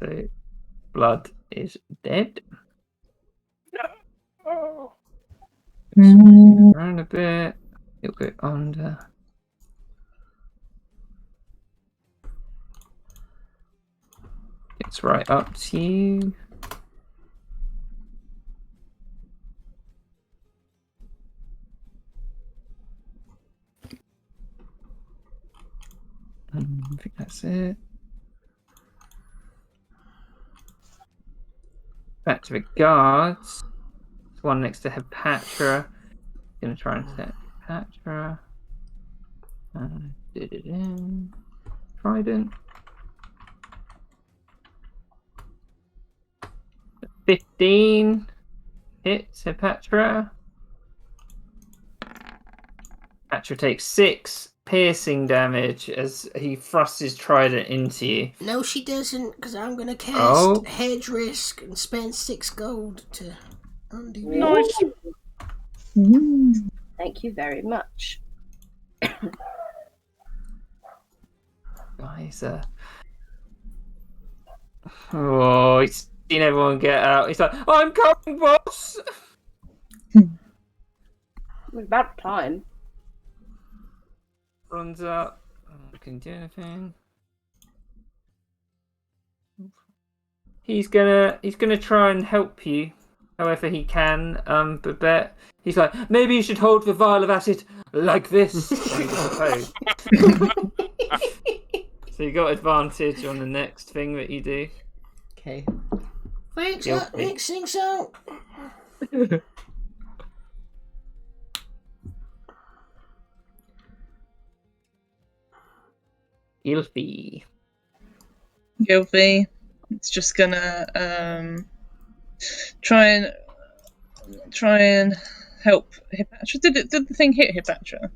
Speaker 2: So blood is dead.
Speaker 1: Oh.
Speaker 2: Around a bit. He'll go under. It's right up to you. I think that's it. Back to the guards. There's one next to Hepatra. Gonna try and set Hepatra. Did it in. Trident. 15 hits Hepatra. Hepatra takes 6 piercing damage as he thrusts his trident into you.
Speaker 4: No, she doesn't, because I'm going to cast
Speaker 2: Oh.
Speaker 4: Hedge Risk and spend 6 gold to undo it.
Speaker 1: Nice.
Speaker 5: Thank you very much.
Speaker 2: Guys, oh, he's seen everyone get out. He's like, I'm coming, boss!
Speaker 5: It was about time.
Speaker 2: Runs up. Can do anything. He's gonna try and help you however he can, Babette. He's like, maybe you should hold the vial of acid like this. So you got advantage on the next thing that you do.
Speaker 6: Okay.
Speaker 4: Thanks,
Speaker 2: Guilty.
Speaker 4: Nick, think so.
Speaker 2: Ilfi.
Speaker 3: Gilby. It's just gonna try and help Hipatra. Did the thing hit Hipatra?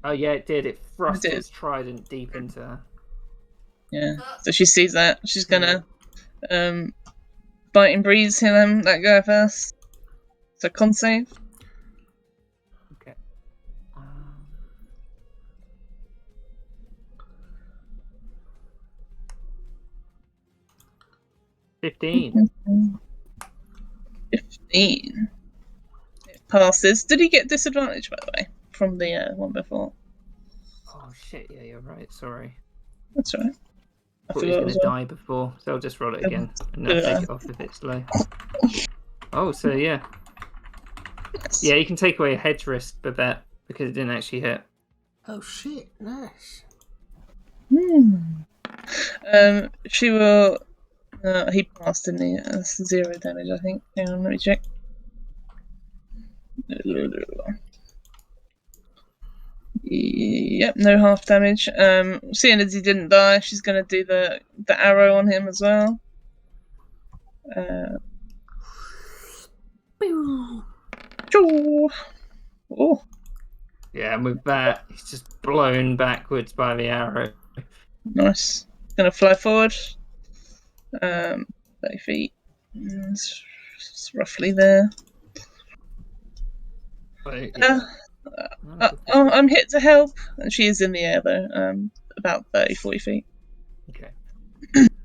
Speaker 2: Oh yeah, it did. It thrust
Speaker 3: It did.
Speaker 2: its trident deep into her.
Speaker 3: Yeah. So she sees that. She's gonna bite and breeze him that guy first. So con save.
Speaker 2: Okay. 15.
Speaker 3: 15. It passes. Did he get disadvantage, by the way, from the one before?
Speaker 2: Oh shit, yeah, you're right. Sorry.
Speaker 3: That's right.
Speaker 2: I thought he was going to die before, so I'll just roll it again. And then
Speaker 3: Yeah.
Speaker 2: take it off if it's low. Oh, so yeah. Yeah, you can take away a hedge risk, Babette, because it didn't actually hit.
Speaker 4: Oh shit, nice.
Speaker 3: She will. He passed, didn't he? That's 0 damage, I think. Hang on, let me check. Yep, no half damage. Seeing as he didn't die, she's gonna do the arrow on him as well. Choo! Oh,
Speaker 2: Yeah, and with that, he's just blown backwards by the arrow.
Speaker 3: nice. Gonna fly forward. 30 feet. It's roughly there.
Speaker 2: So,
Speaker 3: I'm hit to help. And she is in the air though. About 30-40 feet.
Speaker 2: okay.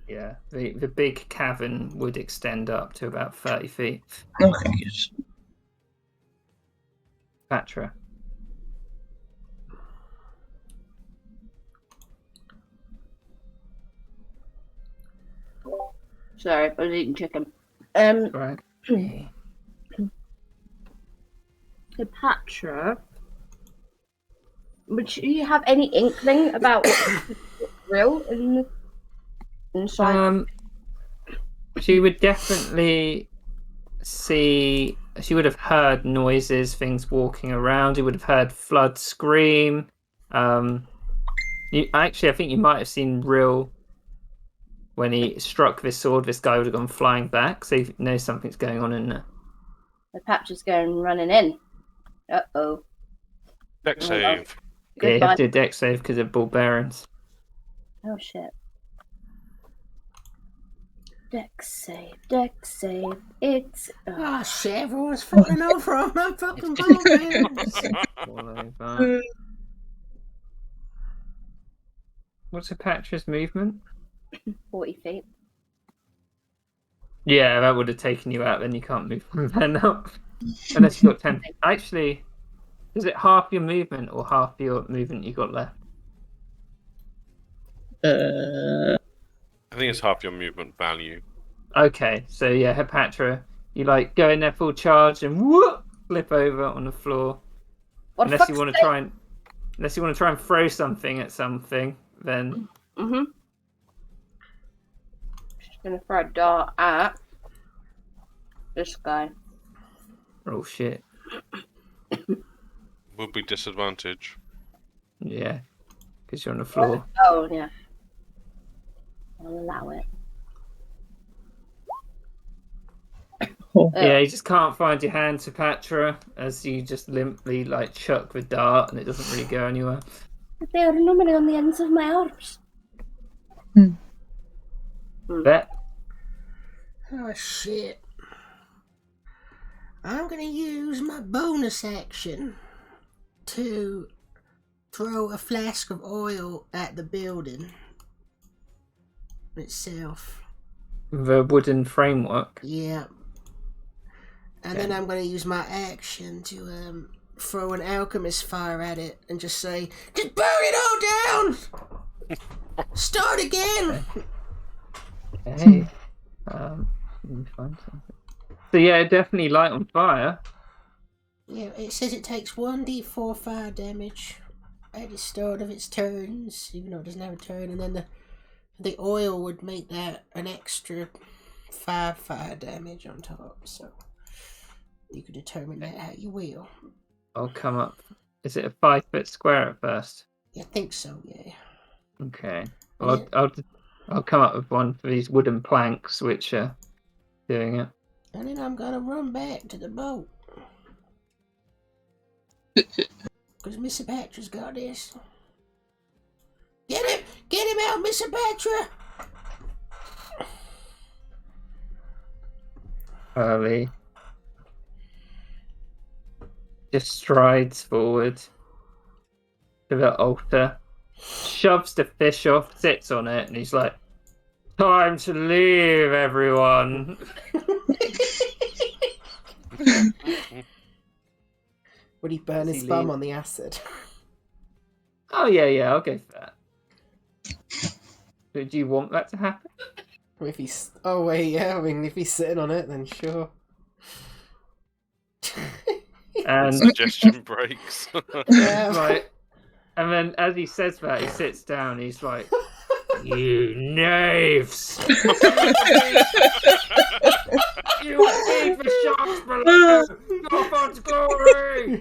Speaker 2: Yeah, the big cavern would extend up to about 30 feet.
Speaker 3: Okay, good.
Speaker 2: Patra.
Speaker 5: Sorry, I was eating chicken.
Speaker 2: Right.
Speaker 5: Cleopatra Would you have any inkling about what's real in the inside?
Speaker 2: She would definitely see. She would have heard noises, things walking around. You would have heard Flood scream. I think you might have seen Rill when he struck this sword. This guy would have gone flying back, so you know something's going on in there.
Speaker 5: The patch is going running in. Uh-oh.
Speaker 1: Deck save.
Speaker 2: Yeah, you
Speaker 5: Goodbye.
Speaker 2: have to do a deck save because of ball bearings.
Speaker 5: Oh shit. Deck save, deck save. It's
Speaker 4: Oh shit, everyone's falling over on my fucking ball bearings.
Speaker 2: All over. What's Apatra's movement?
Speaker 5: 40 feet.
Speaker 2: Yeah, that would have taken you out. Then you can't move from there now, unless you've got 10. Actually, is it half your movement or half your movement you got left?
Speaker 1: I think it's half your movement value.
Speaker 2: Okay, so yeah, Hepatra, you like go in there full charge and whoop, flip over on the floor.
Speaker 5: What the
Speaker 2: Unless you
Speaker 5: fuck's
Speaker 2: want to try and throw something at something, then
Speaker 5: Just gonna throw a dart at this guy.
Speaker 2: oh shit,
Speaker 1: Would be disadvantage.
Speaker 2: yeah, because you're on the floor.
Speaker 5: Oh yeah. I'll allow it.
Speaker 2: Yeah, you just can't find your hand, Hepatra, as you just limply like chuck the dart and it doesn't really go anywhere.
Speaker 5: They are normally on the ends of my arms.
Speaker 2: Bet.
Speaker 4: Oh shit. I'm gonna use my bonus action to throw a flask of oil at the building itself.
Speaker 2: The wooden framework.
Speaker 4: Yeah. And then I'm gonna use my action to throw an alchemist fire at it and just say, just burn it all down! Start again!
Speaker 2: Okay. Let me find something. So yeah, definitely light on fire.
Speaker 4: Yeah, it says it takes 1d4 fire damage at the start of its turns, even though it doesn't have a turn, and then the oil would make that an extra 5 fire damage on top, so you can determine that how you will.
Speaker 2: I'll come up. Is it a 5-foot square at first?
Speaker 4: I think so, yeah.
Speaker 2: Okay. Well, I'll come up with one for these wooden planks, which are doing it.
Speaker 4: And then I'm gonna run back to the boat. Because Mr. Patra's got this. Get him! Get him out, Mr. Patra!
Speaker 2: Early. Just strides forward to the altar, shoves the fish off, sits on it, and he's like, "Time to leave, everyone."
Speaker 6: Would he burn
Speaker 2: Does
Speaker 6: his
Speaker 2: he
Speaker 6: bum
Speaker 2: leave?
Speaker 6: on the acid?
Speaker 2: Oh yeah, I'll go for that. Do you want that to happen?
Speaker 6: If he's... Oh wait, yeah, I mean, if he's sitting on it, then sure.
Speaker 2: And
Speaker 1: Suggestion breaks.
Speaker 6: Yeah.
Speaker 2: like, and then as he says that, he sits down. He's like, "You knaves! You feed the sharks below! Go for glory!"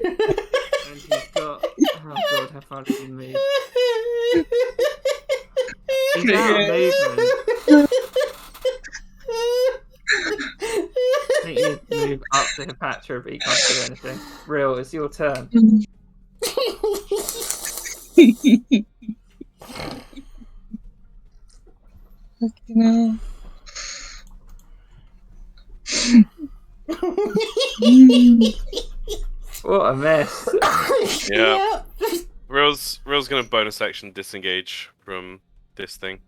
Speaker 2: And he's got, oh god, how far did he move? He's out of movement. I think you move up to Hepatra, but you can't do anything. Real, it's your turn.
Speaker 3: No.
Speaker 2: What a mess.
Speaker 1: Yeah. Real's gonna bonus action disengage from this thing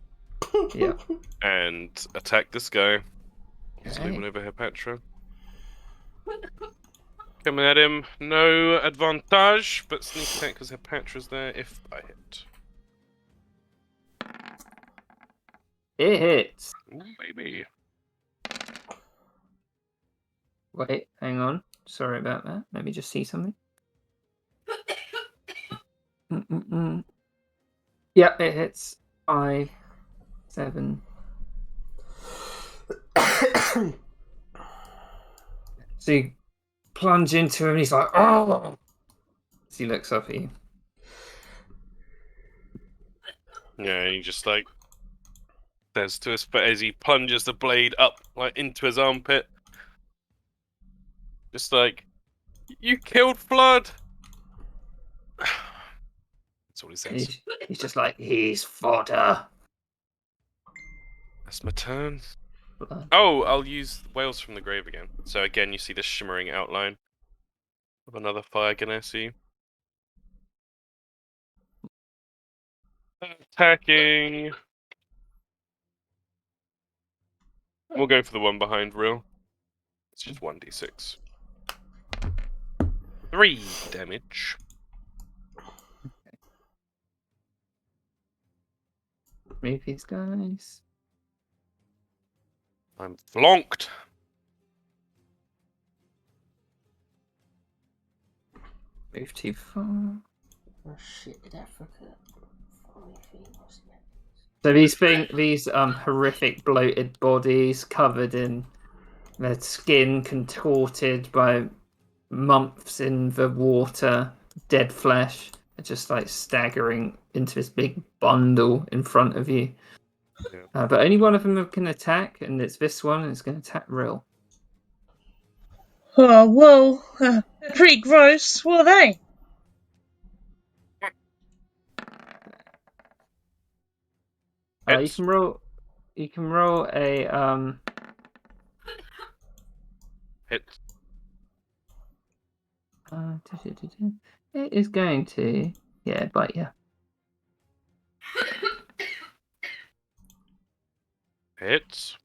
Speaker 2: Yeah.
Speaker 1: and attack this guy. Just
Speaker 2: Okay.
Speaker 1: leaving over Hepatra. Coming at him, no advantage, but sneak attack because Hepatra's there if I hit.
Speaker 2: It hits.
Speaker 1: Ooh, baby.
Speaker 2: Wait, hang on. Sorry about that. Let me just see something. Yeah, it hits 5, 7. So you plunge into him, and he's like, "Oh!" As he looks up at you.
Speaker 1: Yeah, and he just like says to us, but as he plunges the blade up like into his armpit, just like, "You killed Flood." That's what he says.
Speaker 2: He's just like, "He's fodder."
Speaker 1: That's my turn.
Speaker 2: Blood.
Speaker 1: Oh, I'll use Whales from the Grave again. So again, you see this shimmering outline of another Fire Genasi. Attacking. We'll go for the one behind Real. It's just 1d6. 3 damage.
Speaker 2: Move these guys.
Speaker 1: I'm flonked.
Speaker 2: Move too far.
Speaker 4: Oh shit, did I forget? 5 feet, wasn't it?
Speaker 2: So these horrific bloated bodies covered in their skin contorted by months in the water, dead flesh, are just like staggering into this big bundle in front of you.
Speaker 1: Yeah.
Speaker 2: But only one of them can attack, and it's this one, and it's going to attack Rill.
Speaker 3: Oh, well, pretty gross. What are they?
Speaker 2: You
Speaker 1: Hits.
Speaker 2: can roll. You can roll a
Speaker 1: Hit.
Speaker 2: It is going to bite you.
Speaker 1: Hits.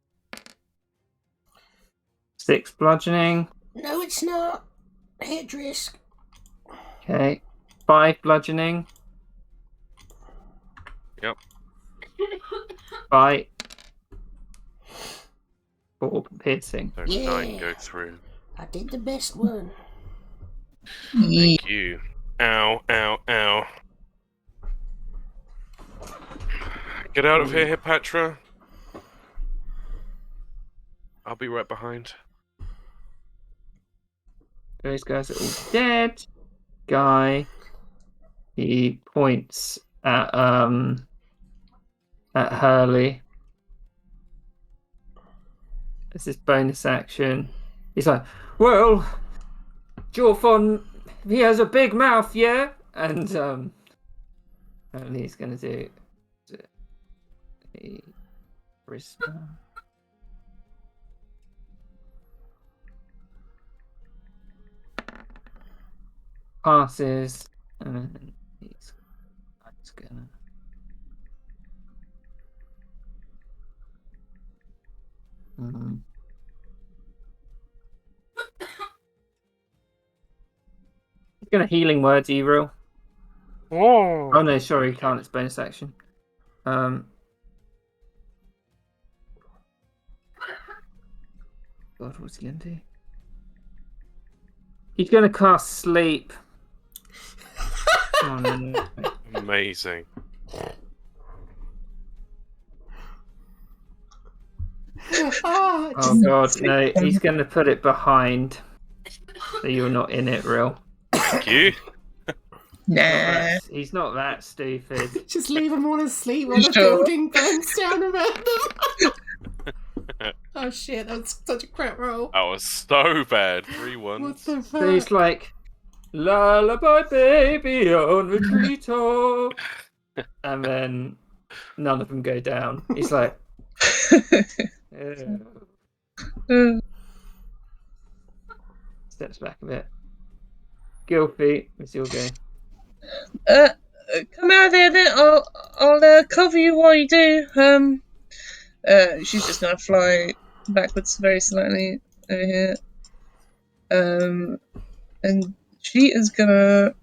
Speaker 2: 6 bludgeoning.
Speaker 4: No, it's not. Hit risk.
Speaker 2: Okay. 5 bludgeoning.
Speaker 1: Yep.
Speaker 2: Bite. 4 piercing.
Speaker 1: So
Speaker 4: Yeah.
Speaker 1: 9 go through.
Speaker 4: I did the best one.
Speaker 1: Thank you. Ow, ow, ow. Get out of here, Hipatra. I'll be right behind.
Speaker 2: Those guys are all dead. Guy. He points at Hurley. This is bonus action. He's like, "Well, Jorfon, he has a big mouth, yeah?" And he's gonna do a charisma. Passes, and then he's gonna. He's gonna healing word you, Real.
Speaker 1: Oh,
Speaker 2: Oh no, sorry, can't. It's bonus action. God, what's he gonna do? He's gonna cast sleep. Oh no.
Speaker 1: amazing.
Speaker 2: Oh god, no! He's gonna put it behind, so you're not in it, Real.
Speaker 1: Thank you.
Speaker 3: Nah.
Speaker 2: He's not that stupid.
Speaker 6: Just leave them all asleep while the
Speaker 3: Sure.
Speaker 6: building burns down around them. Oh shit, that was such a crap roll.
Speaker 1: That was so bad. 3
Speaker 6: What
Speaker 1: ones.
Speaker 6: the fuck?
Speaker 2: So he's like, "Lullaby, baby, on the treetop," and then none of them go down. He's like, "Ew." Steps back a bit. Gilfy, it's your game.
Speaker 3: Come out there then. I'll cover you while you do. She's just gonna fly backwards very slightly over here. And she is gonna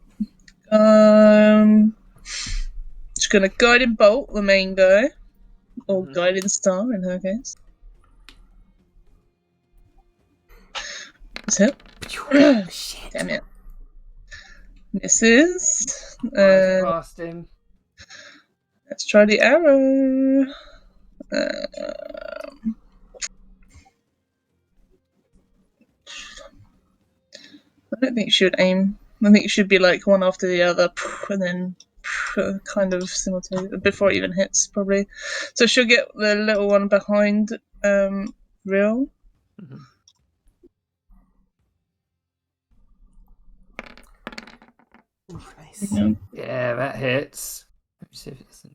Speaker 3: she's gonna guiding bolt the main guy, or guiding star in her case. So,
Speaker 6: Shit.
Speaker 3: damn it. Misses.
Speaker 2: Flies past him.
Speaker 3: Let's try the arrow. Um, I don't think you should aim. I think it should be like one after the other, and then kind of simultaneously before it even hits, probably. So she'll get the little one behind Real.
Speaker 2: Mhm.
Speaker 6: Nice.
Speaker 2: Yeah, that hits. Let me see if it's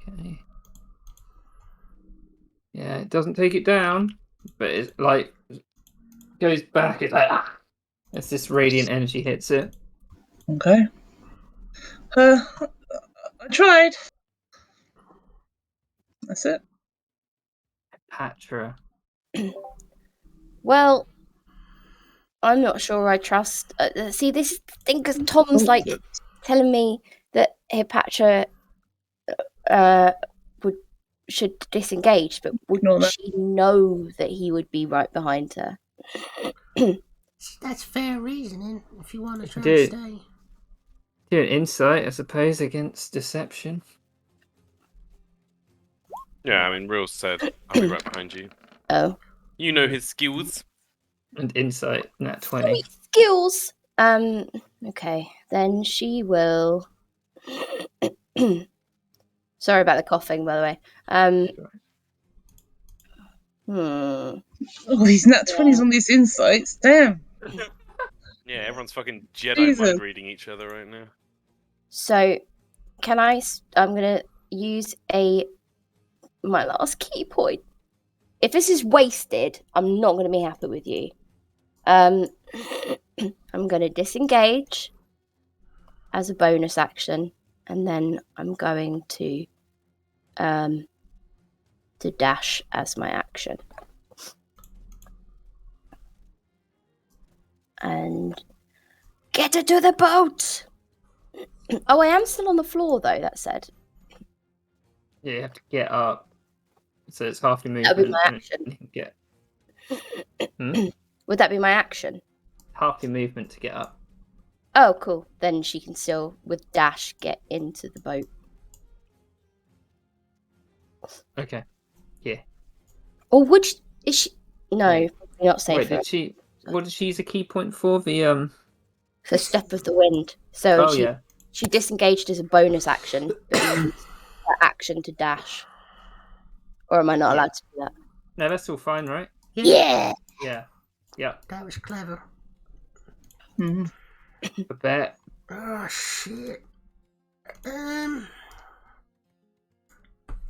Speaker 2: okay. Yeah, it doesn't take it down, but it like goes back. It's like as this radiant energy hits it.
Speaker 3: Okay. I tried. That's it.
Speaker 2: Patra.
Speaker 5: Well, I'm not sure I trust. See, this is the thing because Tom's like telling me that Hipatra should disengage, but
Speaker 3: Ignore
Speaker 5: would
Speaker 3: that.
Speaker 5: she know that he would be right behind her?
Speaker 4: That's fair reasoning if you want to try
Speaker 2: Dude.
Speaker 4: and stay.
Speaker 2: Do an insight, I suppose, against deception.
Speaker 1: Yeah, I mean, Real said, "I'll be right behind you."
Speaker 5: Oh,
Speaker 1: You know his skills.
Speaker 2: And insight, nat 20.
Speaker 5: sweet skills. Okay, then she will. Sorry about the coughing, by the way.
Speaker 3: Oh, these nat 20s on these insights. Damn.
Speaker 1: Yeah, everyone's fucking Jedi
Speaker 3: Jesus.
Speaker 1: mind reading each other right now.
Speaker 5: So, can I? I'm gonna use my last key point. If this is wasted, I'm not gonna be happy with you. I'm gonna disengage as a bonus action, and then I'm going to dash as my action. And get her to the boat! Oh, I am still on the floor, though, that said.
Speaker 2: Yeah, you have to get up. So it's half your
Speaker 5: That'll
Speaker 2: movement.
Speaker 5: be my
Speaker 2: and
Speaker 5: action.
Speaker 2: you can get
Speaker 5: Would that be my action?
Speaker 2: half your movement to get up.
Speaker 5: Oh, cool. Then she can still, with dash, get into the boat.
Speaker 2: Okay. Yeah.
Speaker 5: Or would she, is she? No,
Speaker 2: Yeah.
Speaker 5: probably not safe.
Speaker 2: Wait, did she? What did she use a key point for? The
Speaker 5: For Step of the Wind. So
Speaker 2: Oh
Speaker 5: she
Speaker 2: yeah.
Speaker 5: she disengaged as a bonus action, but used that action to dash. Or am I not allowed to do that?
Speaker 2: No, that's all fine, right?
Speaker 5: Yeah.
Speaker 2: Yeah. Yeah.
Speaker 4: That was clever.
Speaker 3: Hmm.
Speaker 2: I bet.
Speaker 4: Oh shit.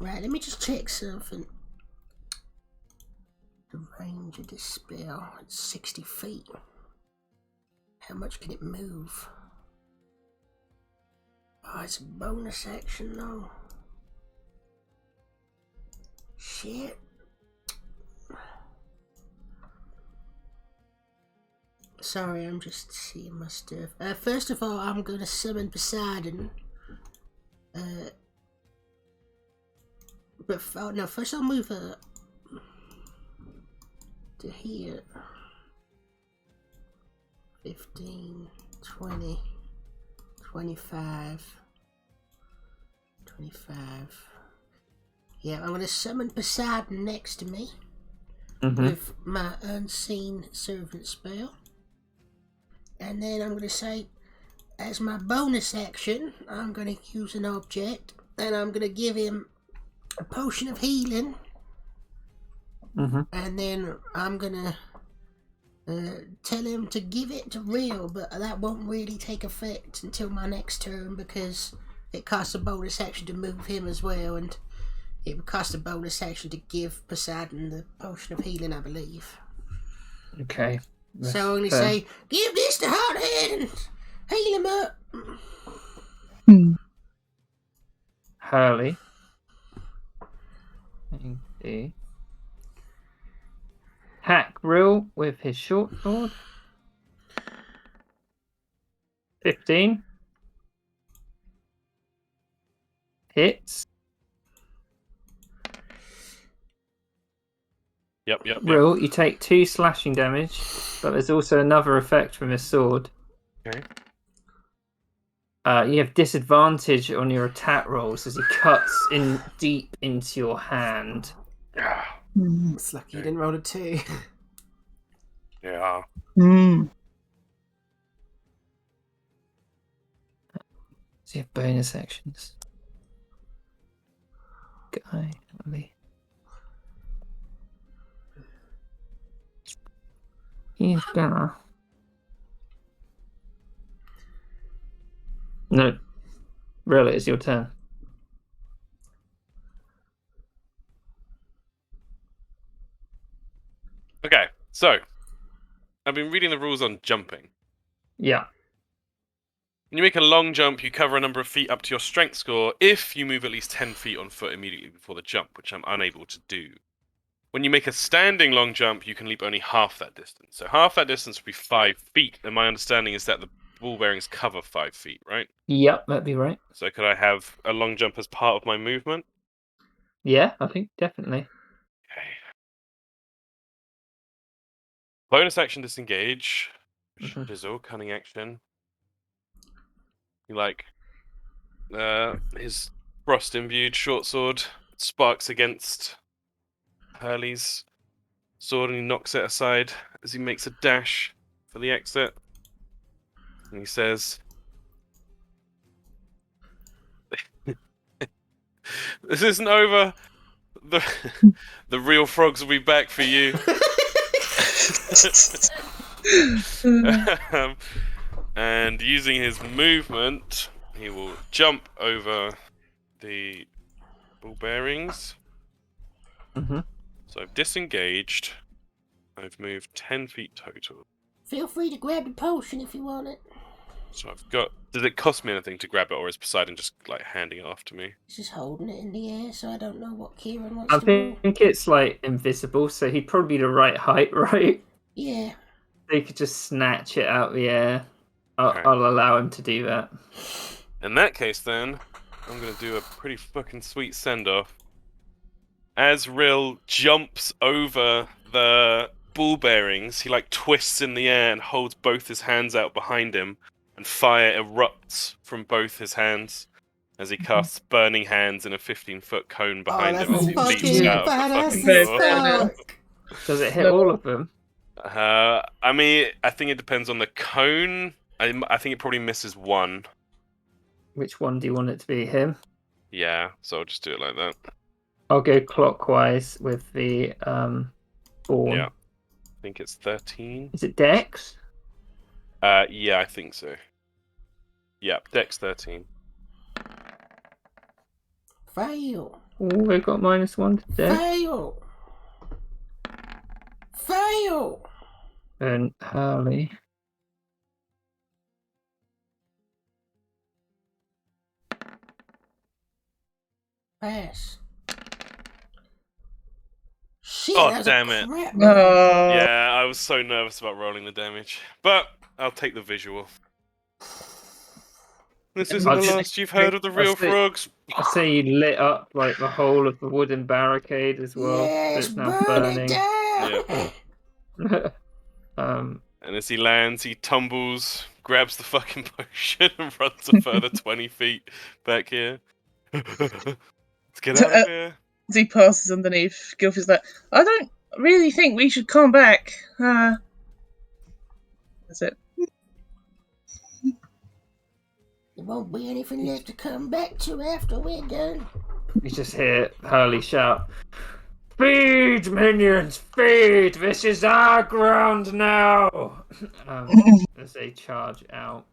Speaker 4: Right, let me just check something. The range of this spell, it's 60 feet. How much can it move? Oh, it's a bonus action though. Shit. Sorry, I'm just seeing my stuff. First of all, I'm gonna summon Poseidon. But no, first I'll move her to here. 15, 20, 25, 25. Yeah, I'm gonna summon Poseidon next to me with my unseen servant spell. And then I'm gonna say, as my bonus action, I'm gonna use an object and I'm gonna give him a potion of healing. And then I'm gonna tell him to give it to Real, but that won't really take effect until my next turn because it costs a bonus action to move him as well, and it would cost a bonus action to give Poseidon the potion of healing, I believe.
Speaker 2: Okay.
Speaker 4: So I'm gonna say, give this to Hothead and heal him up.
Speaker 2: Hurley. Okay. Hack Real with his short sword. 15. Hits.
Speaker 1: Yep.
Speaker 2: Real, you take 2 slashing damage, but there's also another effect from his sword.
Speaker 1: Okay.
Speaker 2: You have disadvantage on your attack rolls as he cuts in deep into your hand.
Speaker 6: It's lucky you didn't roll a 2.
Speaker 1: Yeah.
Speaker 3: Mm.
Speaker 2: So you have bonus actions. Guy, Ellie. He's gonna. No. Really, it's your turn.
Speaker 1: Okay, so I've been reading the rules on jumping.
Speaker 2: Yeah.
Speaker 1: When you make a long jump, you cover a number of feet up to your strength score if you move at least 10 feet on foot immediately before the jump, which I'm unable to do. When you make a standing long jump, you can leap only half that distance. So half that distance would be 5 feet, and my understanding is that the ball bearings cover 5 feet, right?
Speaker 2: Yep, that'd be right.
Speaker 1: So could I have a long jump as part of my movement?
Speaker 2: Yeah, I think definitely.
Speaker 1: Okay. Bonus action disengage. Shizzle, cunning action. You like his frost imbued short sword sparks against Hurley's sword and he knocks it aside as he makes a dash for the exit. And he says, "This isn't over. The real frogs will be back for you." And using his movement, he will jump over the ball bearings.
Speaker 2: Mm-hmm.
Speaker 1: So I've disengaged. I've moved 10 feet total.
Speaker 4: Feel free to grab the potion if you want it.
Speaker 1: So I've got. Does it cost me anything to grab it, or is Poseidon just like handing it off to me?
Speaker 4: He's just holding it in the air, so I don't know what Kieran wants
Speaker 2: I
Speaker 4: to do.
Speaker 2: think it's like invisible, so he'd probably be the right height, right?
Speaker 4: Yeah.
Speaker 2: They could just snatch it out of the air.
Speaker 1: Okay.
Speaker 2: I'll allow him to do that.
Speaker 1: In that case, then, I'm going to do a pretty fucking sweet send-off. As Rill jumps over the ball bearings, he like twists in the air and holds both his hands out behind him, and fire erupts from both his hands as he casts Burning Hands in a 15-foot cone behind him as he leaps out of the fucking door.
Speaker 2: Does it hit all of them?
Speaker 1: I mean, I think it depends on the cone. I think it probably misses one.
Speaker 2: Which one do you want it to be? Him?
Speaker 1: Yeah, so I'll just do it like that.
Speaker 2: I'll go clockwise with the ball.
Speaker 1: Yeah. I think it's 13.
Speaker 2: Is it Dex?
Speaker 1: Yeah, I think so. Yeah, Dex 13.
Speaker 4: Fail.
Speaker 2: Oh, we've got -1 to Dex.
Speaker 4: Fail. Fail.
Speaker 2: And Harley.
Speaker 4: Pass. Shit,
Speaker 1: Oh,
Speaker 4: that was a
Speaker 1: damn it.
Speaker 4: crap
Speaker 3: No.
Speaker 4: roll.
Speaker 1: Yeah, I was so nervous about rolling the damage. But I'll take the visual. This isn't
Speaker 2: I'll
Speaker 1: the
Speaker 2: just-
Speaker 1: last you've heard of the real
Speaker 2: I'll say-
Speaker 1: frogs.
Speaker 2: I say you lit up like the whole of the wooden barricade as well.
Speaker 4: Yes,
Speaker 2: so it's now
Speaker 4: burn it
Speaker 2: burning.
Speaker 4: down.
Speaker 1: And as he lands, he tumbles, grabs the fucking potion, and runs a further 20 feet back here. Let's get out of here.
Speaker 3: As he passes underneath, Gilfie's like, I don't really think we should come back. That's it.
Speaker 4: There won't be anything left to come back to after we're done.
Speaker 2: You just hear Hurley shout, "Feed, minions, feed! This is our ground now!" As they charge out.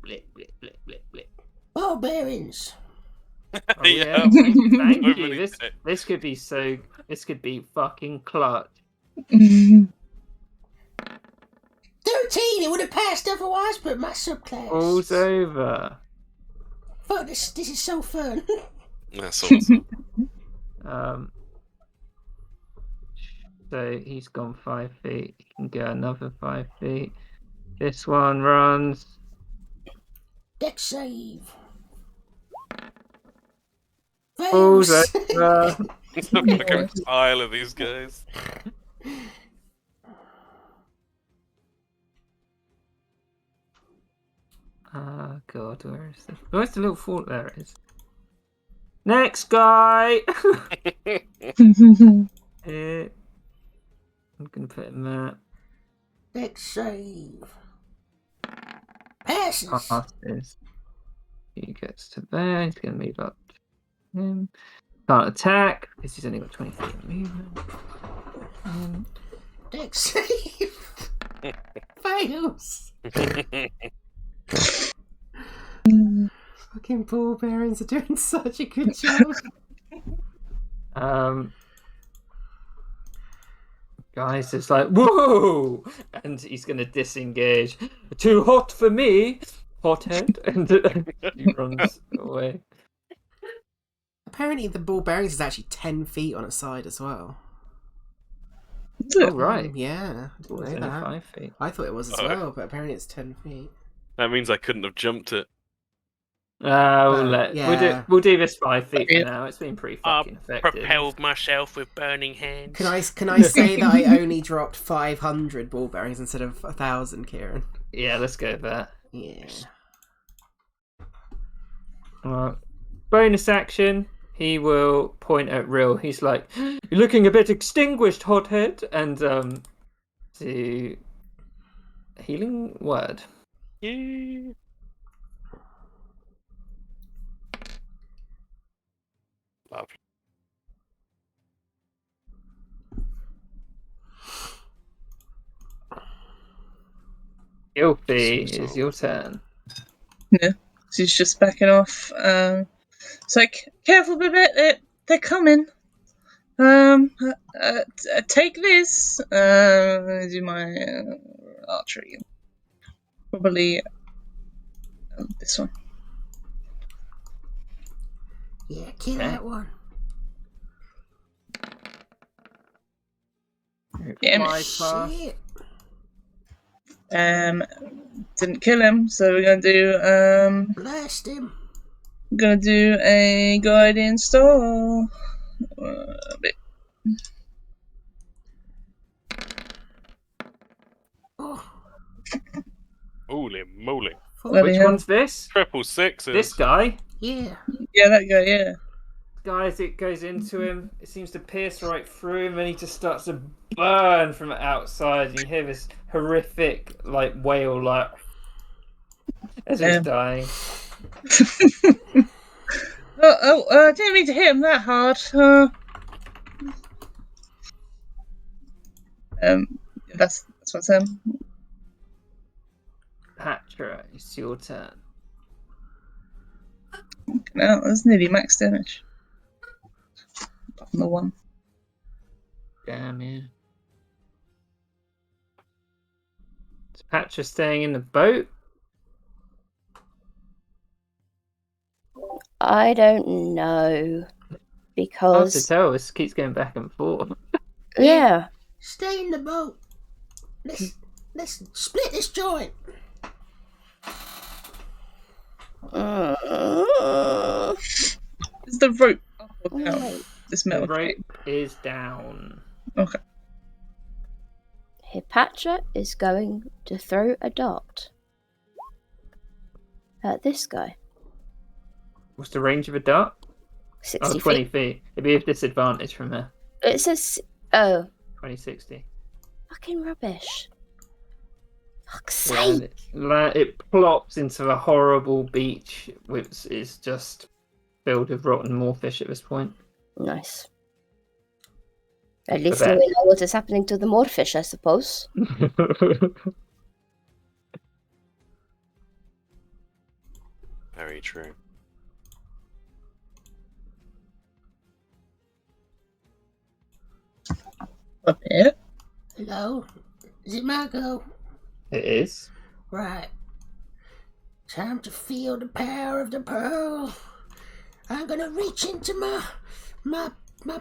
Speaker 2: Blip, blip, blip, blip, blip.
Speaker 4: Ball bearings.
Speaker 2: Oh, yeah.
Speaker 1: Yeah.
Speaker 2: Thank
Speaker 1: So
Speaker 2: you.
Speaker 1: many
Speaker 2: This could be so. This could be fucking clutch.
Speaker 4: 13, it would have passed otherwise, but my subclass.
Speaker 2: All's over.
Speaker 4: Fuck, this is so fun.
Speaker 1: That's awesome.
Speaker 2: So he's gone 5 feet. He can go another 5 feet. This one runs.
Speaker 4: Dex save.
Speaker 2: All's
Speaker 4: Fails.
Speaker 2: over.
Speaker 1: It's not like a pile of these guys.
Speaker 2: Oh god, where is this? Where's the little fort? There it is. Next guy! Here. I'm gonna put him there.
Speaker 4: Dex save. Passes.
Speaker 2: Passes. He gets to there. He's gonna move up to him. Can't attack because he's only got 20 feet of movement.
Speaker 4: Dex save. Fails. Fucking ball bearings are doing such a good job.
Speaker 2: Guys, it's like, whoa! And he's going to disengage. Too hot for me, hothead. And he runs away.
Speaker 6: Apparently, the ball bearings is actually 10 feet on its side as well.
Speaker 2: Oh, right.
Speaker 6: Yeah, I
Speaker 2: Well, it's
Speaker 6: didn't know
Speaker 2: only
Speaker 6: that.
Speaker 2: 5 feet.
Speaker 6: I thought it was as
Speaker 1: Oh.
Speaker 6: well, but apparently it's 10 feet.
Speaker 1: That means I couldn't have jumped it.
Speaker 6: Yeah.
Speaker 2: We'll do this 5 feet
Speaker 3: Yeah.
Speaker 2: for now. It's been pretty
Speaker 1: I
Speaker 2: fucking effective.
Speaker 1: propelled myself with burning hands.
Speaker 6: Can I say that I only dropped 500 ball bearings instead of 1,000, Kieran?
Speaker 2: Yeah, let's go with that.
Speaker 6: Yeah.
Speaker 2: Bonus action. He will point at Rill. He's like, "You're looking a bit extinguished, hothead," and do healing word.
Speaker 1: Yeah. Lovely.
Speaker 2: Gilfy,
Speaker 1: So-
Speaker 2: it's your turn.
Speaker 3: She's just backing off. It's like, careful, Babette, they're coming. Take this. Do my archery. Probably this one.
Speaker 4: Yeah, kill
Speaker 2: Okay.
Speaker 4: that one.
Speaker 3: Damn it.
Speaker 2: Fly past.
Speaker 4: Shit.
Speaker 3: Didn't kill him, so we're gonna do
Speaker 4: Blast him.
Speaker 3: a guardian star. Bit.
Speaker 4: Oh,
Speaker 1: Holy moly.
Speaker 3: Bloody
Speaker 2: Which
Speaker 3: hell.
Speaker 2: one's this?
Speaker 1: Triple sixes.
Speaker 2: This guy.
Speaker 4: yeah.
Speaker 3: Yeah, that guy. Yeah.
Speaker 2: Guys, it goes into him. It seems to pierce right through him, and he just starts to burn from outside. And you hear this horrific, like, wail, like as he's
Speaker 3: Yeah.
Speaker 2: dying.
Speaker 3: I didn't mean to hit him that hard. That's what's him.
Speaker 2: Patra, it's your turn.
Speaker 3: No, that's nearly max damage. Apart from the one.
Speaker 2: Damn you. Is Patra staying in the boat?
Speaker 5: I don't know.
Speaker 2: Hard to
Speaker 5: Because,
Speaker 2: tell. This keeps going back and forth.
Speaker 5: yeah.
Speaker 4: Stay in the boat. Let's split this joint.
Speaker 3: Is the rope up or down?
Speaker 5: Wait.
Speaker 3: This
Speaker 2: The
Speaker 3: metal
Speaker 2: rope is down.
Speaker 3: Okay.
Speaker 5: Hipatra is going to throw a dart at this guy.
Speaker 2: What's the range of a dart?
Speaker 5: 60
Speaker 2: Oh, 20
Speaker 5: feet.
Speaker 2: feet. It'd be a disadvantage from there.
Speaker 5: It says, oh,
Speaker 2: 2060.
Speaker 5: fucking rubbish. Fuck's
Speaker 2: Yeah,
Speaker 5: sake.
Speaker 2: and it plops into a horrible beach, which is just filled with rotten moorfish at this point.
Speaker 5: Nice. At least
Speaker 2: bet.
Speaker 5: we know what is happening to the moorfish, I suppose.
Speaker 1: Very true.
Speaker 3: A bit.
Speaker 4: Hello? Is it my go?
Speaker 2: It is.
Speaker 4: Right. Time to feel the power of the pearl. I'm gonna reach into my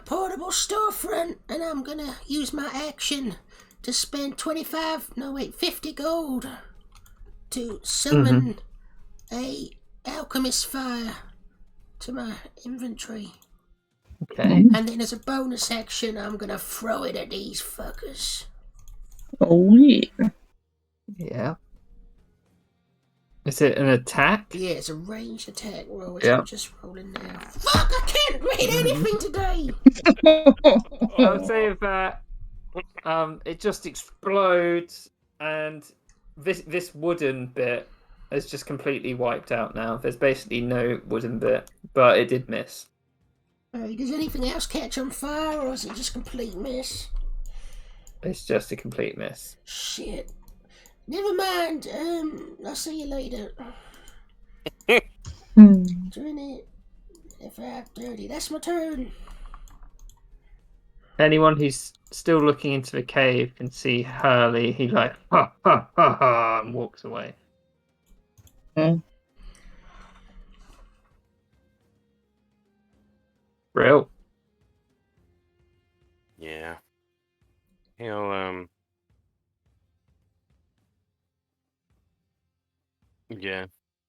Speaker 4: portable storefront and I'm gonna use my action to spend 50 gold to summon a alchemist fire to my inventory.
Speaker 2: Okay.
Speaker 4: And then as a bonus action, I'm gonna throw it at these fuckers.
Speaker 3: Oh yeah.
Speaker 2: Yeah. Is it an attack?
Speaker 4: Yeah, it's a ranged attack roll. Which
Speaker 2: Yeah.
Speaker 4: I'm just rolling now. Fuck! I can't read anything today.
Speaker 2: I would say that it just explodes, and this wooden bit is just completely wiped out now. There's basically no wooden bit, but it did miss.
Speaker 4: Does anything else catch on fire, or is it just complete miss?
Speaker 2: It's just a complete miss.
Speaker 4: Shit. Never mind. I'll see you later. Doing it at 5:30. That's my turn.
Speaker 2: Anyone who's still looking into the cave can see Hurley. He like ha ha ha ha and walks away. Real.
Speaker 1: Yeah. He'll yeah.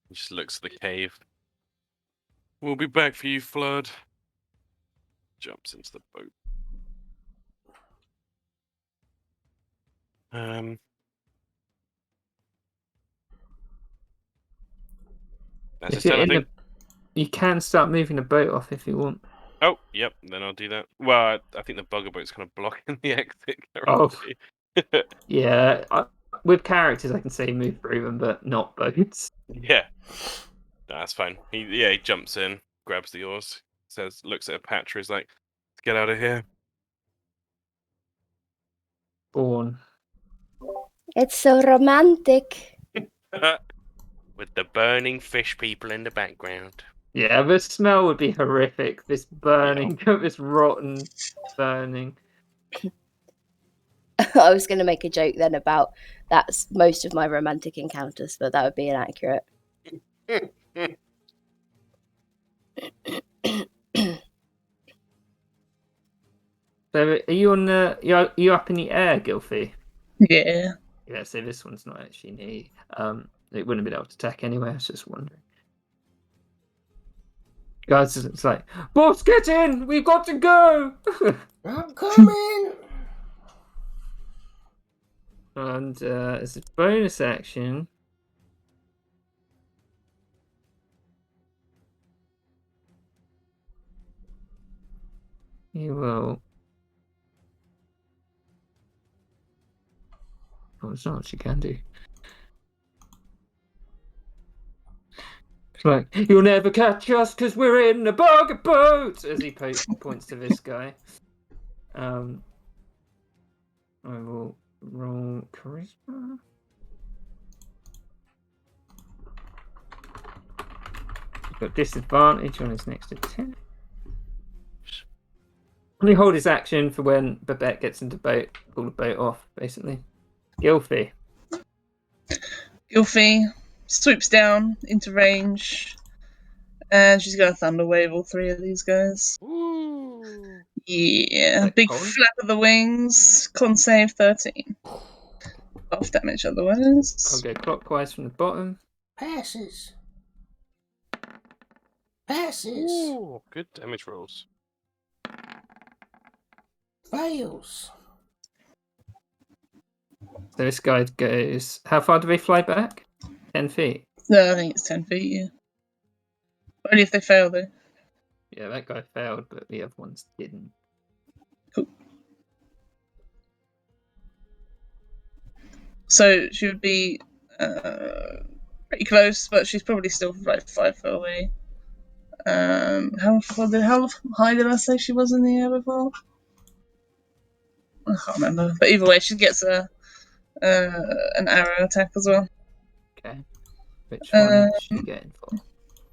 Speaker 1: He just looks at the cave. We'll be back for you, Flood. Jumps into the boat. That's his
Speaker 2: If you're
Speaker 1: turn, I
Speaker 2: in
Speaker 1: think.
Speaker 2: you can start moving the boat off if you want.
Speaker 1: Oh, yep. Then I'll do that. Well, I think the bugger boat's kind of blocking the exit.
Speaker 2: Oh.
Speaker 1: currently.
Speaker 2: Yeah, with characters I can say move through them, but not boats.
Speaker 1: Yeah. No, that's fine. He jumps in, grabs the oars, looks at Patra, is like, let's get out of here.
Speaker 2: Born.
Speaker 5: It's so romantic.
Speaker 1: With the burning fish people in the background.
Speaker 2: Yeah, the smell would be horrific. This burning, this rotten burning.
Speaker 5: I was going to make a joke then about that's most of my romantic encounters, but that would be inaccurate.
Speaker 2: So, are you on the? You up in the air, Gilfie?
Speaker 3: Yeah.
Speaker 2: Yeah. So this one's not actually near. It wouldn't have been able to attack anyway. I was just wondering. Guys, it's like, boss, get in! We've got to go.
Speaker 4: I'm coming.
Speaker 2: And as a bonus action, you will. Oh, it's not what you can do. It's like, you'll never catch us because we're in a bugger boat! As he points to this guy. I will roll charisma. He's got disadvantage on his next attack. Only hold his action for when Babette gets into boat, pull the boat off, basically. Gilfie.
Speaker 3: Gilfie swoops down into range, and she's going to thunder wave all three of these guys.
Speaker 1: Ooh.
Speaker 3: Yeah,
Speaker 2: Like
Speaker 3: big
Speaker 2: Colin?
Speaker 3: flap of the wings. Con save 13. Half damage
Speaker 2: I'll
Speaker 3: otherwise.
Speaker 2: go clockwise from the bottom.
Speaker 4: Passes. Passes.
Speaker 1: Ooh, good damage rolls.
Speaker 4: Fails.
Speaker 2: So this guy goes. How far do they fly back? 10 feet.
Speaker 3: No, I think it's 10 feet, yeah. Only if they fail, though.
Speaker 2: Yeah, that guy failed, but the other ones didn't.
Speaker 3: Cool. So she would be pretty close, but she's probably still like 5 foot away. How high did I say she was in the air before? I can't remember. But either way, she gets an arrow attack as well.
Speaker 2: Okay. Which one is she getting for?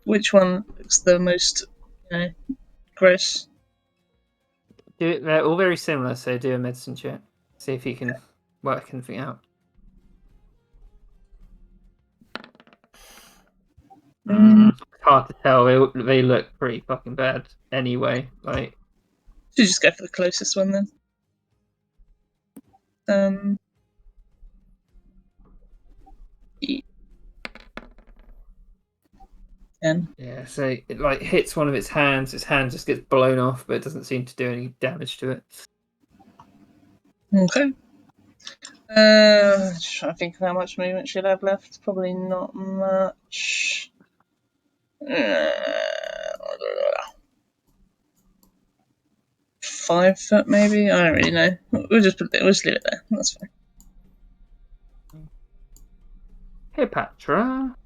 Speaker 3: Which one looks the most, gross?
Speaker 2: They're all very similar, so do a medicine check. See if you can work anything out. Hard to tell. They look pretty fucking bad anyway. Like,
Speaker 3: Should just go for the closest one then. Yeah. 10.
Speaker 2: yeah, so it like hits one of its hands. Its hand just gets blown off, but it doesn't seem to do any damage to it.
Speaker 3: Okay. Just trying to think of how much movement she'll have left. Probably not much. 5 foot maybe? I don't really know. We'll just leave it there. That's fine.
Speaker 2: Hey, Patra.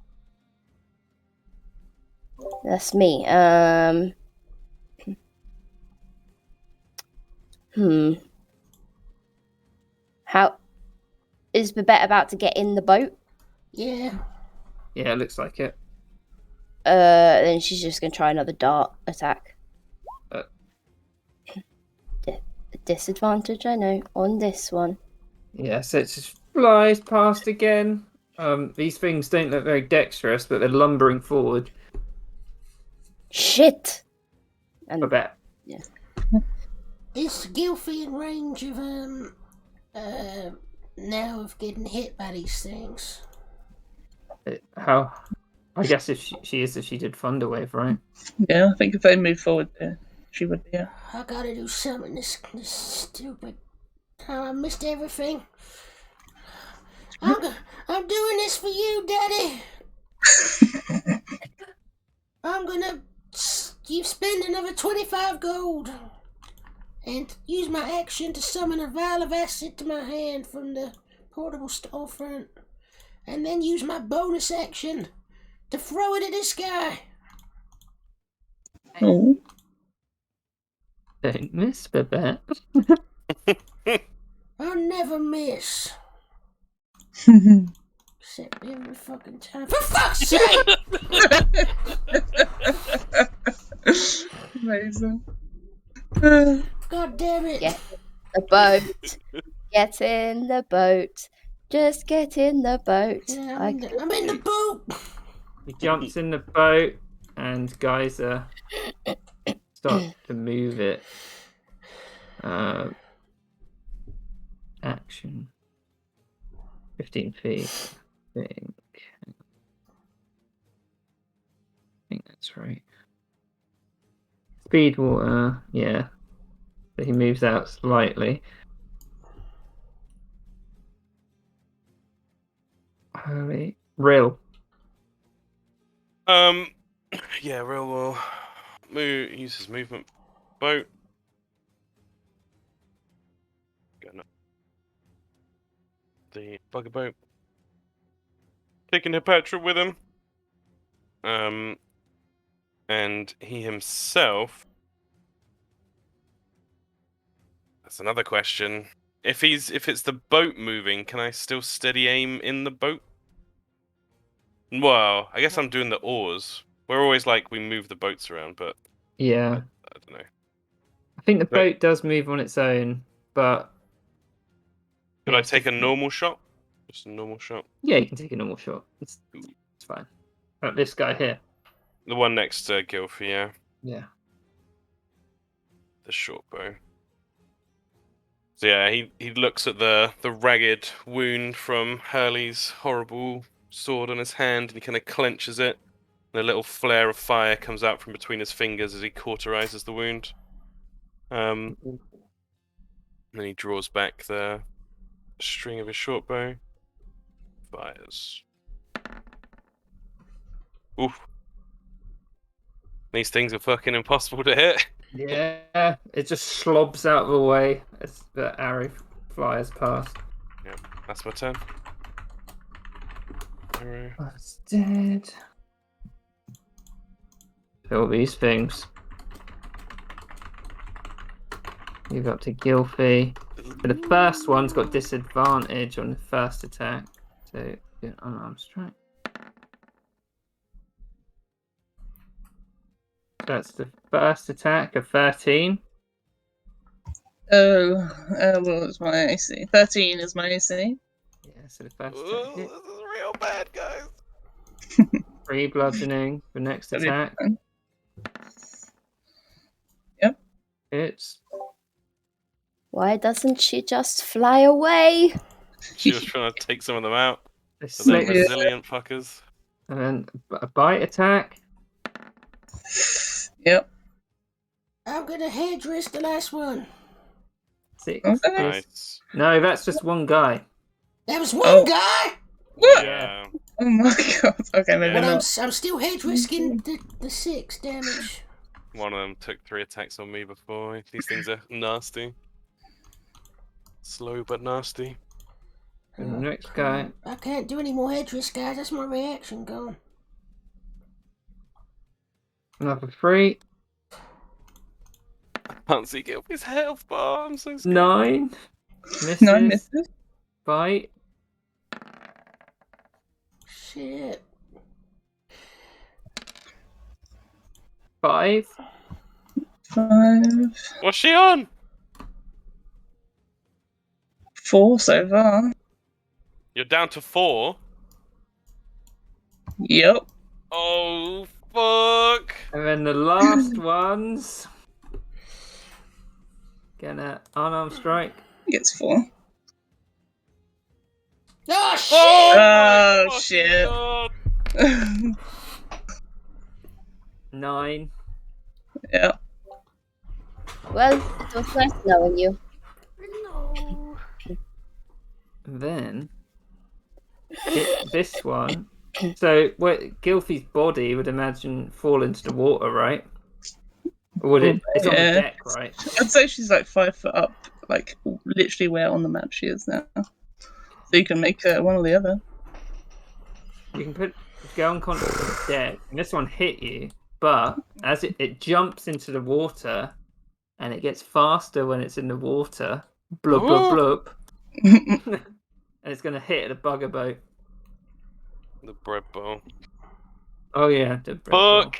Speaker 5: That's me. How is Babette about to get in the boat?
Speaker 4: Yeah.
Speaker 2: Yeah, it looks like it.
Speaker 5: Then she's just gonna try another dart attack.
Speaker 2: Uh.
Speaker 5: Disadvantage, I know, on this one.
Speaker 2: Yeah, so it just flies past again. These things don't look very dexterous, but they're lumbering forward.
Speaker 5: Shit! And
Speaker 2: I bet.
Speaker 4: Is Gilfie in range of now of getting hit by these things?
Speaker 2: How? I guess if she did Thunderwave, right?
Speaker 3: Yeah, I think if they move forward, she would. Yeah.
Speaker 4: I gotta do something. This stupid. Oh, I missed everything. I'm doing this for you, Daddy. I'm gonna you spend another 25 gold and use my action to summon a vial of acid to my hand from the portable storefront, and then use my bonus action to throw it at this guy.
Speaker 3: Oh.
Speaker 2: Don't miss, Babette.
Speaker 4: I'll never miss. Except every fucking time. For fuck's sake!
Speaker 3: Amazing.
Speaker 4: God damn it.
Speaker 5: Yeah. The boat. Get in the boat. Just get in the boat.
Speaker 4: Yeah, I'm in the boat.
Speaker 2: He jumps in the boat, and Geyser starts to move it. Action. 15 feet. I think that's right. Speed water, yeah. So he moves out slightly. Holy. Rill.
Speaker 1: Yeah, Rill will use his movement boat. Going up the bugger boat. Taking Hipatra with him. And he himself. That's another question. If it's the boat moving, can I still steady aim in the boat? Well, I guess I'm doing the oars. We're always like we move the boats around, but
Speaker 2: Yeah.
Speaker 1: I don't know.
Speaker 2: I think the
Speaker 1: Right.
Speaker 2: boat does move on its own, but
Speaker 1: Could
Speaker 2: yeah,
Speaker 1: I
Speaker 2: it's
Speaker 1: take a
Speaker 2: different.
Speaker 1: normal shot? Just a normal shot.
Speaker 2: Yeah, you can take a normal shot. It's fine. This guy here.
Speaker 1: The one next to Gilfie, yeah.
Speaker 2: Yeah.
Speaker 1: The short bow. So yeah, he looks at the ragged wound from Hurley's horrible sword on his hand, and he kind of clenches it. And a little flare of fire comes out from between his fingers as he cauterizes the wound. And then he draws back the string of his short bow. Fires. Oof. These things are fucking impossible to hit.
Speaker 2: Yeah, it just slobs out of the way as the arrow flies past.
Speaker 1: Yeah, that's my turn. Arrow.
Speaker 2: That's dead. Kill these things. Move up to Gilfie. But the first one's got disadvantage on the first attack. So, yeah, unarmed strike. That's the first attack, a 13.
Speaker 3: Well, it's my AC. 13 is my AC.
Speaker 2: Yeah, so the first
Speaker 1: Ooh,
Speaker 2: attack hit.
Speaker 1: this is real bad, guys.
Speaker 2: 3 bludgeoning. The next
Speaker 3: That'd be
Speaker 2: attack.
Speaker 3: fine. Yep.
Speaker 2: It's
Speaker 5: Why doesn't she just fly away?
Speaker 1: She was trying to take some of them out.
Speaker 2: a
Speaker 1: So they're
Speaker 2: 6,
Speaker 1: resilient fuckers.
Speaker 2: and then a bite attack.
Speaker 3: Yep.
Speaker 4: I'm gonna headdress the last one.
Speaker 2: 6.
Speaker 3: Okay.
Speaker 1: Nice.
Speaker 2: No, that's just one guy.
Speaker 4: There was one
Speaker 3: Oh.
Speaker 4: guy.
Speaker 3: What?
Speaker 1: Yeah.
Speaker 3: Oh my god. Okay, maybe
Speaker 4: But
Speaker 3: not.
Speaker 4: I'm still hedge risking the 6 damage.
Speaker 1: One of them took 3 attacks on me before. These things are nasty. Slow but nasty.
Speaker 2: And the next guy.
Speaker 4: I can't do any more hedge risk, guys. That's my reaction gone.
Speaker 2: Another 3.
Speaker 1: Can't see Gilby's health bar. I'm so scared.
Speaker 2: 9. Misses.
Speaker 3: 9 misses.
Speaker 2: Bite.
Speaker 4: Shit.
Speaker 2: 5.
Speaker 3: 5.
Speaker 1: What's she on?
Speaker 3: 4 so far.
Speaker 1: You're down to 4.
Speaker 3: Yep.
Speaker 1: Oh fuck!
Speaker 2: And then the last ones. Gonna unarmed strike.
Speaker 3: Gets 4.
Speaker 4: Oh shit!
Speaker 3: Oh,
Speaker 1: my
Speaker 3: shit.
Speaker 1: God.
Speaker 2: 9.
Speaker 3: Yeah.
Speaker 5: Well, it was nice knowing you.
Speaker 1: No.
Speaker 2: And then this one. So Gilfy's body would imagine fall into the water, right? Or would it? It's on the
Speaker 3: Yeah.
Speaker 2: deck, right?
Speaker 3: I'd say she's like 5 foot up, like literally where on the map she is now. So you can make one or the other.
Speaker 2: You can go unconscious on the deck, and this one hit you, but as it jumps into the water, and it gets faster when it's in the water. Blub blub blub. And it's gonna hit the bugger boat.
Speaker 1: The bread bowl.
Speaker 2: Oh yeah, the bread bowl.
Speaker 1: Fuck.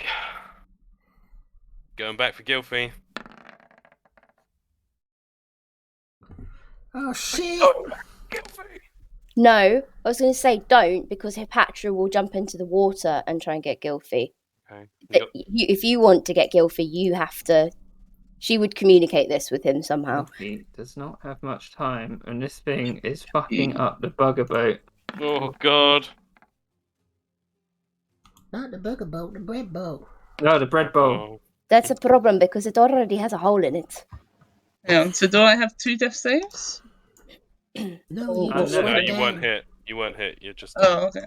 Speaker 1: Going back for Gilfy.
Speaker 4: Oh shit!
Speaker 1: Gilfy.
Speaker 5: No, I was going to say don't, because Hepatra will jump into the water and try and get Gilfy.
Speaker 1: Okay.
Speaker 5: If you want to get Gilfy, you have to. She would communicate this with him somehow.
Speaker 2: Gilfy does not have much time, and this thing is fucking up the bugger boat.
Speaker 1: Oh god.
Speaker 4: Not the bugger boat, the bread boat.
Speaker 2: No, the bread bowl.
Speaker 1: Oh.
Speaker 5: That's a problem because it already has a hole in it.
Speaker 3: Yeah, so do I have 2 death saves?
Speaker 4: No, you
Speaker 2: Oh,
Speaker 4: just
Speaker 2: no,
Speaker 1: No,
Speaker 4: went
Speaker 1: you
Speaker 4: down.
Speaker 1: weren't hit. You weren't hit. You're just.
Speaker 3: Oh, okay.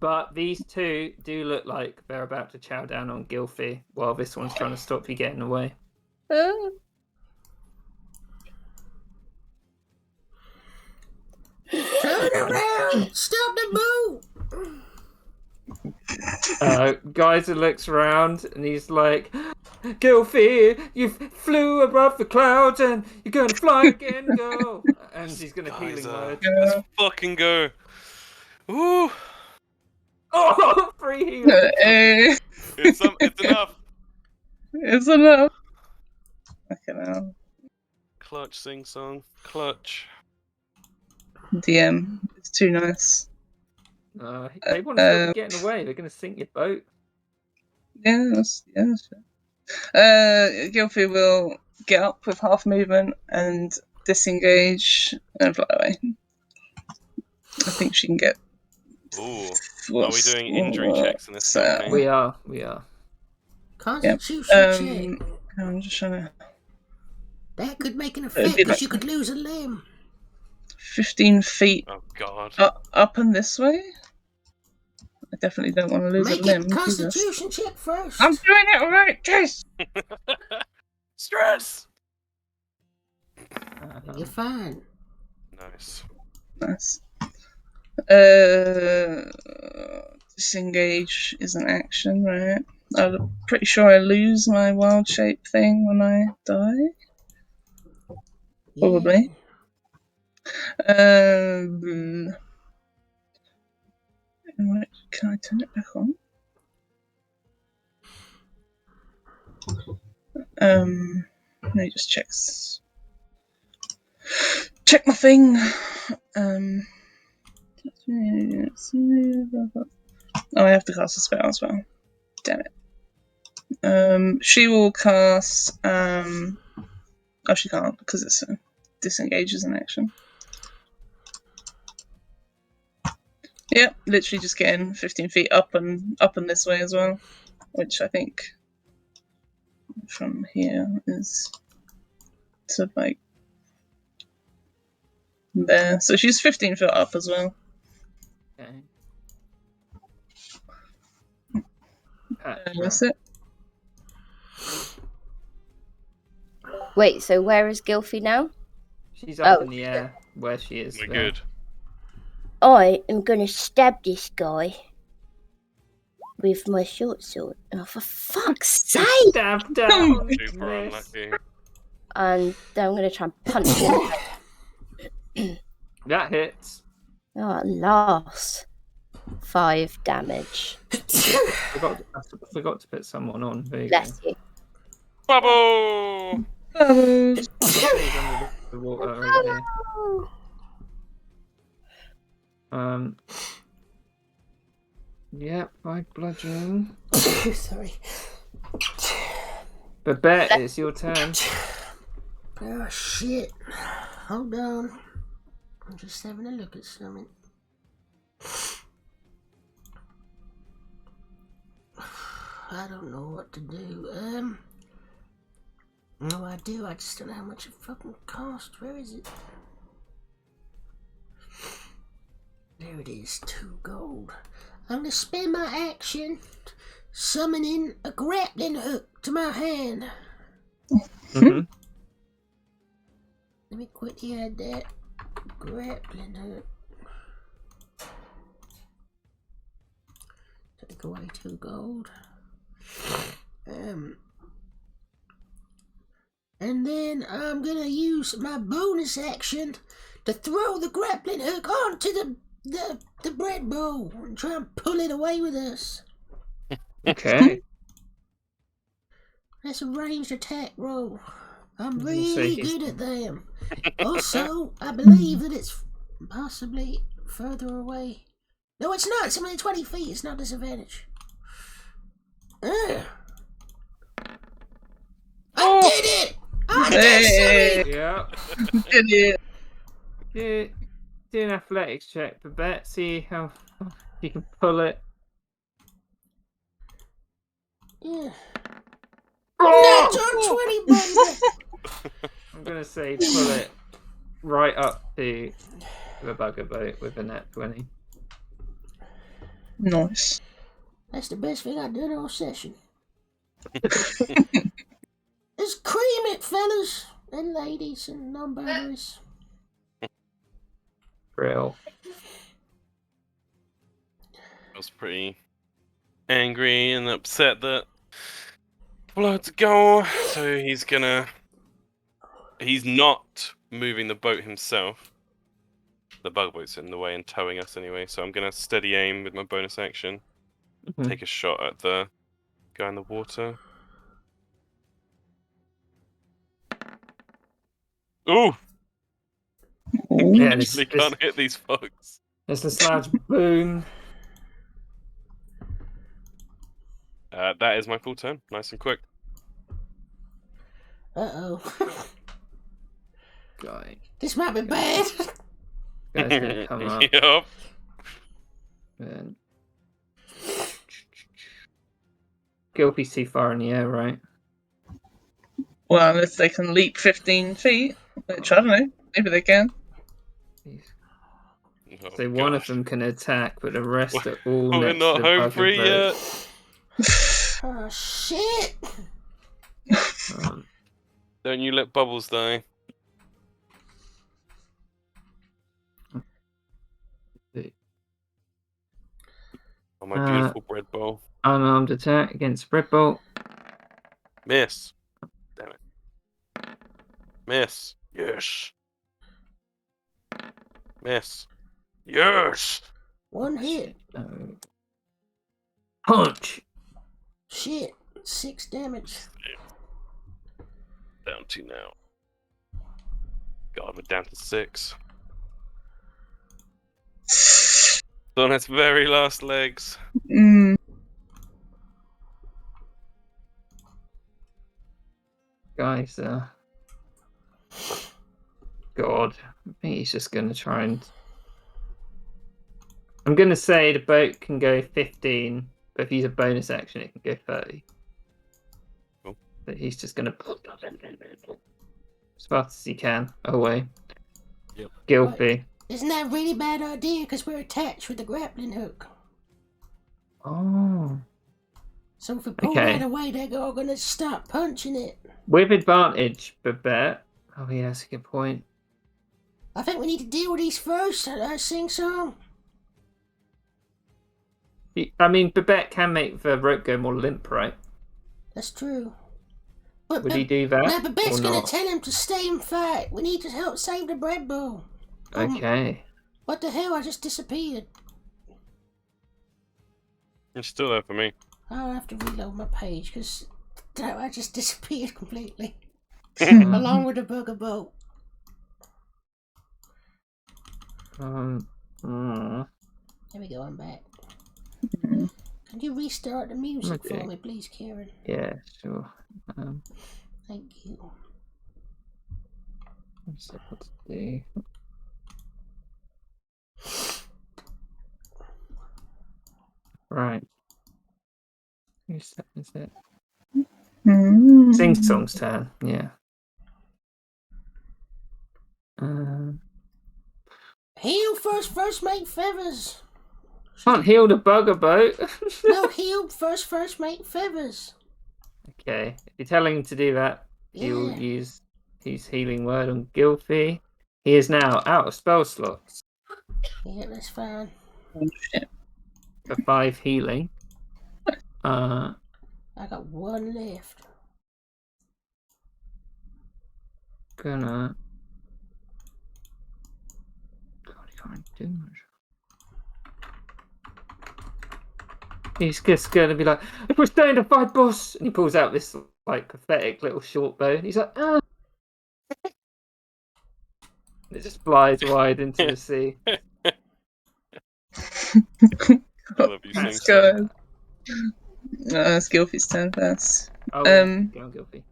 Speaker 2: But these 2 do look like they're about to chow down on Gilfy, while this one's trying to stop you getting away.
Speaker 4: Turn around! Stop the boat!
Speaker 2: Geyser looks around and he's like, Gilfy, you flew above the clouds and you're going to fly again, go. And he's going to healing
Speaker 1: Geyser.
Speaker 2: word.
Speaker 1: Let's fucking go. Ooh.
Speaker 2: Oh, free healing.
Speaker 3: Hey,
Speaker 1: It's enough.
Speaker 3: it's enough. Okay, now.
Speaker 1: Clutch sing song. Clutch.
Speaker 3: DM. It's too nice.
Speaker 2: They want to stop you getting away. They're going to sink your boat.
Speaker 3: Yeah, that's fair. Gilfy will get up with half movement and disengage and fly away. I think she can get.
Speaker 1: Ooh. Are we doing injury checks in this campaign?
Speaker 2: We are.
Speaker 4: Constitution check.
Speaker 3: I'm just trying to.
Speaker 4: That could make an effect
Speaker 3: be
Speaker 4: because
Speaker 3: like-
Speaker 4: you could lose a limb.
Speaker 3: 15 feet
Speaker 1: Oh god.
Speaker 3: up and this way. I definitely don't want to lose
Speaker 4: Make
Speaker 3: a limb.
Speaker 4: it Constitution check first.
Speaker 3: I'm doing it alright, Chase.
Speaker 1: Stress.
Speaker 4: You're fine.
Speaker 1: Nice.
Speaker 3: Nice. Disengage is an action, right? I'm pretty sure I lose my wild shape thing when I die. Probably. Right, can I turn it back on? Let me just check my thing. Oh, I have to cast a spell as well. Damn it. She will cast. Oh, she can't because it's a disengage as an action. Yep, literally just getting 15 feet up and this way as well, which I think from here is to like there. So she's 15 foot up as well.
Speaker 2: Okay.
Speaker 3: And that's it.
Speaker 5: Wait, so where is Gilfie now?
Speaker 2: She's up
Speaker 5: Oh,
Speaker 2: in the air where she is.
Speaker 1: We're
Speaker 2: there.
Speaker 1: good.
Speaker 5: I am gonna stab this guy with my short sword. Oh, for fuck's sake!
Speaker 2: Stab down.
Speaker 1: Super
Speaker 2: Miss.
Speaker 1: unlucky.
Speaker 5: And then I'm gonna try and punch him.
Speaker 2: That hits.
Speaker 5: Oh, at last. 5 damage.
Speaker 2: I forgot to put someone on. There you
Speaker 5: Bless you.
Speaker 1: Bubble!
Speaker 3: Oh,
Speaker 2: go. She's under the water over here. Yep, by bludgeon.
Speaker 4: Sorry.
Speaker 2: Babette, it's your turn.
Speaker 4: Oh shit. Hold on. I'm just having a look at something. I don't know what to do. No, I do. I just don't know how much it fucking cost. Where is it? There it is. 2 gold. I'm gonna spend my action summoning a grappling hook to my hand.
Speaker 2: Mm-hmm.
Speaker 4: Let me quickly add that. Grappling hook. Take away 2 gold. And then I'm gonna use my bonus action to throw the grappling hook onto the bread bowl and try and pull it away with us.
Speaker 2: Okay.
Speaker 4: That's a ranged attack roll. I'm
Speaker 2: So
Speaker 4: really
Speaker 2: he's-
Speaker 4: good at them. Also, I believe that it's possibly further away. No, it's not. It's only 20 feet. It's not disadvantage. I did it! I did something!
Speaker 2: Yep.
Speaker 3: did it.
Speaker 2: Do an athletics check, Babette. See how you can pull it.
Speaker 4: Yeah. Natural 20, baby!
Speaker 2: I'm gonna say pull it right up to the bugger boat with a net 20.
Speaker 3: Nice.
Speaker 4: That's the best thing I've done all session. Let's cream it, fellas and ladies and non-binaries.
Speaker 2: Brill.
Speaker 1: I was pretty angry and upset that Blood's go. So he's not moving the boat himself. The bugboat's in the way and towing us anyway, so I'm gonna steady aim with my bonus action.
Speaker 2: Mhm.
Speaker 1: Take a shot at the guy in the water. Ooh!
Speaker 2: Yeah,
Speaker 1: Actually can't hit these folks.
Speaker 2: there's a large boom.
Speaker 1: That is my full turn. Nice and quick.
Speaker 4: Uh-oh.
Speaker 2: Guy.
Speaker 4: This might be bad.
Speaker 2: Guy's gonna come up.
Speaker 1: Yup.
Speaker 2: And... Gilpy's too far in the air, right?
Speaker 3: Well, unless they can leap 15 feet, which I don't know. Maybe they can.
Speaker 1: Oh,
Speaker 2: So one of
Speaker 1: gosh.
Speaker 2: them can attack, but the rest are all
Speaker 1: We're
Speaker 2: next
Speaker 1: not
Speaker 2: to the
Speaker 1: home
Speaker 2: bugger
Speaker 1: free
Speaker 2: boat.
Speaker 1: yet.
Speaker 4: Oh, shit.
Speaker 1: Don't you let Bubbles die. Oh, my beautiful bread bowl.
Speaker 2: Unarmed attack against Bread Bolt.
Speaker 1: Miss. Damn it. Miss. Yes. Miss. Yes.
Speaker 4: 1 hit.
Speaker 2: Punch!
Speaker 4: Shit. 6 damage.
Speaker 1: Down to now. God, we're down to 6. On its very last legs.
Speaker 3: Mm.
Speaker 2: Guys, God. I think he's just gonna try and... I'm gonna say the boat can go 15, but if he's a bonus action, it can go 30.
Speaker 1: Cool.
Speaker 2: But he's just gonna... as fast as he can away. Gilfy.
Speaker 4: Isn't that a really bad idea? Because we're attached with the grappling hook.
Speaker 2: Oh.
Speaker 4: So if we pull
Speaker 2: Okay.
Speaker 4: that away, they're all gonna start punching it.
Speaker 2: With advantage, Babette. Oh, yeah, that's a good point.
Speaker 4: I think we need to deal with these first. Sing song.
Speaker 2: I mean, Babette can make the rope go more limp, right?
Speaker 4: That's true. But
Speaker 2: Would he do that?
Speaker 4: now Babette's
Speaker 2: or
Speaker 4: gonna
Speaker 2: not?
Speaker 4: tell him to stay and fight. We need to help save the bread bowl.
Speaker 2: Okay.
Speaker 4: What the hell? I just disappeared.
Speaker 1: It's still there for me.
Speaker 4: I'll have to reload my page because I just disappeared completely.
Speaker 2: Um,
Speaker 4: Along with the bugger boat.
Speaker 2: mm,
Speaker 4: There we go, I'm back.
Speaker 3: Mm.
Speaker 4: Can you restart the music
Speaker 2: Okay.
Speaker 4: for me, please, Karen?
Speaker 2: yeah, sure.
Speaker 4: Thank you.
Speaker 2: Let's see what to do. Right. Whose turn is it?
Speaker 3: Mm.
Speaker 2: Sing Song's turn. Yeah.
Speaker 4: Heal first mate feathers.
Speaker 2: Can't heal the bugger boat.
Speaker 4: No, heal first mate feathers.
Speaker 2: Okay. If you're telling him to do that, he'll
Speaker 4: Yeah.
Speaker 2: use his healing word on Gilfy. He is now out of spell slots
Speaker 4: Yeah, that's fine.
Speaker 3: Oh, shit.
Speaker 2: for 5 healing.
Speaker 4: I got one left.
Speaker 2: Gonna. God, he can't do much. He's just gonna be like, if we're staying to fight, boss, and he pulls out this like pathetic little short bow. He's like, ah. It just flies wide into the sea.
Speaker 1: I love you,
Speaker 3: Let's
Speaker 1: Sing Song.
Speaker 3: go. It's Gilfy's turn first.
Speaker 2: Oh, yeah.
Speaker 3: Um,
Speaker 2: Go on, Gilfy.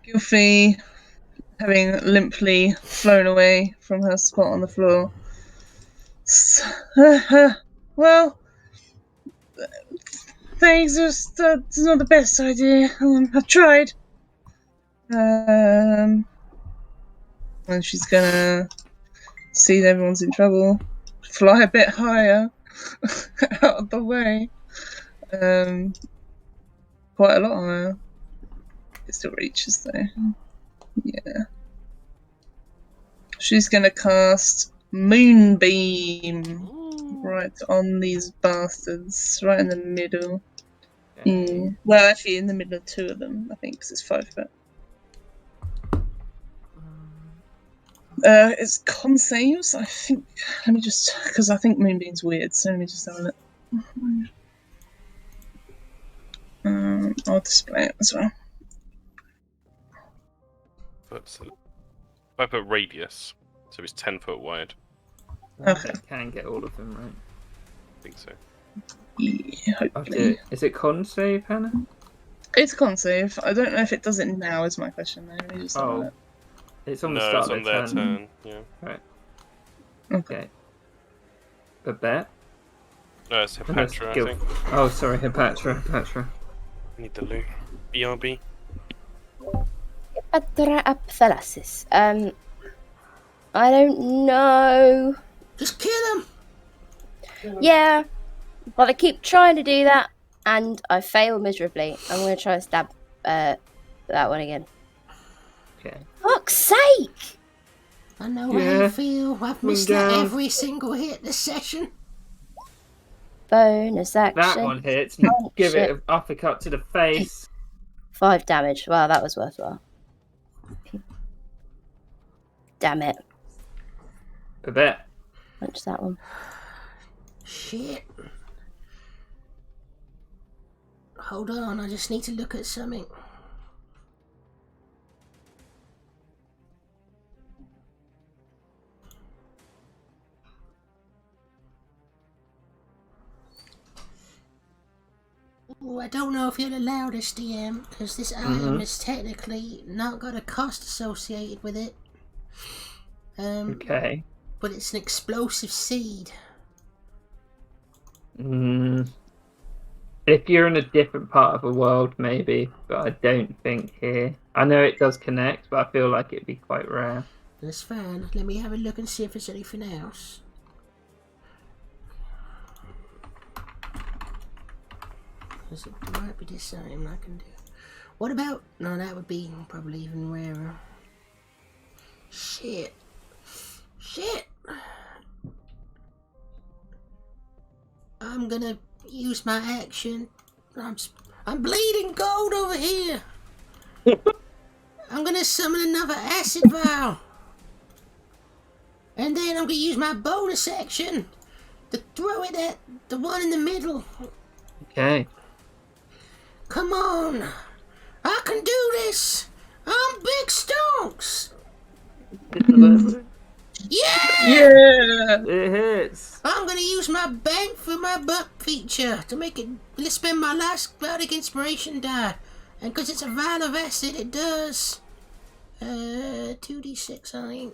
Speaker 3: Gilfy, having limply flown away from her spot on the floor. Well, thanks. That's not the best idea. I've tried. And she's gonna see that everyone's in trouble, fly a bit higher out of the way. Quite a lot higher. It still reaches though. Yeah. She's gonna cast Moonbeam right on these bastards, right in the middle.
Speaker 2: Okay.
Speaker 3: Well, actually, in the middle of 2 of them, I think, because it's 5 foot. It's con saves, I think. Let me just, because I think Moonbeam's weird, so let me just have a look. I'll display it as well.
Speaker 1: But 5 foot radius, so it's 10 foot wide.
Speaker 3: Okay.
Speaker 2: You can get all of them, right?
Speaker 1: I think so.
Speaker 3: Yeah,
Speaker 2: I'll do
Speaker 3: hopefully.
Speaker 2: it. Is it con save, Hannah?
Speaker 3: It's con save. I don't know if it does it now, is my question though. Let me just have a
Speaker 2: Oh.
Speaker 3: look.
Speaker 2: It's on the
Speaker 1: No,
Speaker 2: start
Speaker 1: it's on
Speaker 2: of
Speaker 1: their
Speaker 2: their turn.
Speaker 1: turn. Yeah.
Speaker 2: Okay. Babette?
Speaker 1: No, it's
Speaker 2: And that's
Speaker 1: Hepatra, I
Speaker 2: Gil-
Speaker 1: think.
Speaker 2: Oh, sorry, Hepatra.
Speaker 1: Need the loot. BRB.
Speaker 5: Patra apthalasis. I don't know.
Speaker 4: Just kill him.
Speaker 5: Yeah, but I keep trying to do that, and I fail miserably. I'm going to try and stab that one again.
Speaker 2: Okay.
Speaker 5: Fuck's sake!
Speaker 4: I know how
Speaker 2: Yeah.
Speaker 4: you feel. I've missed that every single hit this session.
Speaker 5: Bonus action.
Speaker 2: That one hits. You
Speaker 5: Oh,
Speaker 2: give
Speaker 5: shit.
Speaker 2: it an uppercut to the face.
Speaker 5: 5 damage. Wow, that was worthwhile. Damn it.
Speaker 2: Babette.
Speaker 5: Punch that one.
Speaker 4: Shit. Hold on, I just need to look at something. Ooh, I don't know if you'll allow this, DM, because this item is technically not got a cost associated with it.
Speaker 2: Okay.
Speaker 4: But it's an explosive seed.
Speaker 2: If you're in a different part of the world, maybe, but I don't think here. I know it does connect, but I feel like it'd be quite rare.
Speaker 4: That's fine. Let me have a look and see if there's anything else. It might be the same I can do. What about... No, that would be probably even rarer. Shit. I'm gonna use my action. I'm bleeding gold over here. I'm gonna summon another acid vial. And then I'm gonna use my bonus action to throw it at the one in the middle.
Speaker 2: Okay.
Speaker 4: Come on. I can do this. I'm Big Stonks. Yeah!
Speaker 3: Yeah!
Speaker 2: It hits.
Speaker 4: I'm gonna use my bang for my buck feature to make it. Let's spend my last bardic inspiration die. And because it's a vial of acid, it does 2d6, I think.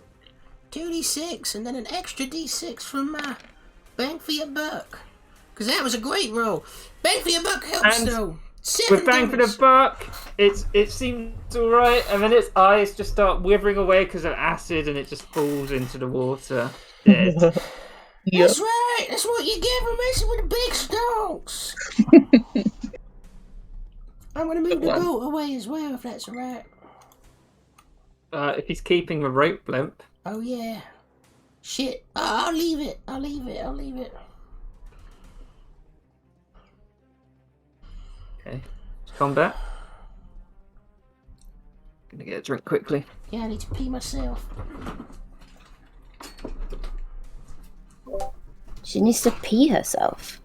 Speaker 4: 2d6, and then an extra d6 from my bang for your buck. Because that was a great roll. Bang for your buck helps,
Speaker 2: And
Speaker 4: though.
Speaker 2: With bang for the
Speaker 4: damage.
Speaker 2: buck, it seems alright, and then its eyes just start withering away because of acid, and it just falls into the water. Dead.
Speaker 3: Yep.
Speaker 4: That's right. That's what you get for messing with the big stonks. I'm gonna move the boat away as well, if that's alright.
Speaker 2: If he's keeping the rope limp,
Speaker 4: Oh yeah. Shit. I'll leave it. I'll leave it.
Speaker 2: okay. Combat. Gonna get a drink quickly.
Speaker 4: Yeah, I need to pee myself.
Speaker 5: She needs to pee herself.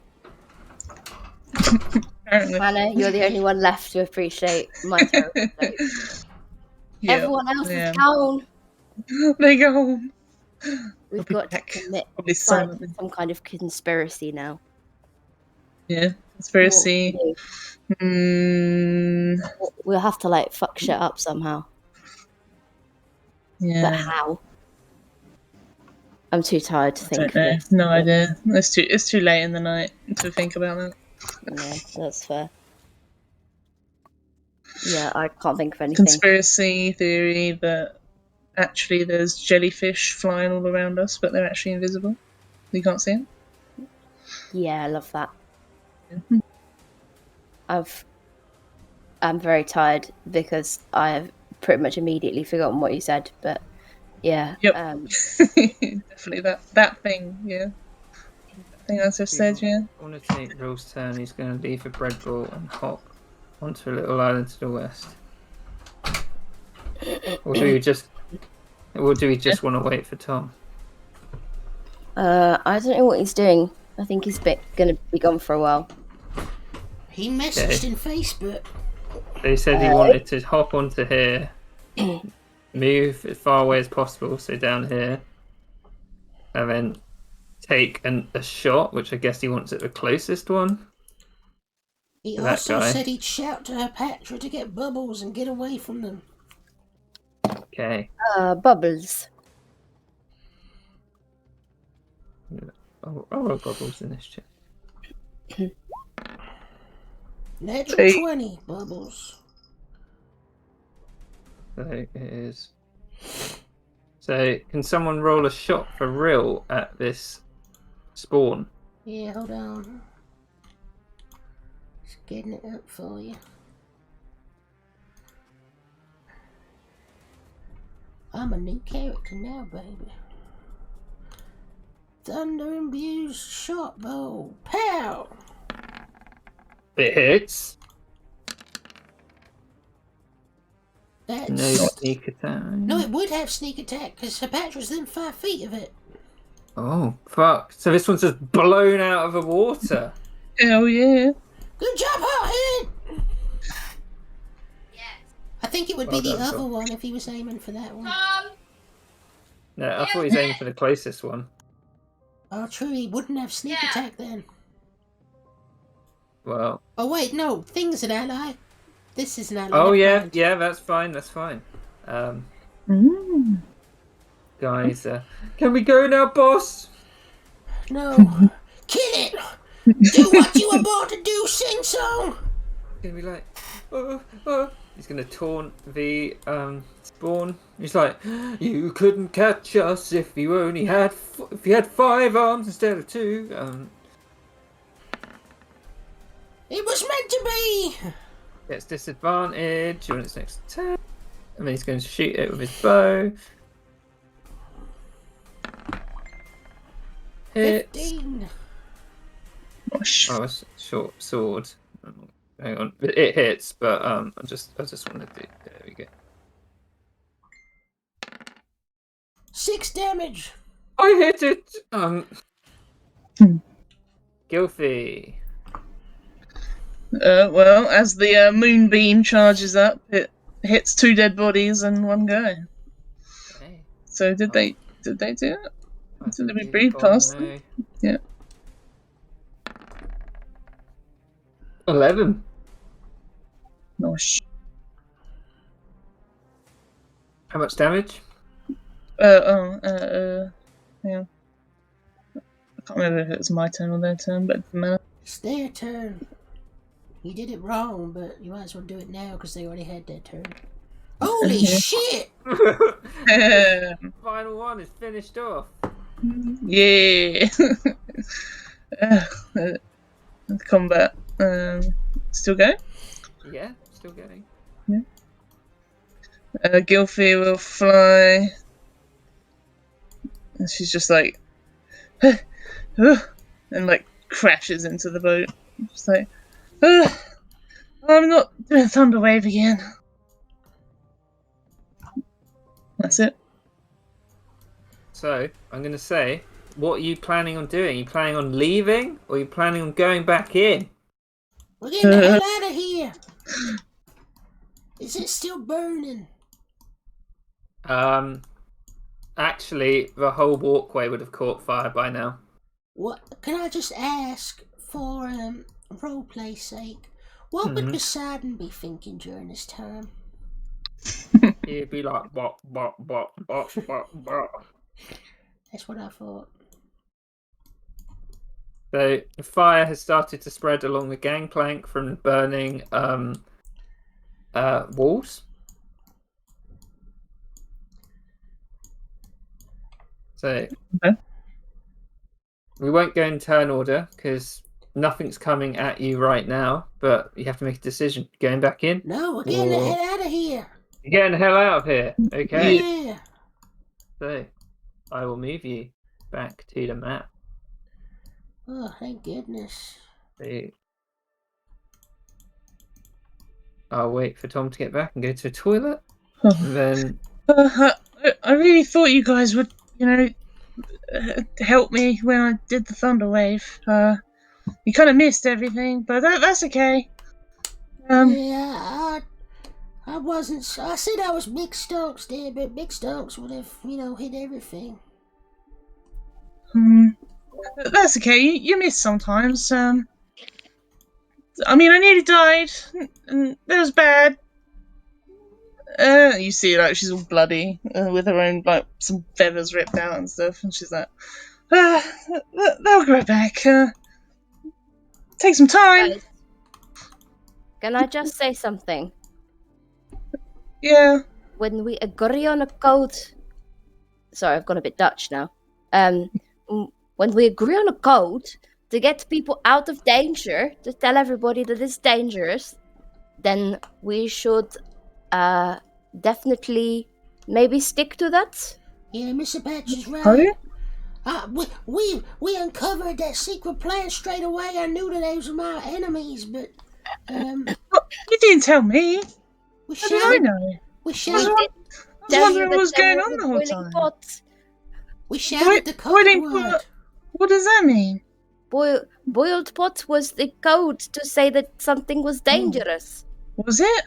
Speaker 3: Apparently.
Speaker 5: Hannah, you're the only one left to appreciate my terrible state.
Speaker 3: Yep.
Speaker 5: Everyone else
Speaker 3: Yeah.
Speaker 5: is down.
Speaker 3: They go home.
Speaker 5: We've
Speaker 3: I'll be
Speaker 5: got to
Speaker 3: back.
Speaker 5: commit
Speaker 3: Probably
Speaker 5: like,
Speaker 3: silently.
Speaker 5: some kind of conspiracy now.
Speaker 3: Yeah. Conspiracy.
Speaker 5: What we do. We'll have to like fuck shit up somehow. But
Speaker 3: Yeah.
Speaker 5: how? I'm too tired to
Speaker 3: I
Speaker 5: think
Speaker 3: don't
Speaker 5: of
Speaker 3: know.
Speaker 5: this.
Speaker 3: No idea. It's too late in the night to think about that.
Speaker 5: Yeah, that's fair. Yeah, I can't think of anything.
Speaker 3: Conspiracy theory that actually there's jellyfish flying all around us, but they're actually invisible. We can't see them.
Speaker 5: Yeah, I love that.
Speaker 3: Mhm.
Speaker 5: I'm very tired because I have pretty much immediately forgotten what you said, but yeah.
Speaker 3: Yep.
Speaker 5: Mm-hmm.
Speaker 3: Definitely that thing. Yeah. That thing as I've said. Yeah.
Speaker 2: I want to take Will's turn. He's going to leave the bread ball and hop onto a little island to the west. Or do we just want to wait for Tom?
Speaker 5: I don't know what he's doing. I think he's gonna be gone for a while.
Speaker 4: He messaged in Facebook.
Speaker 2: They said he wanted to hop onto here, move as far away as possible, so down here, and then take a shot, which I guess he wants at the closest one.
Speaker 4: He
Speaker 2: That
Speaker 4: also
Speaker 2: guy.
Speaker 4: said he'd shout to her Patra to get bubbles and get away from them.
Speaker 2: Okay.
Speaker 5: Bubbles.
Speaker 2: I'll roll bubbles in this check.
Speaker 4: Natural
Speaker 3: Hey.
Speaker 4: 20 bubbles.
Speaker 2: So it is. So can someone roll a shot for real at this spawn?
Speaker 4: Yeah, hold on. Just getting it up for you. I'm a new character now, baby. Thunder imbued shot bow. Pow!
Speaker 2: It hits.
Speaker 4: That's...
Speaker 2: No sneak attack.
Speaker 4: No, it would have sneak attack because Patra's within 5 feet of it.
Speaker 2: Oh fuck! So this one's just blown out of the water.
Speaker 3: Hell yeah.
Speaker 4: Good job, Hothead! I think it would be
Speaker 2: Well
Speaker 4: the
Speaker 2: done,
Speaker 4: other
Speaker 2: Tom.
Speaker 4: one if he was aiming for that one.
Speaker 2: No, I thought he was aiming for the closest one.
Speaker 4: Oh, true, he wouldn't have sneak attack then.
Speaker 2: Well.
Speaker 4: Oh, wait, no, Thing's an ally. This is an ally.
Speaker 2: Oh
Speaker 4: never
Speaker 2: yeah,
Speaker 4: mind.
Speaker 2: yeah. That's fine. That's fine.
Speaker 3: Mm.
Speaker 2: Guys, can we go now, boss?
Speaker 4: No. Kill it! Do what you were born to do, sing song!
Speaker 2: Gonna be like, He's gonna taunt the spawn. He's like, "You couldn't catch us if you only had if you had 5 arms instead of 2."
Speaker 4: It was meant to be!
Speaker 2: Gets disadvantage on its next attack, and then he's going to shoot it with his bow. Hit.
Speaker 4: 15.
Speaker 3: Oh,
Speaker 2: Oh, it's a short sword. Hang on, it hits, but I just want to do. There we go.
Speaker 4: 6 damage.
Speaker 2: I hit it. Gilfy.
Speaker 3: Well, as the moonbeam charges up, it hits 2 dead bodies in one go.
Speaker 2: Okay.
Speaker 3: So did they do it? Did we breathe
Speaker 2: Oh,
Speaker 3: past
Speaker 2: no.
Speaker 3: them? Yeah.
Speaker 2: 11.
Speaker 3: Nice.
Speaker 2: How much damage?
Speaker 3: Yeah. I can't remember if it was my turn or their turn, but it doesn't matter.
Speaker 4: It's their turn. You did it wrong, but you might as well do it now because they already had their turn. Holy shit!
Speaker 2: Final one is finished off.
Speaker 3: Yeah. Combat. Still going?
Speaker 2: Yeah, still getting.
Speaker 3: Gilfy will fly. And she's just like, and like crashes into the boat. Just like, I'm not doing Thunderwave again. That's it.
Speaker 2: So, I'm going to say, what are you planning on doing? Are you planning on leaving, or are you planning on going back in?
Speaker 4: We're getting the hell out of here! Is it still burning?
Speaker 2: Actually, the whole walkway would have caught fire by now.
Speaker 4: What? Can I just ask, for roleplay's sake, what would Poseidon be thinking during this time?
Speaker 2: He'd be like, bop, bop, bop, bop, bop, bop.
Speaker 4: That's what I thought.
Speaker 2: So, the fire has started to spread along the gangplank from burning walls. So, we won't go in turn order because nothing's coming at you right now, but you have to make a decision. Going back in?
Speaker 4: No, we're getting the hell out of here!
Speaker 2: You're getting the hell out of here. Okay.
Speaker 4: Yeah!
Speaker 2: So, I will move you back to the map.
Speaker 4: Oh, thank goodness.
Speaker 2: So, I'll wait for Tom to get back and go to the toilet. And then
Speaker 3: I really thought you guys would, help me when I did the Thunderwave. You kind of missed everything, but that's okay.
Speaker 4: Yeah, I wasn't. I said I was Big Stonks there, but Big Stonks would have, hit everything.
Speaker 3: That's okay. You miss sometimes. I mean, I nearly died, and that was bad. You see, like, she's all bloody, with her own, like, some feathers ripped out and stuff, and she's like, they'll go back. Take some time.
Speaker 5: Guys, can I just say something?
Speaker 3: Yeah.
Speaker 5: When we agree on a code... Sorry, I've gone a bit Dutch now. When we agree on a code to get people out of danger, to tell everybody that it's dangerous, then we should definitely maybe stick to that.
Speaker 4: Yeah, Mr. Patch is right.
Speaker 3: Are you?
Speaker 4: We uncovered that secret plan straight away. I knew that those were my enemies, but
Speaker 3: You didn't tell me.
Speaker 4: we
Speaker 3: How did I
Speaker 4: shared.
Speaker 3: know?
Speaker 4: We
Speaker 3: I
Speaker 4: shared.
Speaker 3: was wondering what was going on the whole time.
Speaker 4: We shouted the code
Speaker 3: boiling
Speaker 4: word.
Speaker 3: pot. What does that mean?
Speaker 5: Boiled pot was the code to say that something was dangerous.
Speaker 3: Was it?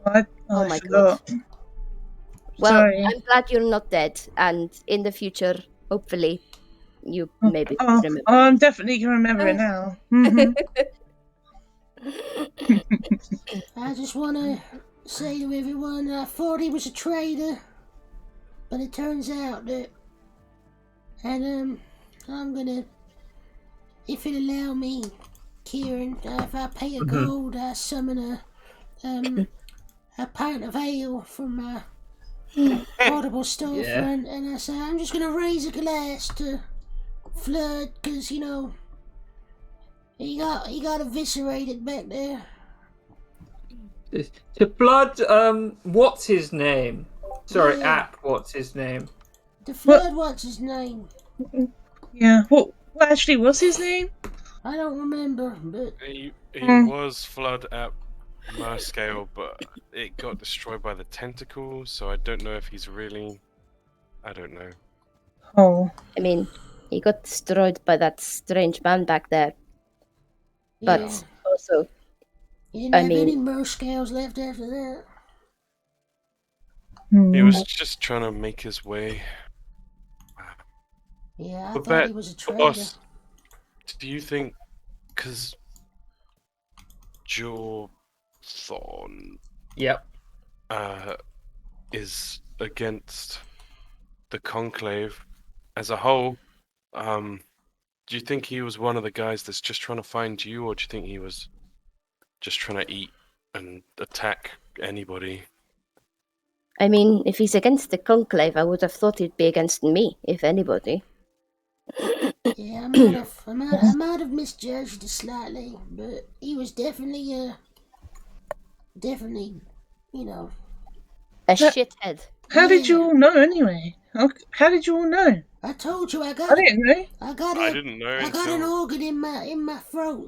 Speaker 3: I
Speaker 5: Oh my
Speaker 3: forgot.
Speaker 5: Well,
Speaker 3: Sorry.
Speaker 5: I'm glad you're not dead, and in the future, hopefully, you maybe
Speaker 3: Oh,
Speaker 5: remember.
Speaker 3: I'm definitely gonna remember it now. Mhm.
Speaker 4: I just want to say to everyone, I thought he was a traitor, but it turns out that, and I'm gonna, if it allow me, Kieran, if I pay a gold, I summon a pint of ale from my portable storefront, and I say, I'm just going to raise a glass to Flood, because, you know, he got eviscerated back there.
Speaker 2: To Blood, what's his name? Sorry,
Speaker 4: Yeah.
Speaker 2: App, what's his name?
Speaker 4: The Flood, what's his name?
Speaker 3: Yeah. What actually was his name?
Speaker 4: I don't remember, but
Speaker 1: He
Speaker 3: Hmm.
Speaker 1: was Flood at Marscale, but it got destroyed by the tentacles, so I don't know if he's really... I don't know.
Speaker 3: Oh.
Speaker 5: I mean, he got destroyed by that strange man back there. But
Speaker 4: yeah.
Speaker 5: also,
Speaker 4: He didn't
Speaker 5: I
Speaker 4: have
Speaker 5: mean-
Speaker 4: any mer scales left after that.
Speaker 1: He was just trying to make his way.
Speaker 4: Yeah, I
Speaker 1: But
Speaker 4: thought he was a traitor.
Speaker 1: Boss, do you think, because Jorthon
Speaker 2: Yep.
Speaker 1: is against the Conclave as a whole, do you think he was one of the guys that's just trying to find you, or do you think he was just trying to eat and attack anybody?
Speaker 5: I mean, if he's against the Conclave, I would have thought he'd be against me, if anybody.
Speaker 4: Yeah, I might have misjudged it slightly, but he was definitely, you know.
Speaker 5: A shithead.
Speaker 3: How did
Speaker 4: Yeah.
Speaker 3: you all know anyway? How did you all know?
Speaker 4: I told you I
Speaker 3: I
Speaker 4: got
Speaker 3: didn't know.
Speaker 1: I didn't know
Speaker 4: I got an
Speaker 1: until...
Speaker 4: organ in my throat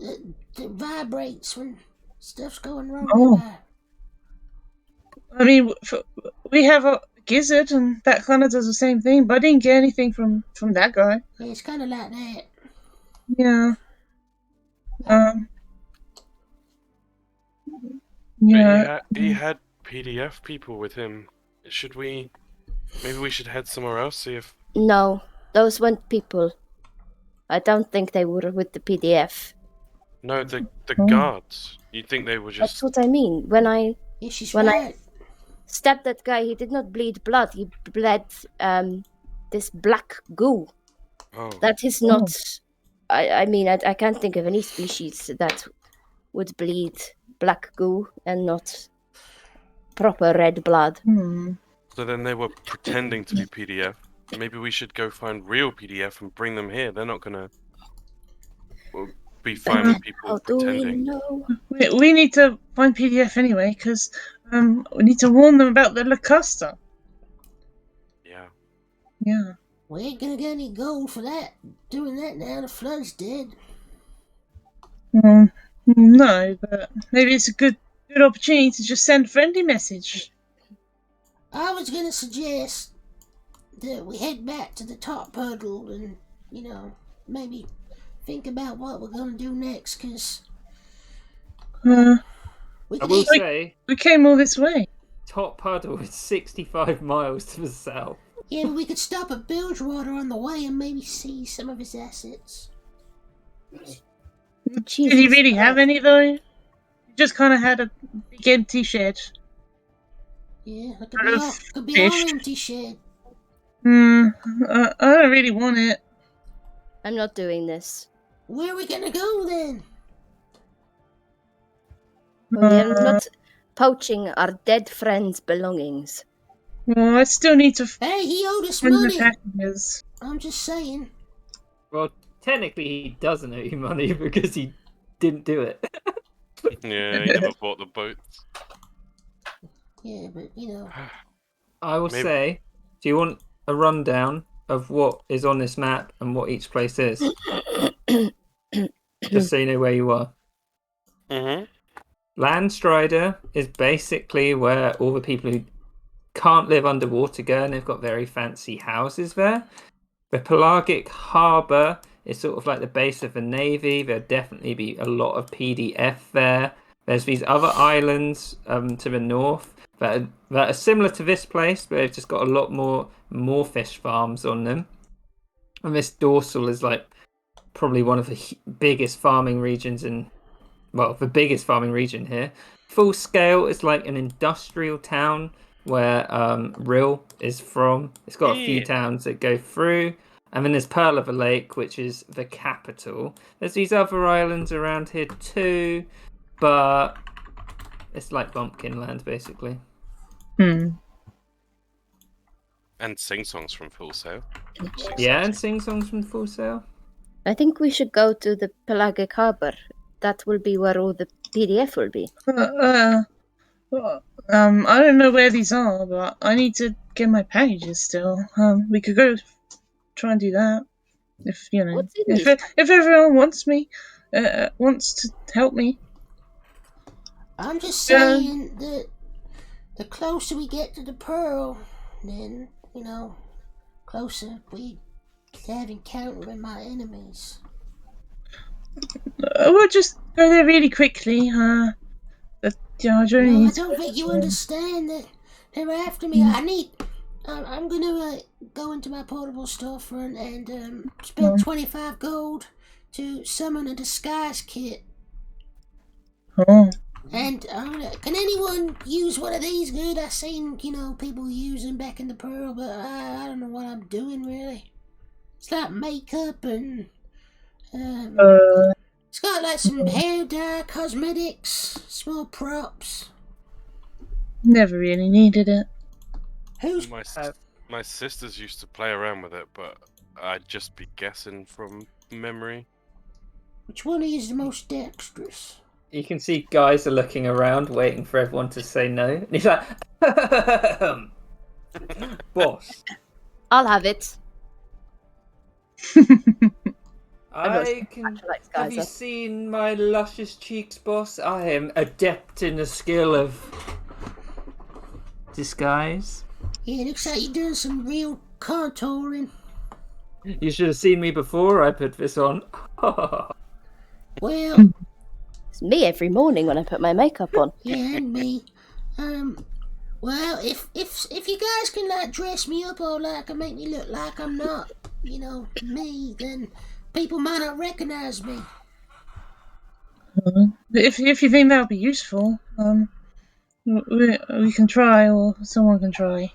Speaker 4: that vibrates when stuff's going wrong.
Speaker 3: Oh.
Speaker 4: in there.
Speaker 3: I mean, we have a gizzard, and that kind of does the same thing. But I didn't get anything from that guy.
Speaker 4: Yeah, it's kind of like that.
Speaker 3: Yeah.
Speaker 1: But
Speaker 3: Yeah.
Speaker 1: he had PDF people with him. Maybe we should head somewhere else, see if...
Speaker 5: No, those weren't people. I don't think they were with the PDF.
Speaker 1: No, the
Speaker 3: Oh.
Speaker 1: guards. You think they were
Speaker 5: That's
Speaker 1: just...
Speaker 5: what I mean. When I
Speaker 4: Yeah, she's
Speaker 5: When I-
Speaker 4: right.
Speaker 5: stabbed that guy, he did not bleed blood. He bled this black goo.
Speaker 1: Oh,
Speaker 5: That is not. I mean, I can't think of any species that would bleed black goo and not proper red blood.
Speaker 1: so then they were pretending to be PDF. Maybe we should go find real PDF and bring them here. They're not gonna be finding people
Speaker 5: How do we
Speaker 1: pretending.
Speaker 5: know?
Speaker 3: We need to find PDF anyway, because we need to warn them about the Lacosta.
Speaker 1: Yeah.
Speaker 3: Yeah.
Speaker 4: We ain't gonna get any gold for that. Doing that now, the Flood's dead.
Speaker 3: No, but maybe it's a good opportunity to just send a friendly message.
Speaker 4: I was gonna suggest that we head back to the top puddle and, you know, maybe think about what we're gonna do next, because we
Speaker 2: I
Speaker 4: could
Speaker 2: will
Speaker 4: eat-
Speaker 2: say,
Speaker 3: We came all this way.
Speaker 2: Top Puddle is 65 miles to the south.
Speaker 4: yeah, but we could stop at Bilgewater on the way and maybe see some of his assets.
Speaker 3: Did he really have any though? He just kind of had a big empty shed.
Speaker 4: Yeah, it
Speaker 3: Out of
Speaker 4: could be our
Speaker 3: fish.
Speaker 4: empty shed.
Speaker 3: I don't really want it.
Speaker 5: I'm not doing this.
Speaker 4: Where are we gonna go then?
Speaker 5: We are not poaching our dead friends' belongings.
Speaker 3: Well, I still need to
Speaker 4: Hey, he owed us
Speaker 3: find the
Speaker 4: money.
Speaker 3: packages.
Speaker 4: I'm just saying.
Speaker 2: Well, technically he doesn't owe you money because he didn't do it.
Speaker 1: Yeah, he never bought the boats.
Speaker 4: Yeah, but you know.
Speaker 2: I will
Speaker 1: Maybe-
Speaker 2: say, do you want a rundown of what is on this map and what each place is? Just so you know where you are.
Speaker 1: Mm-hmm.
Speaker 2: Landstrider is basically where all the people who can't live underwater go, and they've got very fancy houses there. The Pelagic Harbour is sort of like the base of the Navy. There'll definitely be a lot of PDF there. There's these other islands to the north that are similar to this place, but they've just got a lot more fish farms on them. And this dorsal is like probably one of the biggest farming regions the biggest farming region here. Full Scale is like an industrial town where Rill is from. It's got a few
Speaker 1: Yeah.
Speaker 2: towns that go through. And then there's Pearl of a Lake, which is the capital. There's these other islands around here too, but It's like Bumpkin Land, basically.
Speaker 3: Hmm.
Speaker 1: And sing songs from Full Sail.
Speaker 2: Yeah, and sing songs from Full Sail.
Speaker 5: I think we should go to the Pelagic Harbor. That will be where all the PDF will be.
Speaker 3: I don't know where these are, but I need to get my packages still. We could go try and do that. If you know,
Speaker 5: What's in
Speaker 3: if
Speaker 5: these
Speaker 3: if everyone wants me, wants to help me.
Speaker 4: I'm just saying that the closer we get to the pearl, then, you know, closer we have encounter with my enemies.
Speaker 3: We'll just go there really quickly. I don't
Speaker 4: No, I
Speaker 3: need
Speaker 4: don't think you
Speaker 3: to-
Speaker 4: understand that they're after me. I'm gonna go into my portable storefront and spend 25 gold to summon a disguise kit.
Speaker 3: Oh.
Speaker 4: And can anyone use one of these good? I seen, people using back in the Pearl, but I don't know what I'm doing really. It's like makeup and it's got like some hair dye, cosmetics, small props.
Speaker 3: Never really needed it.
Speaker 4: Who's
Speaker 1: My sisters used to play around with it, but I'd just be guessing from memory.
Speaker 4: which one is the most dexterous?
Speaker 2: You can see guys are looking around, waiting for everyone to say no. And he's like, boss,
Speaker 5: I'll have it.
Speaker 2: I can. Have you seen my luscious cheeks, boss? I am adept in the skill of disguise.
Speaker 4: Yeah, looks like you're doing some real contouring.
Speaker 2: You should have seen me before I put this on.
Speaker 4: Well,
Speaker 5: It's me every morning when I put my makeup on.
Speaker 4: yeah, and me. Well, if you guys can like dress me up or like make me look like I'm not, me, then people might not recognize me.
Speaker 3: If you think that would be useful, we can try, or someone can try.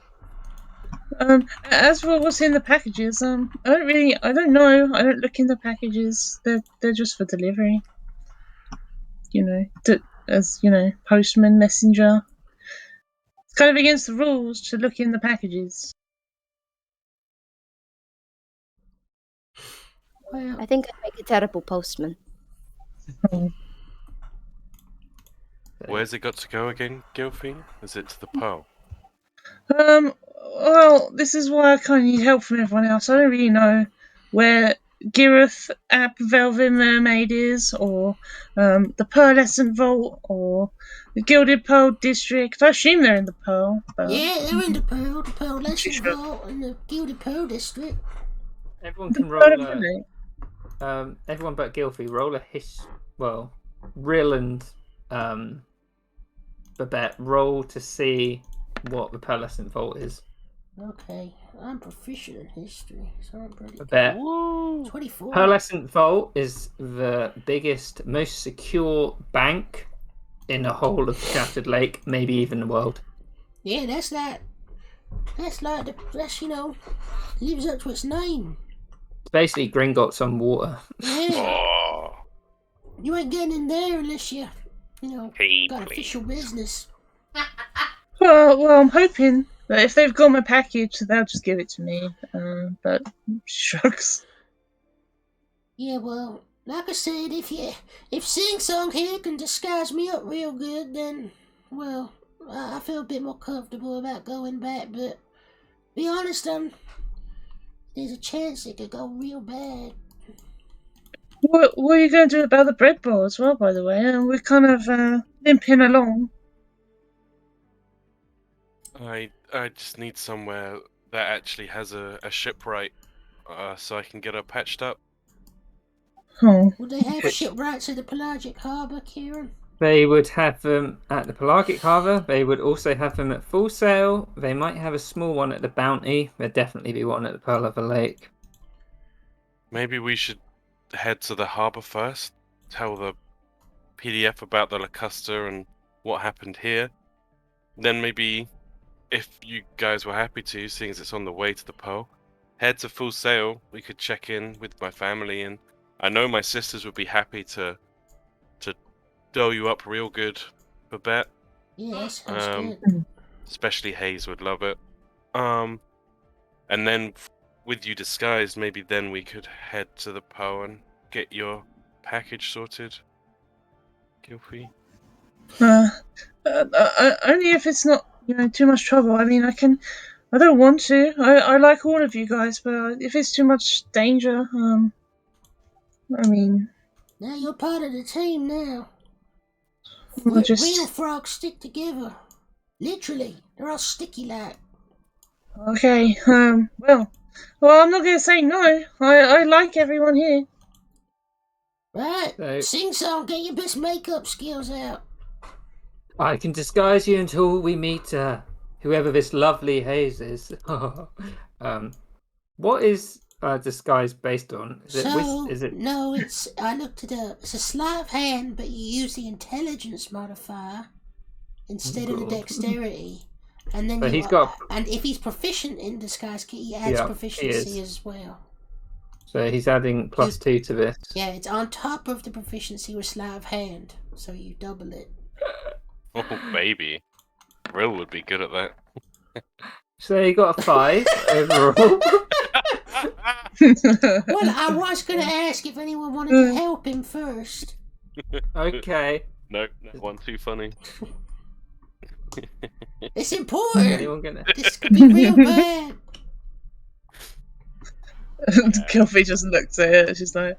Speaker 3: As for what's in the packages, I don't know. I don't look in the packages. They're just for delivery. As postman, messenger. It's kind of against the rules to look in the packages.
Speaker 4: Well,
Speaker 5: I think I make a terrible postman.
Speaker 1: Where's it got to go again, Gilfie? Is it to the Pearl?
Speaker 3: Well, this is why I kind of need help from everyone else. I don't really know where Girith App Velvet Mermaid is, or the Pearlescent Vault, or the Gilded Pearl District. I assume they're in the Pearl. But...
Speaker 4: yeah, they're in the Pearlescent Vault and the Gilded Pearl District.
Speaker 2: Everyone can roll everyone but Gilfie roll a Rill and Babette roll to see what the Pearlescent Vault is.
Speaker 4: Okay, I'm proficient in history, so I'm pretty good.
Speaker 2: Babette.
Speaker 4: 24.
Speaker 2: Pearlescent Vault is the biggest, most secure bank in the whole of Shattered Lake, maybe even the world.
Speaker 4: Yeah, that's lives up to its name.
Speaker 2: It's basically Gringotts on water.
Speaker 4: Yeah,
Speaker 1: Oh,
Speaker 4: you ain't getting in there unless you,
Speaker 1: hey,
Speaker 4: got
Speaker 1: please.
Speaker 4: official business.
Speaker 3: Well, I'm hoping that if they've got my package, they'll just give it to me. But shucks.
Speaker 4: Yeah, well, like I said, if Sing Song here can disguise me up real good, then, well, I feel a bit more comfortable about going back, but be honest, there's a chance it could go real bad.
Speaker 3: What are you going to do about the bread bowl as well, by the way? We're kind of limping along.
Speaker 1: I just need somewhere that actually has a shipwright, so I can get her patched up.
Speaker 3: Oh.
Speaker 4: Would they have shipwrights at the Pelagic Harbour, Kieran?
Speaker 2: They would have them at the Pelagic Harbour. They would also have them at Full Sail. They might have a small one at the Bounty. There'd definitely be one at the Pearl of the Lake.
Speaker 1: Maybe we should head to the harbour first, tell the PDF about the Lacusta and what happened here. Then maybe, if you guys were happy to, seeing as it's on the way to the Pearl, head to Full Sail. We could check in with my family, and I know my sisters would be happy to dough you up real good, Babette.
Speaker 4: Yeah, that sounds
Speaker 1: Um,
Speaker 4: good.
Speaker 1: Especially Hayes would love it. And then with you disguised, maybe then we could head to the PO and get your package sorted. Gilfie.
Speaker 3: Only if it's not, too much trouble. I mean, I don't want to. I like all of you guys, but if it's too much danger, I mean,
Speaker 4: Now you're part of the team now.
Speaker 3: we'll just.
Speaker 4: Real frogs stick together. Literally, they're all sticky like.
Speaker 3: Okay. Well, I'm not gonna say no. I like everyone here.
Speaker 4: Right,
Speaker 2: So-
Speaker 4: sing song, get your best makeup skills out.
Speaker 2: I can disguise you until we meet whoever this lovely Hayes is. What is disguise based on? Is it
Speaker 4: No, I looked it up. It's a sleight of hand, but you use the intelligence modifier instead of the
Speaker 2: God.
Speaker 4: dexterity. And then
Speaker 2: But he's got-
Speaker 4: and if he's proficient in disguise, he adds
Speaker 2: Yeah, he
Speaker 4: proficiency
Speaker 2: is.
Speaker 4: as well.
Speaker 2: So he's adding +2 to this.
Speaker 4: Yeah, it's on top of the proficiency with sleight of hand, so you double it.
Speaker 1: Oh, baby. Rill would be good at that.
Speaker 2: So he got a 5 overall.
Speaker 4: Well, I was going to ask if anyone wanted to help him first.
Speaker 2: Okay.
Speaker 1: No, that one too funny.
Speaker 4: It's important.
Speaker 2: Anyone gonna?
Speaker 4: This could be real bad.
Speaker 3: Kelpie just looked at it. She's like,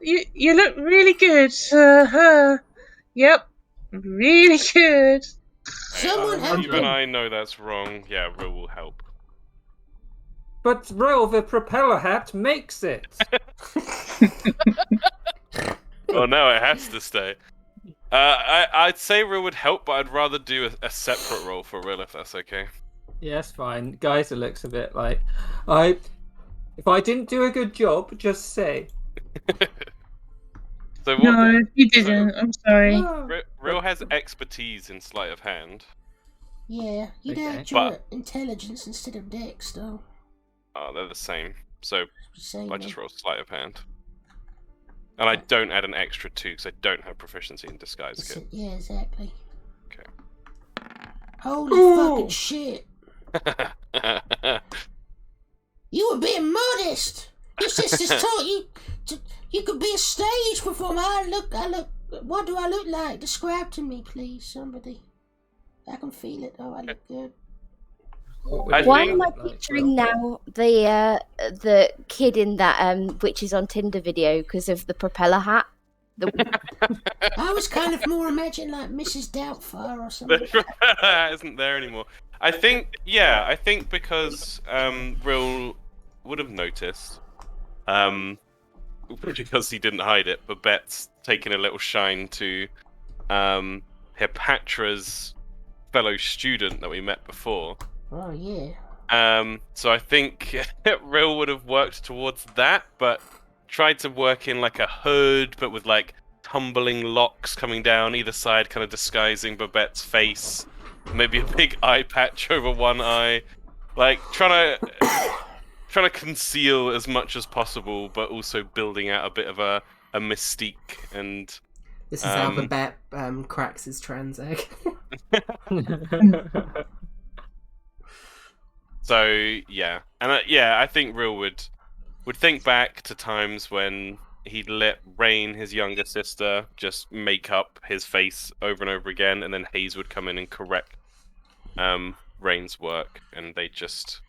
Speaker 3: you look really good. Yep, really good.
Speaker 4: Someone help
Speaker 1: Even
Speaker 4: him.
Speaker 1: I know that's wrong. Yeah, Rill will help.
Speaker 2: But Rill, the propeller hat makes it.
Speaker 1: Oh no, it has to stay. I'd say Rill would help, but I'd rather do a separate roll for Rill if that's okay.
Speaker 2: Yes, fine. Geyser looks a bit like if I didn't do a good job, just say.
Speaker 1: So what?
Speaker 3: No, you didn't. I'm sorry.
Speaker 2: Oh.
Speaker 1: Rill has expertise in sleight of hand.
Speaker 4: Yeah, you'd
Speaker 2: Okay.
Speaker 4: add your
Speaker 1: But-
Speaker 4: intelligence instead of dex, though.
Speaker 1: Oh, they're the same. So
Speaker 4: Same
Speaker 1: I just
Speaker 4: then.
Speaker 1: roll sleight of hand. And I don't add an extra 2 because I don't have proficiency in disguise
Speaker 4: It's-
Speaker 1: again.
Speaker 4: Yeah, exactly.
Speaker 1: Okay.
Speaker 4: Holy
Speaker 2: Ooh.
Speaker 4: fucking shit! You were being modest. Your sisters taught you you could be a stage performer. I look. What do I look like? Describe to me, please, somebody. I can feel it. Oh, I look good.
Speaker 2: What would
Speaker 1: I
Speaker 2: it
Speaker 5: Why
Speaker 1: think-
Speaker 5: am I
Speaker 2: look like,
Speaker 5: picturing
Speaker 2: Rill?
Speaker 5: now the kid in that Witches on Tinder video because of the propeller hat?
Speaker 4: I was kind of more imagining like Mrs. Doubtfire or something.
Speaker 1: Isn't there anymore. I think because Rill would have noticed, because he didn't hide it, Babette's taken a little shine to Hippatra's fellow student that we met before.
Speaker 4: Oh yeah.
Speaker 1: So I think Rill would have worked towards that, but tried to work in like a hood, but with like tumbling locks coming down either side, kind of disguising Babette's face. Maybe a big eye patch over one eye, like trying to conceal as much as possible, but also building out a bit of a mystique. And
Speaker 6: This is how the bet cracks his trans egg.
Speaker 1: so yeah, and I think Rill would think back to times when he'd let Rain, his younger sister, just make up his face over and over again, and then Hayes would come in and correct Rain's work, and they'd just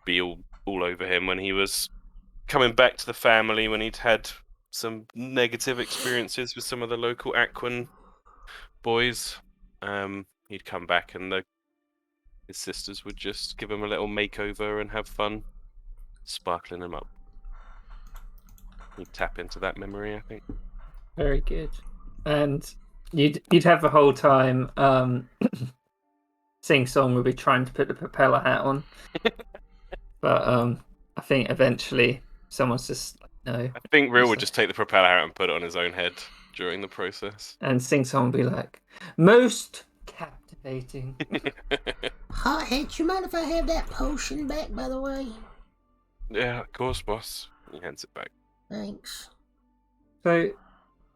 Speaker 1: be all over him when he was coming back to the family, when he'd had some negative experiences with some of the local Aquan boys. He'd come back and his sisters would just give him a little makeover and have fun sparkling him up. You'd tap into that memory, I think.
Speaker 2: Very good. And you'd have the whole time Sing Song would be trying to put the propeller hat on. But I think eventually someone's just like, no.
Speaker 1: I think Rill would just take the propeller hat and put it on his own head during the process.
Speaker 2: And Sing Song would be like, most captivating.
Speaker 4: Hothead, do you mind if I have that potion back, by the way?
Speaker 1: Yeah, of course, boss. He hands it back.
Speaker 4: Thanks.
Speaker 2: So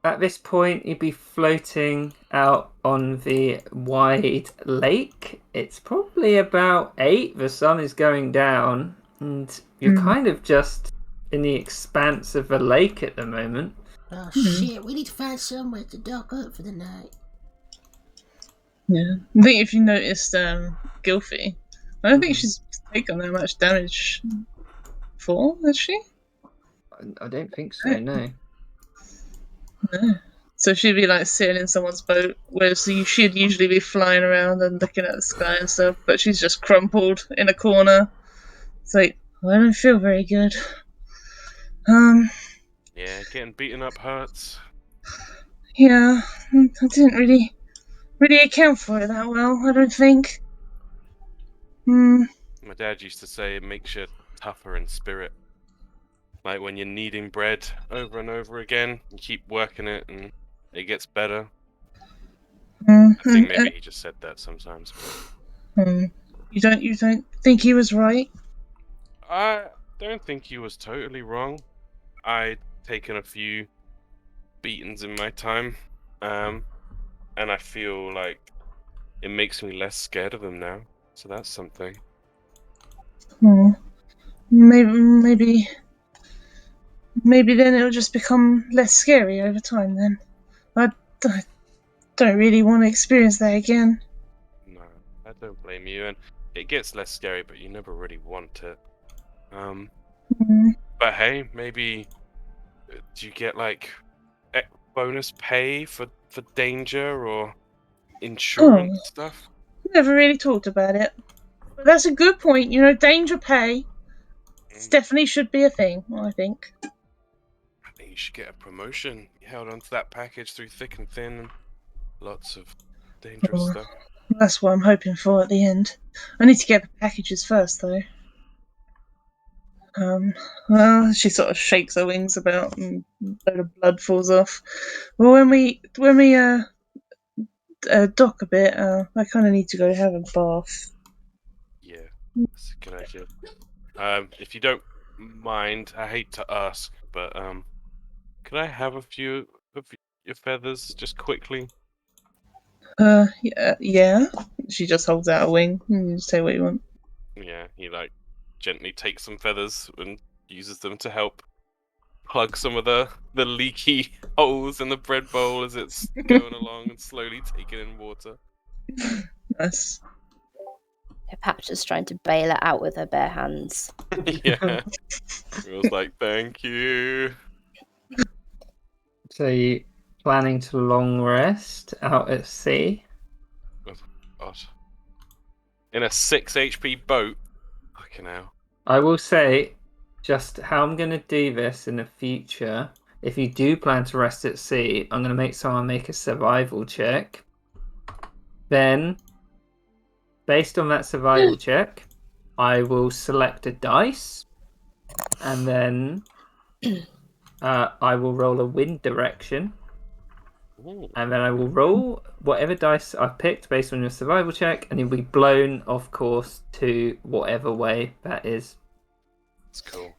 Speaker 2: At this point, you'd be floating out on the wide lake. It's probably about 8. The sun is going down, and you're kind of just in the expanse of the lake at the moment.
Speaker 4: Oh shit, we need to find somewhere to dock up for the night.
Speaker 3: Yeah. I think if you noticed Gilfie, I don't think she's taken that much damage before, has she?
Speaker 2: I don't think so, no.
Speaker 3: No. So she'd be like sitting in someone's boat, whereas she'd usually be flying around and looking at the sky and stuff, but she's just crumpled in a corner. It's like, I don't feel very good.
Speaker 1: Yeah, getting beaten up hurts.
Speaker 3: Yeah, I didn't really account for it that well, I don't think.
Speaker 1: My dad used to say it makes you tougher in spirit. Like when you're kneading bread over and over again, you keep working it and it gets better. I think maybe he just said that sometimes.
Speaker 3: You don't think he was right?
Speaker 1: I don't think he was totally wrong. I'd taken a few beatings in my time, and I feel like it makes me less scared of them now. So that's something.
Speaker 3: Maybe then it'll just become less scary over time. Then I don't really want to experience that again.
Speaker 1: No, I don't blame you, and it gets less scary, but you never really want it. But hey, maybe do you get like bonus pay for danger or insurance stuff?
Speaker 3: Never really talked about it. But that's a good point. You know, danger pay definitely should be a thing, I think.
Speaker 1: I think you should get a promotion. You held onto that package through thick and thin, and lots of dangerous stuff.
Speaker 3: That's what I'm hoping for at the end. I need to get the packages first, though. Well, she sort of shakes her wings about, and a load of blood falls off. Well, when we dock a bit, I kind of need to go have a bath.
Speaker 1: Yeah, that's a good idea. If you don't mind, I hate to ask, but could I have a few of your feathers just quickly?
Speaker 3: Yeah. She just holds out a wing. You just say what you want.
Speaker 1: Yeah, he like gently takes some feathers and uses them to help plug some of the leaky holes in the bread bowl as it's going along and slowly taking in water.
Speaker 3: Nice.
Speaker 5: Patcha's trying to bail it out with her bare hands.
Speaker 1: Yeah. It was like, thank you.
Speaker 2: So you planning to long rest out at sea?
Speaker 1: God. In a 6 HP boat? Fucking hell.
Speaker 2: I will say just how I'm going to do this in the future. If you do plan to rest at sea, I'm going to make someone make a survival check. Then, based on that survival check, I will select a dice. And then I will roll a wind direction.
Speaker 1: Ooh.
Speaker 2: And then I will roll whatever dice I've picked based on your survival check, and you'll be blown off course to whatever way that is.
Speaker 1: That's cool.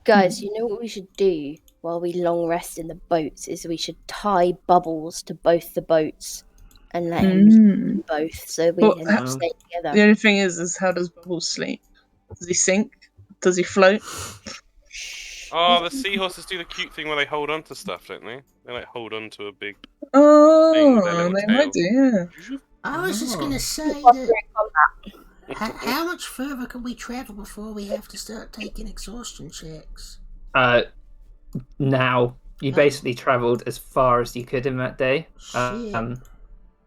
Speaker 5: Guys, you know what we should do while we long rest in the boats is we should tie bubbles to both the boats and let him use both so we can stay together.
Speaker 3: The only thing is how does Bubbles sleep? Does he sink? Does he float?
Speaker 1: Oh, the seahorses do the cute thing where they hold on to stuff, don't they? They like hold on to a big
Speaker 3: Oh,
Speaker 1: thing with their little
Speaker 3: they
Speaker 1: tail.
Speaker 3: might do, yeah.
Speaker 4: I was just gonna say
Speaker 5: During
Speaker 4: that.
Speaker 5: combat.
Speaker 4: How much further can we travel before we have to start taking exhaustion checks?
Speaker 2: Now you basically travelled as far as you could in that day.
Speaker 4: Shit.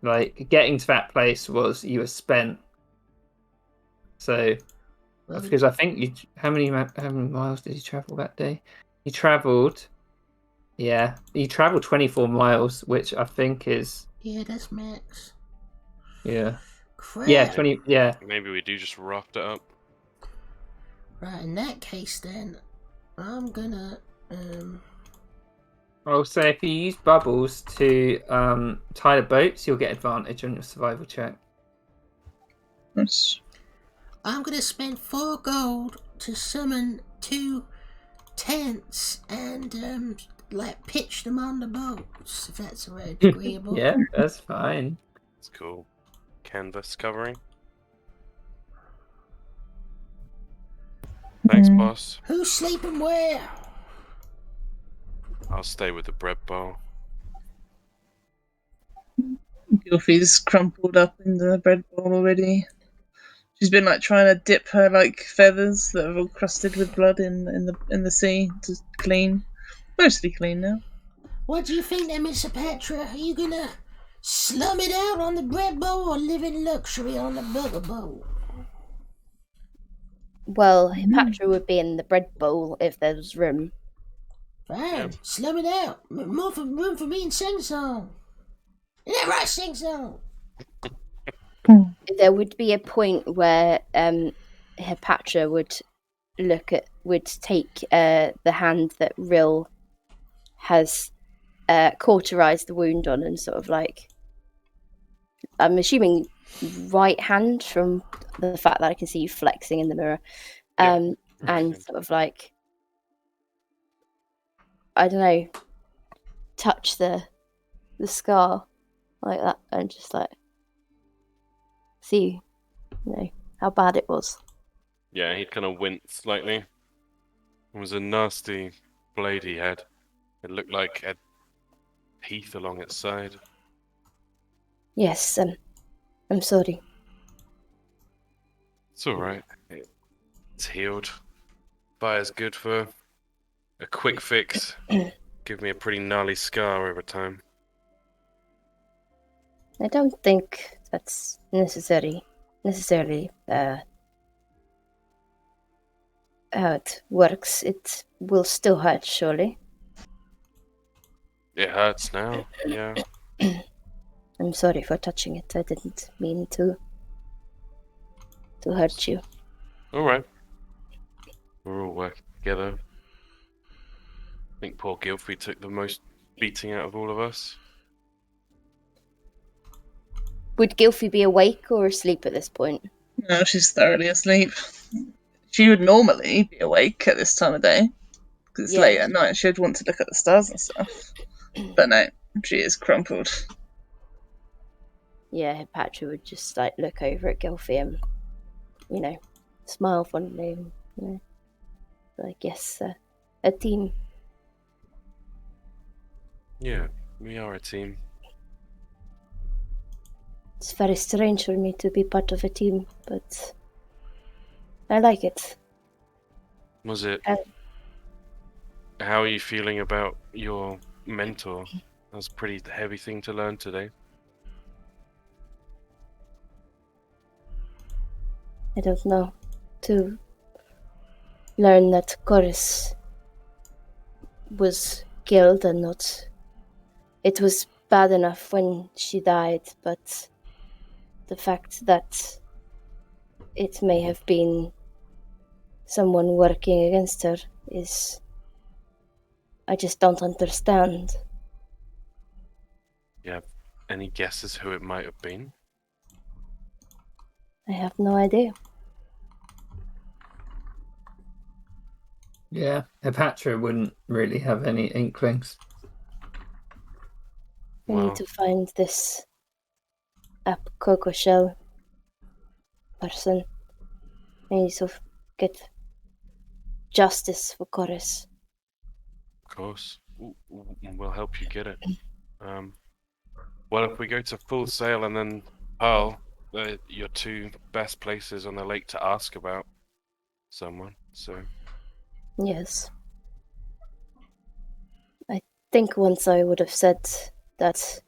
Speaker 2: Like getting to that place was you were spent. So
Speaker 4: Well,
Speaker 2: because I think you how many miles did you travel that day? You travelled 24 miles, which I think is
Speaker 4: yeah, that's max.
Speaker 2: yeah.
Speaker 4: Crap.
Speaker 2: Yeah, 20 yeah.
Speaker 1: Maybe we do just raft it up.
Speaker 4: Right, in that case then, I'm gonna
Speaker 2: I'll say if you use bubbles to tie the boats, you'll get advantage on your survival check.
Speaker 4: I'm gonna spend 4 gold to summon 2 tents and like pitch them on the boats, if that's agreeable.
Speaker 2: Yeah, that's fine.
Speaker 1: It's cool. Canvas covering. Thanks,
Speaker 3: Mm.
Speaker 1: boss.
Speaker 4: Who's sleeping where?
Speaker 1: I'll stay with the bread bowl.
Speaker 3: Gilfie's crumpled up in the bread bowl already. She's been like trying to dip her like feathers that are all crusted with blood in the sea to clean. Mostly clean now.
Speaker 4: What do you think then, Mr. Patra? Are you gonna slum it out on the bread bowl or live in luxury on the bugger bowl?
Speaker 5: Well, Patra would be in the bread bowl if there was room.
Speaker 4: Fine, slum it out. More for room for me and sing song. Isn't that right, sing song?
Speaker 5: There would be a point where Hepatra would take the hand that Rill has cauterized the wound on and sort of like, I'm assuming right hand from the fact that I can see you flexing in the mirror, and sort of like, I don't know, touch the scar like that and just like see, you know, how bad it was.
Speaker 1: Yeah, he'd kind of wince slightly. It was a nasty blade he had. It looked like it had teeth along its side.
Speaker 5: Yes, I'm sorry.
Speaker 1: It's alright. It's healed. Fire's good for a quick fix. Give me a pretty gnarly scar over time.
Speaker 5: I don't think that's necessarily how it works. It will still hurt, surely.
Speaker 1: It hurts now, yeah.
Speaker 5: I'm sorry for touching it. I didn't mean to hurt you.
Speaker 1: Alright. We're all working together. I think poor Gilfrey took the most beating out of all of us.
Speaker 5: Would Gilfie be awake or asleep at this point?
Speaker 3: No, she's thoroughly asleep. She would normally be awake at this time of day because it's
Speaker 5: Yeah.
Speaker 3: late at night. She'd want to look at the stars and stuff. But no, she is crumpled.
Speaker 5: Yeah, Patrick would just like look over at Gilfie and, you know, smile fondly. And, you know, like, yes, a team.
Speaker 1: Yeah, we are a team.
Speaker 5: It's very strange for me to be part of a team, but I like it.
Speaker 1: Was it?
Speaker 5: Um,
Speaker 1: How are you feeling about your mentor? That was a pretty heavy thing to learn today.
Speaker 5: I don't know. To learn that Chorus was killed and not. It was bad enough when she died, but the fact that it may have been someone working against her is. I just don't understand.
Speaker 1: You have any guesses who it might have been?
Speaker 5: I have no idea.
Speaker 2: Yeah, Hepatra wouldn't really have any inklings.
Speaker 5: I
Speaker 1: Wow.
Speaker 5: need to find this Coco Shell person. I need to get justice for Chorus.
Speaker 1: Of course. We'll help you get it. Well, if we go to Full Sail and then Pearl, they're your two best places on the lake to ask about someone, so...
Speaker 5: Yes. I think once I would have said that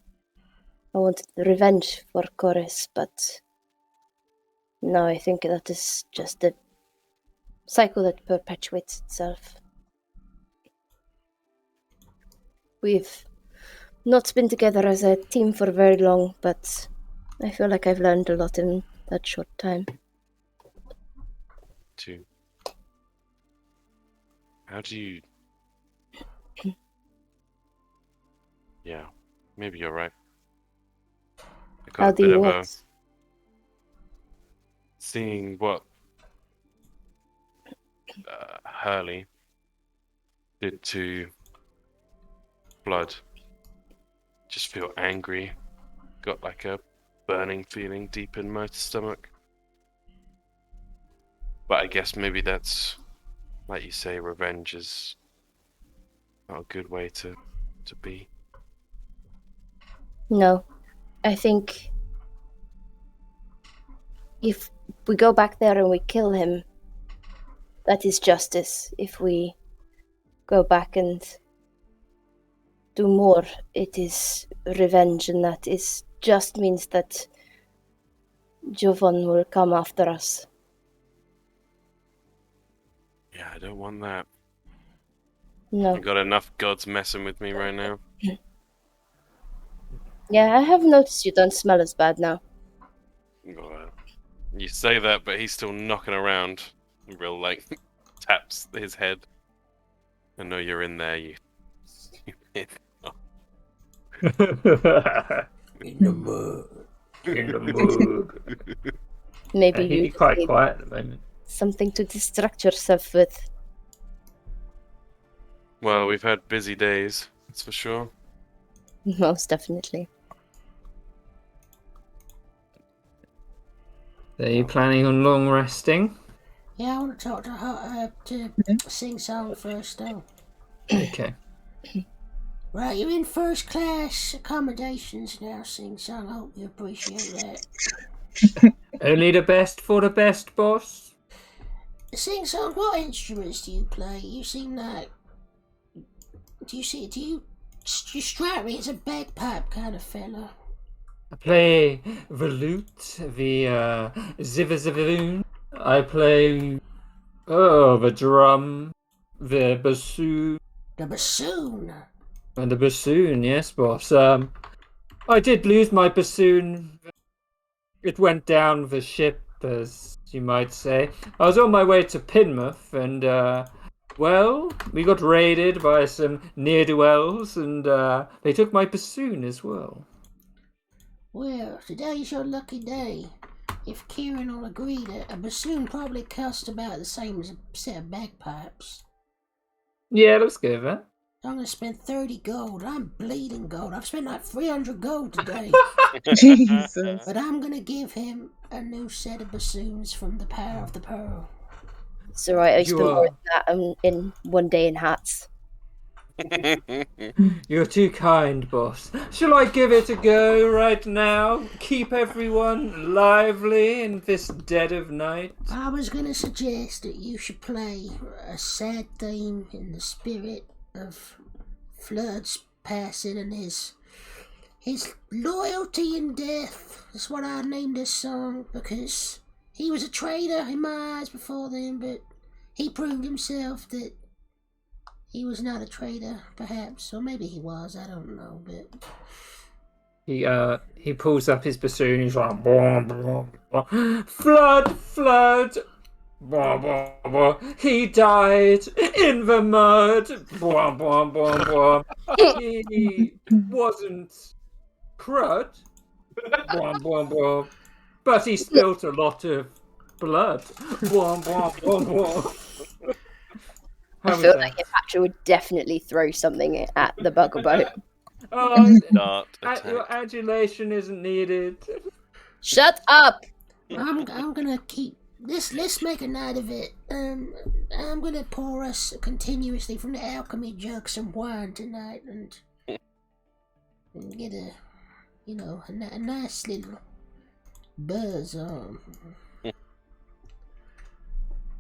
Speaker 5: I wanted revenge for Chorus, but now I think that is just a cycle that perpetuates itself. We've not been together as a team for very long, but I feel like I've learned a lot in that short time.
Speaker 1: Two. How do you... Yeah, maybe you're right. I got
Speaker 5: How
Speaker 1: a
Speaker 5: do
Speaker 1: bit
Speaker 5: you
Speaker 1: of
Speaker 5: want?
Speaker 1: a... Seeing what Hurley did to blood. Just feel angry. Got like a burning feeling deep in my stomach. But I guess maybe that's, like you say, revenge is not a good way to be.
Speaker 5: No, I think if we go back there and we kill him, that is justice. If we go back and do more, it is revenge, and that is just means that Jovan will come after us.
Speaker 1: Yeah, I don't want that.
Speaker 5: No.
Speaker 1: I've got enough gods messing with me right now.
Speaker 5: Yeah, I have noticed you don't smell as bad now.
Speaker 1: Well, you say that, but he's still knocking around. Real, like, taps his head. I know you're in there, you stupid.
Speaker 4: In the mud.
Speaker 2: In the mood.
Speaker 5: Maybe
Speaker 2: He'd
Speaker 5: you
Speaker 2: be quite
Speaker 5: need
Speaker 2: quiet at the moment.
Speaker 5: something to distract yourself with.
Speaker 1: Well, we've had busy days, that's for sure.
Speaker 5: Most definitely.
Speaker 2: Are you planning on long resting?
Speaker 4: Yeah, I want to talk to her, to Sing Song first, though.
Speaker 2: Okay.
Speaker 4: Right, you're in first class accommodations now, Sing Song. I hope you appreciate that.
Speaker 2: Only the best for the best, boss.
Speaker 4: Sing Song, what instruments do you play? You seem like. You strike me as a bagpipe kind of fella.
Speaker 2: I play the lute, the zivazavoon. I play the drum, the bassoon,
Speaker 4: The bassoon.
Speaker 2: and the bassoon. Yes, boss. I did lose my bassoon. It went down the ship, as you might say. I was on my way to Pinmouth, and well, we got raided by some ne'er-do-wells, and they took my bassoon as well.
Speaker 4: Well, today's your lucky day. If Kieran will agree that a bassoon probably costs about the same as a set of bagpipes.
Speaker 2: Yeah, let's go with that.
Speaker 4: I'm gonna spend 30 gold. I'm bleeding gold. I've spent like 300 gold today.
Speaker 3: Jesus.
Speaker 4: But I'm gonna give him a new set of bassoons from the Power of the Pearl.
Speaker 5: It's alright, I
Speaker 2: You
Speaker 5: spent more
Speaker 2: are-
Speaker 5: than that in one day in hats.
Speaker 2: You're too kind, boss. Shall I give it a go right now? Keep everyone lively in this dead of night?
Speaker 4: I was gonna suggest that you should play a sad theme in the spirit of Flood's passing and his loyalty in death. That's what I named this song, because he was a traitor in my eyes before then, but he proved himself that he was not a traitor, perhaps, or maybe he was. I don't know, but
Speaker 2: He pulls up his bassoon. He's like, "Blah, blah, blah. Flood, flood. Blah, blah, blah. He died in the mud. Blah, blah, blah, blah. He wasn't crud. Blah, blah, blah. But he spilt a lot of blood. Blah, blah, blah, blah."
Speaker 5: I
Speaker 2: How was
Speaker 5: feel
Speaker 2: that?
Speaker 5: like Epatra would definitely throw something at the bugger boat.
Speaker 2: Oh,
Speaker 1: Dart
Speaker 2: your
Speaker 1: attack.
Speaker 2: adulation isn't needed.
Speaker 5: Shut up!
Speaker 4: I'm gonna keep this. Let's make a night of it. I'm gonna pour us continuously from the alchemy jug some wine tonight, and get a nice little buzz on.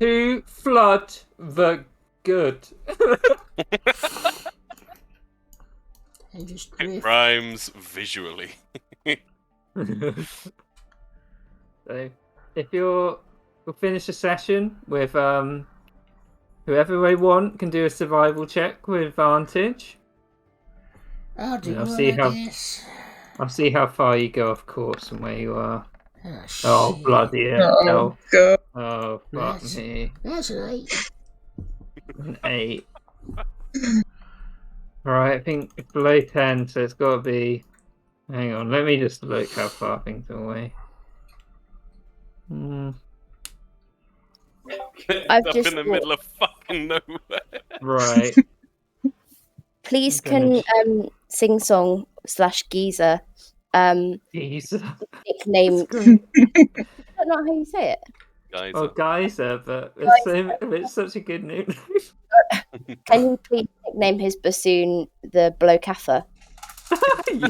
Speaker 2: To flood the good.
Speaker 4: And just
Speaker 1: It
Speaker 4: drift.
Speaker 1: rhymes visually.
Speaker 2: So, if we'll finish the session with whoever we want can do a survival check with advantage.
Speaker 4: I'll do
Speaker 2: I'll
Speaker 4: one,
Speaker 2: see
Speaker 4: I
Speaker 2: how-
Speaker 4: guess.
Speaker 2: I'll see how far you go off course and where you are.
Speaker 4: Oh,
Speaker 2: Oh
Speaker 4: shit.
Speaker 2: bloody hell!
Speaker 3: Oh, God.
Speaker 2: Oh fuck
Speaker 4: That's-
Speaker 2: me!
Speaker 4: That's an 8.
Speaker 2: An 8. Right, I think it's below 10, so it's got to be. Hang on, let me just look how far things are away.
Speaker 5: I've
Speaker 1: Up
Speaker 5: just
Speaker 1: in the
Speaker 5: thought-
Speaker 1: middle of fucking nowhere.
Speaker 2: Right.
Speaker 5: Please
Speaker 2: I'm
Speaker 5: can Sing Song / Geezer
Speaker 2: Geyser.
Speaker 5: nickname.
Speaker 2: That's great.
Speaker 5: Is that not how you say it?
Speaker 1: Guys,
Speaker 2: Oh, Geyser, but it's such a good name.
Speaker 5: Can you please nickname his bassoon the Blokatha?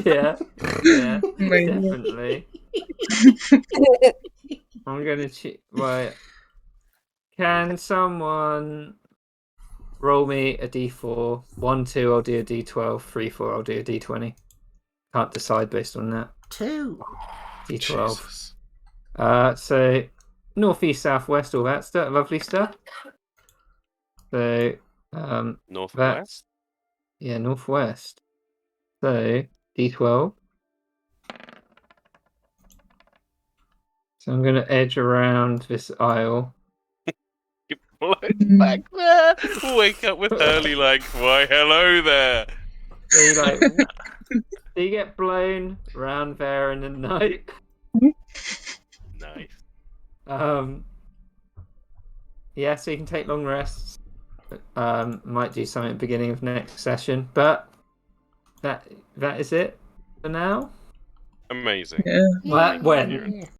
Speaker 2: yeah, yeah,
Speaker 3: Amazing.
Speaker 2: definitely. I'm gonna Right. Can someone roll me a d4? 1, 2, I'll do a d12. 3, 4, I'll do a d20. Can't decide based on that.
Speaker 4: 2.
Speaker 2: D12.
Speaker 1: Jesus.
Speaker 2: So northeast, southwest, all that stuff, lovely stuff. So
Speaker 1: Northwest?
Speaker 2: yeah, northwest. So d12. So I'm gonna edge around this aisle.
Speaker 1: Get blown back there. Wake up with Hurley like, why hello there.
Speaker 2: So you like so you get blown around there in the night.
Speaker 1: Nice.
Speaker 2: Yeah, so you can take long rests. Might do something at the beginning of next session, but that is it for now.
Speaker 1: Amazing.
Speaker 3: Yeah.
Speaker 2: Well, when?
Speaker 4: Yeah.